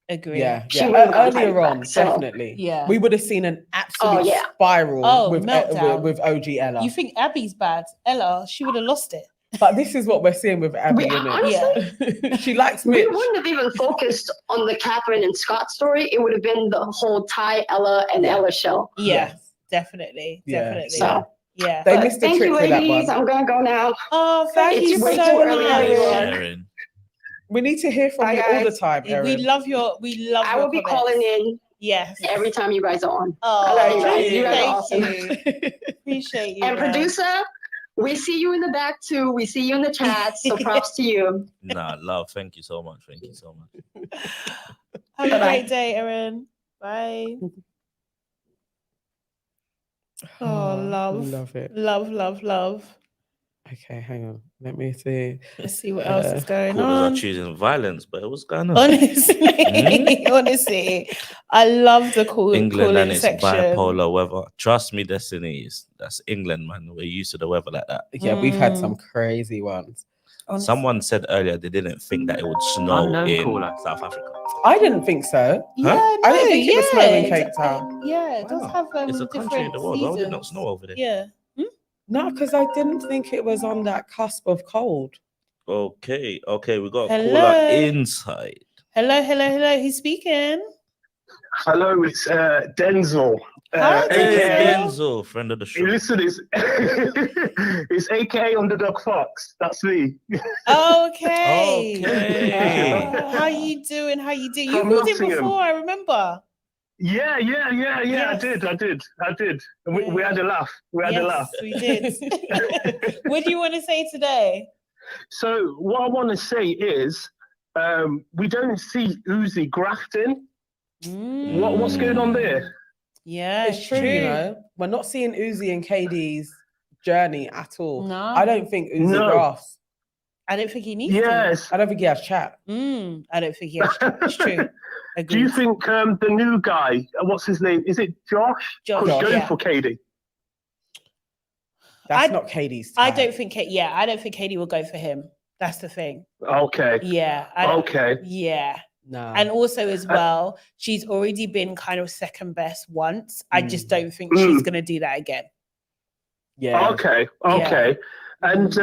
Agree. Yeah. She would've gotten Earlier Tyreek on, back, so- definitely. Yeah. We would have seen an absolute spiral meltdown. with OG Ella. You think Abby's bad? Ella, she would have lost it. But this is what we're seeing with Abby, Honestly, she likes we Mitch. wouldn't have even focused on the Catherine and Scott story. It would have been the whole Ty, Ella, and Ella show. Yes, definitely. So, yeah. They missed the thank trick you, with that ladies. one. I'm gonna go now. Oh, thank It's you way so too early much. anymore. We need to hear from Bye, you all the guys. time, Erin. We love I your will be comments. calling in Yes. every time you guys are on. Oh, I love you guys. You guys are thank awesome. you. Appreciate you. And man. producer, we see you in the back too. We see you in the chat. So props to you. Nah, love. Thank you so much. Thank you so much. Have a Bye-bye. great day, Erin. Bye. Oh, love. Love it. Love. Okay, hang on. Let me see. Let's see what else is going Callers are on. choosing violence, but what's going on? Honestly, I love the England and its section. bipolar weather. Trust me, Destiny, that's England, man. We're used to the weather like that. Yeah, we've had some crazy ones. Honestly. Someone said earlier they didn't think that it would snow Unknown in caller. South Africa. I didn't think so. Yeah, Huh? I didn't think it was snowing in yeah, Cape Town. Yeah, it does Wow. have It's a country in the world. Why would it not seasons. snow over there? Yeah. No, because I didn't think it was on that cusp of cold. Okay, we got a Hello. caller inside. Hello. Who's speaking? Hello, it's Denzel. Hi, Hey, Denzel. Denzel, friend of the show. Hey, listen, it's AKA Underdog Fox. That's me. Okay. Okay. How you doing? You From called it Nottingham. before, I remember. Yeah. Yes. I did. We had a laugh. We did. What do you want to say today? So what I want to say is, we don't see Uzi grafting. What's going on there? Yeah, It's true, you know. We're not seeing Uzi and KD's journey at all. No. I don't think Uzi No. grafts. I don't think he needs Yes. I don't think he has chat. to. I don't think he has. It's true. Do you Agreed. think the new guy, what's his name? Is it Josh? Josh, Could go yeah. for KD? That's not KD's I type. don't think I don't think Katie will go for him. That's the thing. Okay. Yeah. Okay. Yeah. No. And also as well, she's already been kind of second best once. I just don't think she's gonna do that again. Yeah. Okay. Yeah. And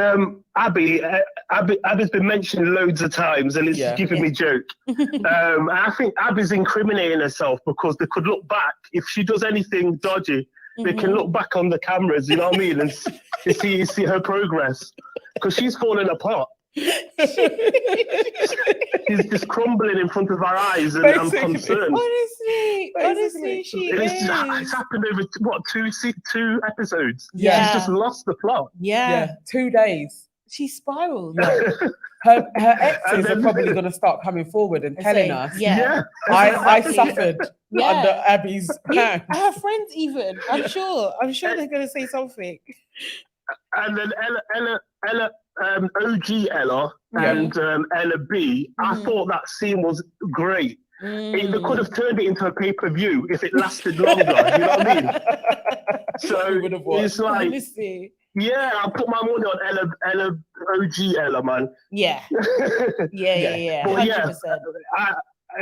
Abby's been mentioned loads of times, and it's giving me joke. I think Abby's incriminating herself because they could look back if she does anything dodgy. They can look back on the cameras, you know what I mean, and see her progress because she's falling apart. She's just crumbling in front of our eyes, and I'm concerned. Honestly, she is. It's happened over two episodes. Yeah. She's just lost the plot. Yeah. 2 days. She spiraled. Her exes And are then- probably going to start coming forward and telling us, Yeah. I Exactly. suffered Yeah. under Abby's hand. Her friends even. I'm sure they're gonna say something. And then Ella, OG Ella and Ella B. I thought that scene was great. They could have turned it into a pay-per-view if it lasted longer. You know what I mean? So would have watched. it's like, Honestly. yeah, I put my money on Ella, OG Ella, man. Yeah. Yeah. But 100%.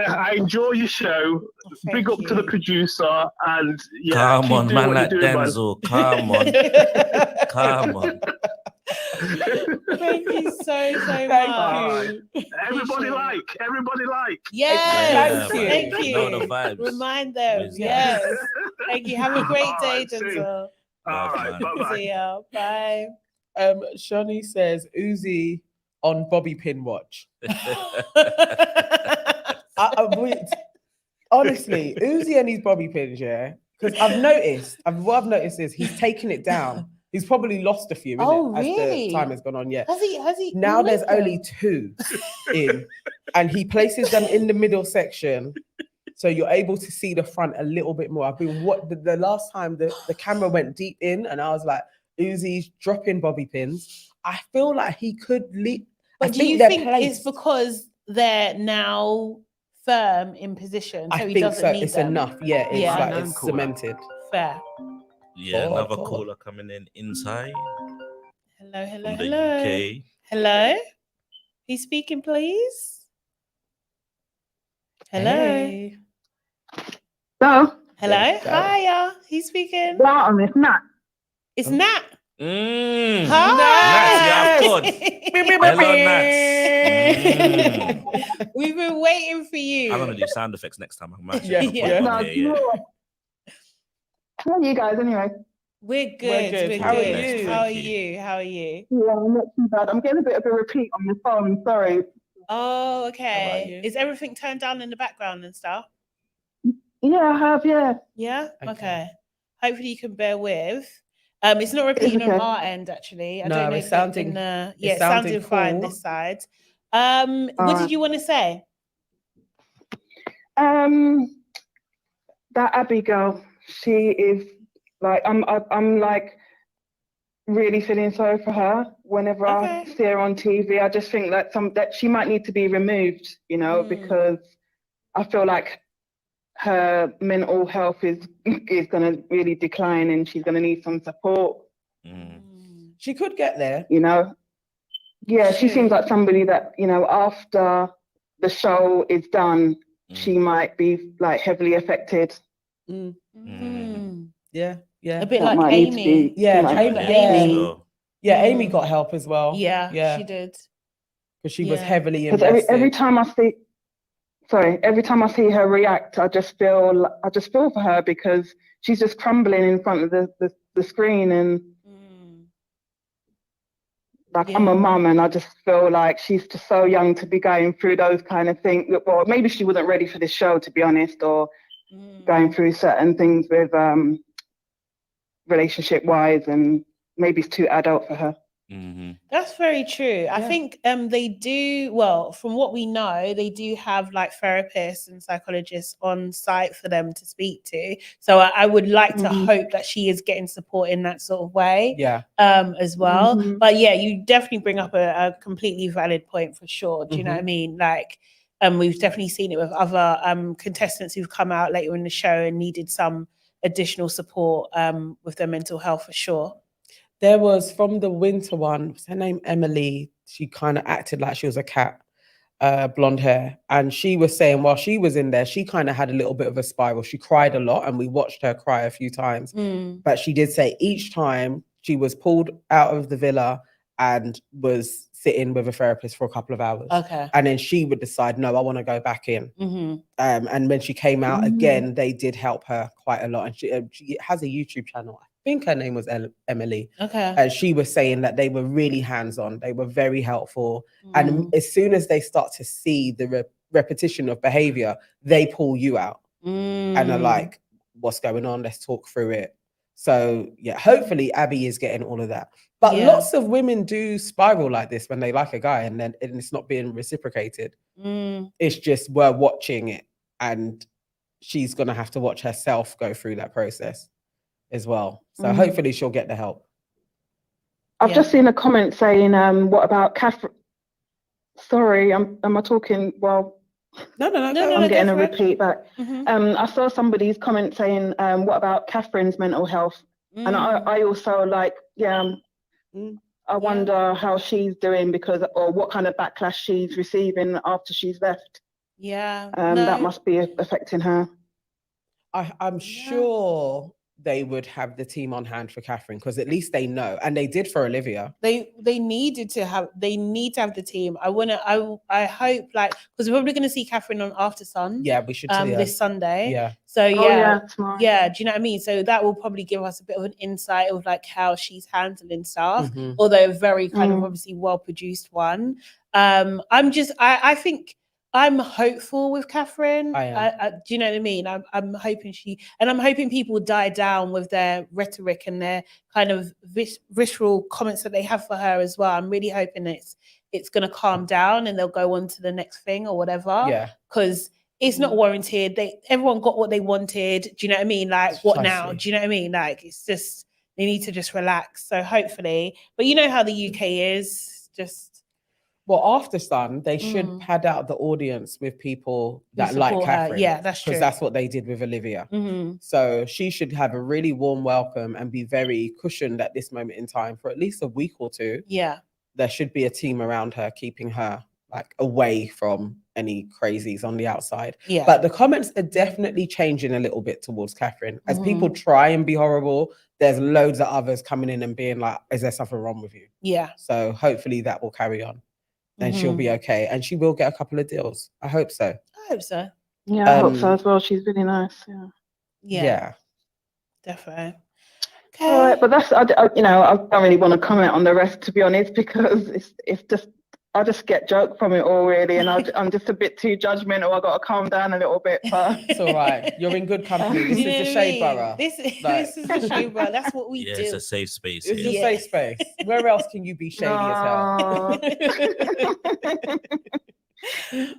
I enjoy your show. Thank Big up to the you. producer, and Come keep on, doing man, what like you're doing, man. Denzel. Come on. Come on. Thank you so Thank much. you. Everybody like. Yes. Thank you. Thank you. Know the vibes. Remind them. Wisdom. Yes. Thank you. Have a great All day, right, see you. Denzel. All right, man. bye-bye. See ya. Bye. Shani says Uzi on bobby pin watch. Honestly, Uzi and his bobby pins, yeah. Because what I've noticed is he's taken it down. He's probably lost a few, Oh, as really? the time has gone on. Yeah. Has he? Now there's really? only 2 in, and he places them in the middle section, so you're able to see the front a little bit more. I've been the last time the camera went deep in, and I was like, Uzi's dropping bobby pins. I feel like he could leap. But do you think it's because they're now firm in position, so I he think doesn't so. need It's them? enough. Yeah, it's Yeah. like it's cemented. Fair. Yeah, God, another God. caller coming in inside Hello, hello, from the hello. UK. Hello. Who's speaking, please? Hello. Hey. So, Hello. There you go. Hiya. Who's speaking? wow, it's not. It's Nat. Mm. Hi. Nats, you have Hello, Nats. We've been waiting for you. I'm gonna do sound effects next time. I'm actually Yeah, gonna put yeah. it No, on you here. know what? How are you guys anyway? We're good. good. We're How are good. you? How are Thank you. you? How are you? Yeah, I'm not too bad. I'm getting a bit of a repeat on the phone. Sorry. Oh, How okay. about you? Is everything turned down in the background and stuff? Yeah, I have. Yeah. Yeah. Okay. Okay. Hopefully you can bear with. It's not repeating okay. on our end actually. I No, don't know it's if sounding- in the it's it's sounding sounding fine cool. this side. What Alright. did you want to say? That Abby girl, she is like I'm like really feeling sorry for her. Whenever I Okay. see her on TV, I just think that she might need to be removed, you know, because I feel like her mental health is going to really decline, and she's going to need some support. She could get there. You know, yeah, she seems like somebody that, you know, after the show is done, she might be like heavily affected. Yeah, yeah. A bit That like might need to Amy. be- Yeah, she might- Amy. Remember Yeah, Amy? yeah. Amy got help as well. Yeah, yeah, she did. because she was Yeah. heavily Because invested. every time I see her react, I just feel for her, because she's just crumbling in front of the screen, and like I'm a mum, and I just feel like she's just so young to be going through those kind of things. Well, maybe she wasn't ready for this show, to be honest, or going through certain things with relationship wise, and maybe it's too adult for her. That's very true. I think they do, well, from what we know, they do have like therapists and psychologists on site for them to speak to. So I would like to hope that she is getting support in that sort of way as well. But yeah, you definitely bring up a completely valid point for sure. Do you know what I mean? Like, we've definitely seen it with other contestants who've come out later in the show and needed some additional support with their mental health for sure. There was, from the winter one, what's her name? Emily. She kind of acted like she was a cat, blonde hair. And she was saying while she was in there, she kind of had a little bit of a spiral. She cried a lot, and we watched her cry a few times. But she did say each time she was pulled out of the villa and was sitting with a therapist for a couple of hours. Okay. And then she would decide, no, I want to go back in. And when she came out again, they did help her quite a lot. And she has a YouTube channel. I think her name was Emily. Okay. And she was saying that they were really hands-on. They were very helpful. And as soon as they start to see the repetition of behavior, they pull you out and are like, what's going on? Let's talk through it. So yeah, hopefully Abby is getting all of that. But lots of women do spiral like this when they like a guy, and then it's not being reciprocated. It's just we're watching it, and she's gonna have to watch herself go through that process as well. So hopefully she'll get the help. I've just seen a comment saying, what about Catherine? Sorry, am I talking? Well, no, I'm getting a repeat back. I saw somebody's comment saying, what about Catherine's mental health? And I also like, I wonder how she's doing, or what kind of backlash she's receiving after she's left. Yeah. That must be affecting her. I'm sure they would have the team on hand for Catherine, because at least they know, and they did for Olivia. They need to have the team. I hope, like, because we're probably going to see Catherine on After Sun. Yeah, we should this Sunday. Yeah. So Tomorrow. yeah, do you know what I mean? So that will probably give us a bit of an insight of like how she's handling stuff, Mhm. although a very kind of obviously well produced one. I think I'm hopeful with Catherine. I am. Do you know what I mean? I'm hoping I'm hoping people die down with their rhetoric and their kind of visceral comments that they have for her as well. I'm really hoping it's going to calm down and they'll go on to the next thing or whatever. Yeah. Because it's not warranted. Everyone got what they wanted. Do you know what I mean? Like, what now? Precisely. Do you know what I mean? Like, it's just, they need to just relax. So hopefully, but you know how the UK is, just Well, After Sun, they should pad out the audience with people that like support her. Catherine. Yeah, that's true. Because that's what they did with Olivia. Mhm. So she should have a really warm welcome and be very cushioned at this moment in time for at least a week or two. Yeah. There should be a team around her, keeping her like away from any crazies on the outside. Yeah. But the comments are definitely changing a little bit towards Catherine. As people try and be horrible, there's loads of others coming in and being like, is there something wrong with you? Yeah. So hopefully that will carry on. And she'll be okay, and she will get a couple of deals. I hope so. I hope so. Yeah, I hope so as well. She's really nice. Yeah. Yeah. Definitely. Okay. All right, but that's I don't really want to comment on the rest, to be honest, because it's just I just get joked from it all really, and I'm just a bit too judgmental. I got to calm down a little bit. But it's all right. You're in good company. This You know is the what I Shade mean? Borough. This Like- is the Shade Borough. That's what we Yeah, do. it's a safe space. It's here. a safe space. Where else can you be shady as hell?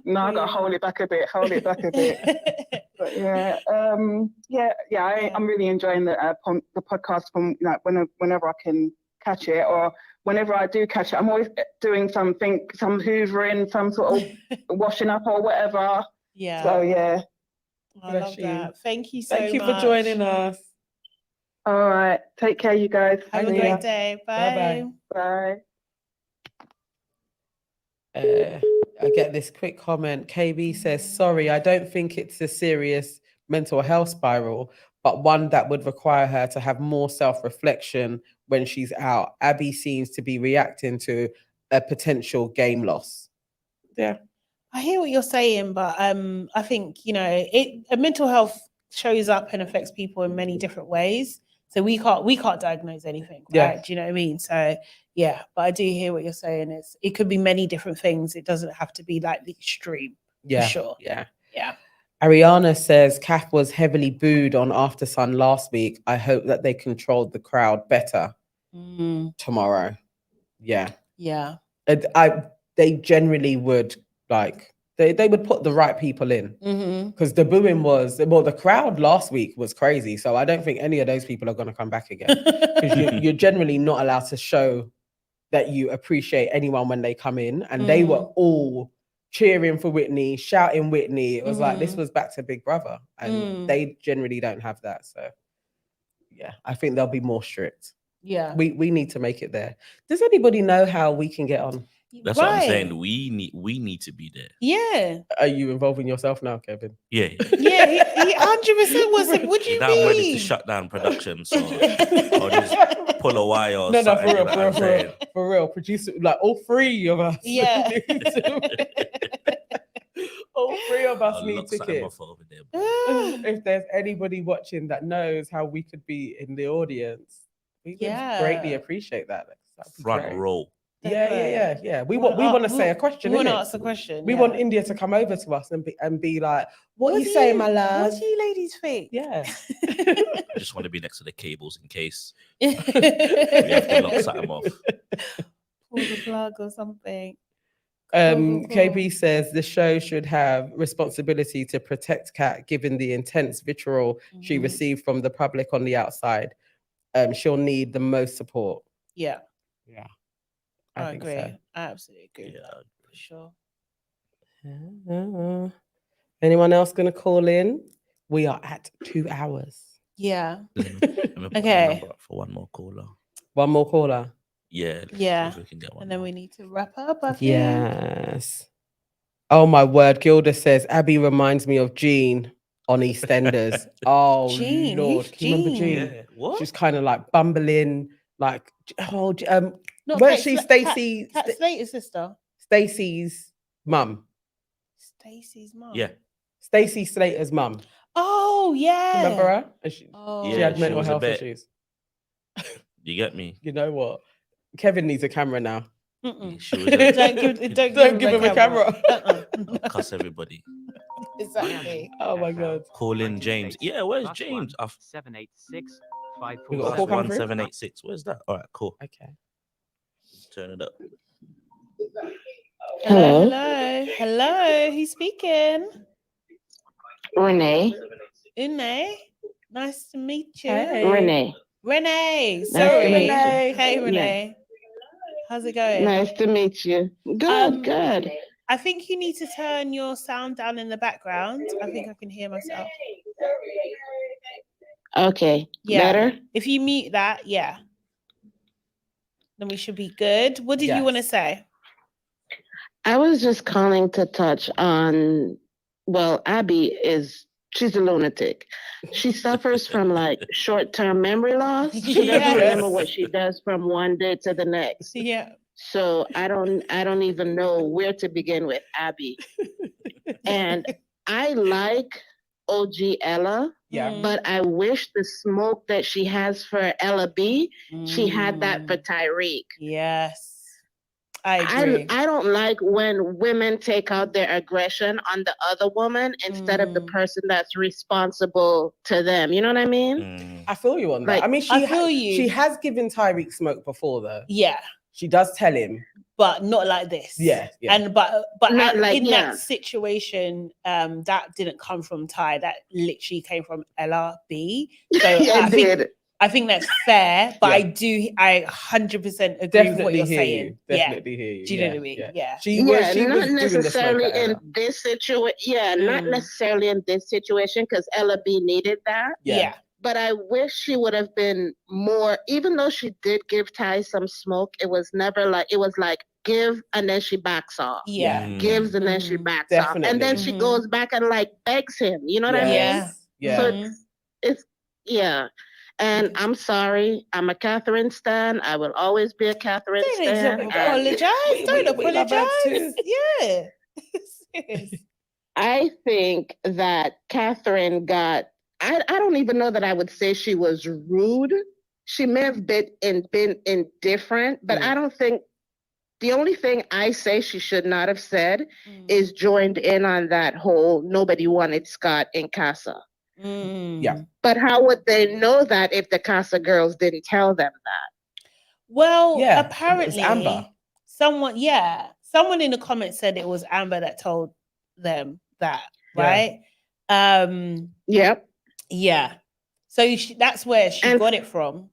No, I got to hold it back a bit. But yeah, I'm really enjoying the podcast from whenever I can catch it, or whenever I do catch it, I'm always doing some hoovering, some sort of washing up or whatever. Yeah. So yeah. I love Bless you. that. Thank you so much. Thank you for joining us. All right. Take care, you guys. Have a Thank great you. day. Bye-bye. Bye. Bye. I get this quick comment. KB says, sorry, I don't think it's a serious mental health spiral, but one that would require her to have more self-reflection when she's out. Abby seems to be reacting to a potential game loss. Yeah. I hear what you're saying, but I think, mental health shows up and affects people in many different ways. So we can't diagnose anything, right? Yeah. Do you know what I mean? So yeah, but I do hear what you're saying. It could be many different things. It doesn't have to be like the extreme. Yeah. For sure. Yeah. Yeah. Ariana says, Kath was heavily booed on After Sun last week. I hope that they controlled the crowd better tomorrow. Yeah. Yeah. They generally would they would put the right people in, because the booing was, the crowd last week was crazy. So I don't think any of those people are going to come back again, because you're generally not allowed to show that you appreciate anyone when they come in. And they were all cheering for Whitney, shouting Whitney. It was like, this was back to Big Brother, and they generally don't have that. So yeah, I think they'll be more strict. Yeah. We need to make it there. Does anybody know how we can get on? That's what I'm saying. We need to be there. Yeah. Are you involving yourself now, Kevin? Yeah. Yeah, he 100% was. What do you Now mean? I'm ready to shut down production, so I'll just pull a wire or No, something. for you know what I'm saying? real, for real. Producer, like all three of us. Yeah. All three of us I'll need lock something tickets. off over there. If there's anybody watching that knows how we could be in the audience, we would greatly appreciate that. That'd be Front great. row. Yeah. We want to say a question. We want to innit? ask a question. We want India to come over to us and be like, "What you do say, my lad?" What do you ladies think? Yeah. I just want to be next to the cables in case we have to lock something off. Pull the plug or something. KB says the show should have responsibility to protect Kat, given the intense vitriol she received from the public on the outside. She'll need the most support. Yeah. Yeah. I think agree. so. I absolutely agree. Yeah. For sure. Anyone else going to call in? We are at 2 hours. Yeah. Let me put the Okay. number up for one more caller. One more caller. Yeah. let's see Yeah. if we can get one And then more. we need to wrap up. I think. Yes. Oh my word. Gilda says Abby reminds me of Jean on EastEnders. Oh Jean, Lord, who's can you remember Jean? Jean? Yeah. What? She's kind of like bumbling, like Not weren't Kate she Sla- Stacey? Kat Slater's sister. Stacey's mum. Stacey's mom. Yeah. Stacey Slater's mum. Oh yeah. Remember her? And she Oh. she Yeah, had she mental was a health bit- issues. You get me? You know what? Kevin needs a camera now. Mm-mm. She was a Don't give him a camera. I'll cuss everybody. Exactly. Oh my God. Call in James. Yeah, where's James? 786 We got a call come through? 1786. Where's that? All right, cool. Okay. Turn it up. Hello. Hello. Hello. Who's speaking? Renee. Une. Nice to meet you. Hey. Renee. Renee. to Sorry. meet you. Renee. Hey, Renee. How's it going? Nice to meet you. Good, Um, good. I think you need to turn your sound down in the background. I think I can hear myself. Okay. Yeah. Better? If you mute that, yeah. Then we should be good. What did you want to Yes. say? I was just calling to touch on, well, she's a lunatic. She suffers from like short-term memory loss. She doesn't Yes. remember what she does from one day to the next. Yeah. So I don't even know where to begin with Abby. And I like OG Ella, Yeah. Mm. but I wish the smoke that she has for Ella B, she had that for Mm. Tyreek. Yes. I agree. I don't like when women take out their aggression on the other woman instead of the Mm. person that's responsible to them. You know what I mean? Mm. I feel you on that. Like, I mean, I feel you. she has given Tyreek smoke before, though. Yeah, She does tell him. but not like this. Yeah. And but Not like- in yeah. that situation, that didn't come from Ty. That literally came from LRB. So I think that's fair, but Yeah. I 100% agree with what Definitely you're hear saying. you. Definitely hear you. Do you know what I mean? Yeah. She Yeah, was not doing the smoke necessarily at in Ella. this situation. Yeah, not Mm. necessarily in this situation because Ella B needed that. Yeah. But I wish she would have been more, even though she did give Ty some smoke, it was never like, it was like give and then she backs off. Yeah. Mm. Gives and then she Mhm. backs off. And then Definitely. she Mhm. goes back and like begs him. You know what I mean? Yeah. Yeah. So Mhm. it's yeah. And I'm sorry, I'm a Catherine stan. I will always be a Catherine stan. Don't and apologize. Don't we love her apologize. too. Yeah. Sis. I think that Catherine got, I don't even know that I would say she was rude. She may have been indifferent, but Mm. I don't think, the only thing I say she should not have said Mm. is joined in on that whole nobody wanted Scott in Casa. Mm. Yeah. But how would they know that if the Casa girls didn't tell them that? Well, Yeah, it was apparently, Amber. someone in the comments said it was Amber that told them that, Yeah. right? Yep. Yeah. So that's where she And- got it from.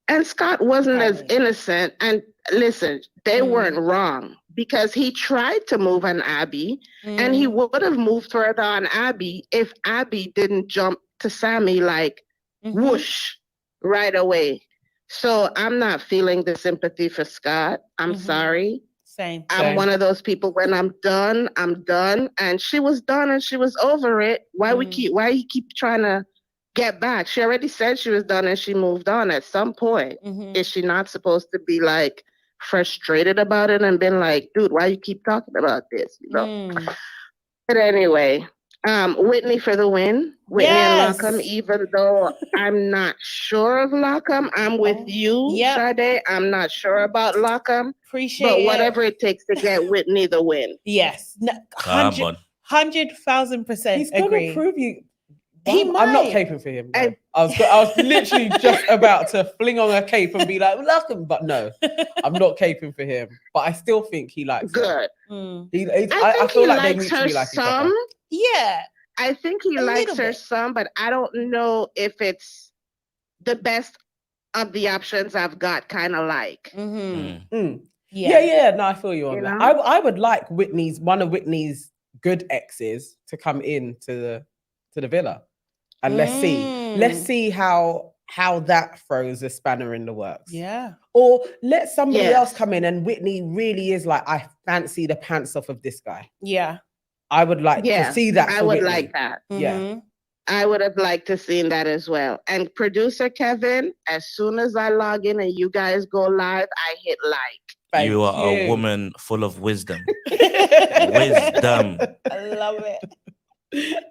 And Scott wasn't as Apparently. innocent. And listen, they Mm. weren't wrong because he tried to move on Abby and he Mm. would have moved further on Abby if Abby didn't jump to Sammy like Mhm. whoosh right away. So I'm not feeling the sympathy for Scott. I'm Mhm. sorry. Same. I'm Same. one of those people when I'm done, I'm done. And she was done and she was over it. Why you keep trying to get back? She already said she was done and she moved on at some point. Mhm. Is she not supposed to be like frustrated about it and been like, dude, why you keep talking about this? You know? Mm. But anyway, Whitney for the win. Whitney Yes. and Lockham, even though I'm not sure of Lockham, I'm with you, Yep. Sade. I'm not sure about Lockham, Appreciate but it. whatever it takes to get Whitney the win. Yes. Come on. 100,000% He's gonna agree. prove you. He I'm not might. caping for him. No. And- I was literally just about to fling on a cape and be like, "Look him," but no, I'm not caping for him. But I still think he likes her. Good. Mm. I feel he like they likes her mutually like each other. some. Yeah. I think he A likes little her bit. some, but I don't know if it's the best of the options I've got. Kind of like. Mhm. Mm. Yeah. No, I feel you on You that. know? I would like one of Whitney's good exes to come in to the villa, and let's Mm. see how that throws a spanner in the works. Yeah. Or let somebody else Yes. come in and Whitney really is like, I fancy the pants off of this guy. Yeah. I would like to Yeah, see that. I for would Whitney. like that. Yeah. Mhm. I would have liked to seen that as well. And producer Kevin, as soon as I log in and you guys go live, I hit like. Thank You are a you. woman full of wisdom. Wisdom. I love it.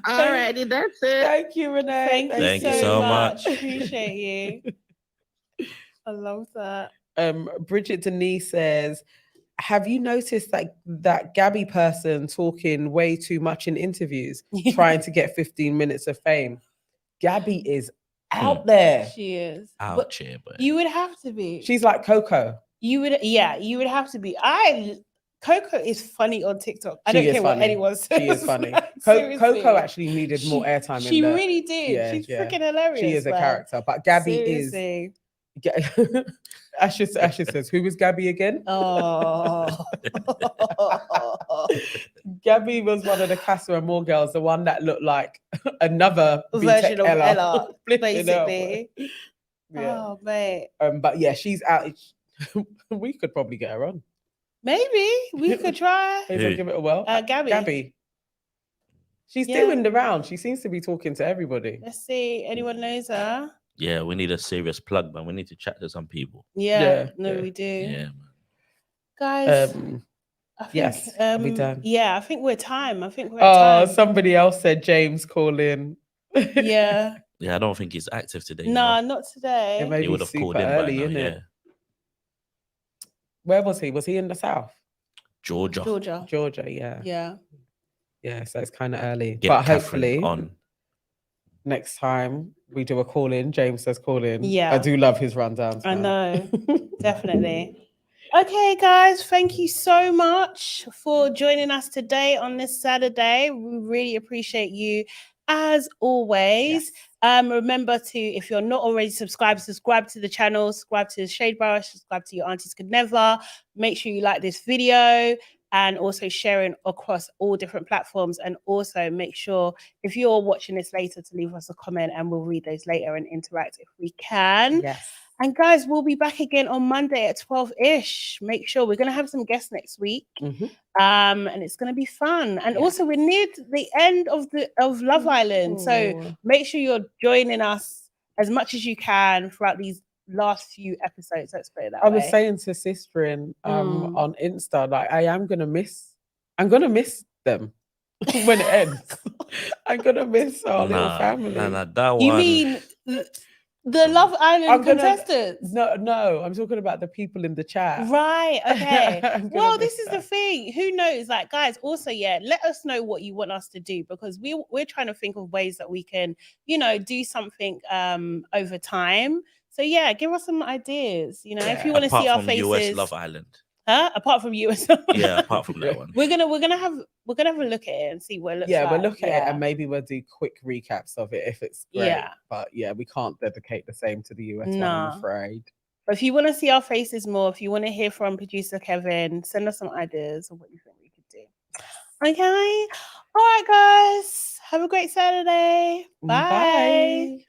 Alrighty, that's it. Thank you, Renee. Thank you so much. Appreciate you. I love that. Bridget Denise says, have you noticed that Gabby person talking way too much in interviews, trying to get 15 minutes of fame? Gabby is out there. She is. Out here, but You would have to be. She's like Coco. You would have to be. Coco is funny on TikTok. I She don't is care what funny. anyone says. She is funny. Seriously. Coco actually needed more airtime. She in the, really did. Yeah, She's yeah. freaking hilarious. She is a man. character, but Gabby Seriously. is. Ashes says, who was Gabby again? Oh. Gabby was one of the Casa Amor girls, the one that looked like another Version Btech of Ella, Flipping hell. basically. Yeah. Oh, mate. But yeah, she's out. We could probably get her on. Maybe we could try. Maybe give it a whirl. Gabby. She's doing the round. She seems to be talking to everybody. Let's see. Anyone knows her? yeah, we need a serious plug, man. We need to chat to some people. Yeah. Yeah, We do. Yeah, man. Guys. I think, yes, are we done? Yeah, I think we're time. I think we're at time. Somebody else said James call in. Yeah. Yeah, I don't think he's active today. No, you know? not today. It may He be would have called super in early, by now, innit? yeah. Where was he? Was he in the south? Georgia. Georgia, yeah. Yeah. Yeah, so it's kind of early. Get but Catherine hopefully on. next time we do a call in, James says call in. Yeah. I do love his rundowns. I man. know. Definitely. Okay, guys, thank you so much for joining us today on this Saturday. We really appreciate you as always. Remember to, if you're not already subscribed, subscribe to the channel, subscribe to the Shade Bar, subscribe to Your Aunties Could Never. Make sure you like this video and also sharing across all different platforms. And also make sure, if you're watching this later, to leave us a comment and we'll read those later and interact if we can. Yes. And guys, we'll be back again on Monday at 12-ish. Make sure we're going to have some guests next week. And it's going to be fun. And also we're near to the end of Love Island. So make sure you're joining us as much as you can throughout these last few episodes. Let's put it that way. I was saying to Sisterin on Insta, like I'm gonna miss them when it ends. I'm gonna miss our little family. That you one. mean the Love Island contestants? No, I'm talking about the people in the chat. Right, okay. Well, this is that. the thing. Who knows? Like, guys, also, yeah, let us know what you want us to do, because we're trying to think of ways that we can, do something over time. So yeah, give us some ideas. If you want to see our faces. US Love Island. Huh? Apart from US. Yeah, apart from that one. We're gonna have a look at it and see what it looks like. We'll look at it and maybe we'll do quick recaps of it if it's great. Yeah. But yeah, we can't dedicate the same to the US one, Nah. I'm afraid. But if you want to see our faces more, if you want to hear from producer Kevin, send us some ideas of what you think we could do. Okay. All right, guys. Have a great Saturday. Bye. Bye.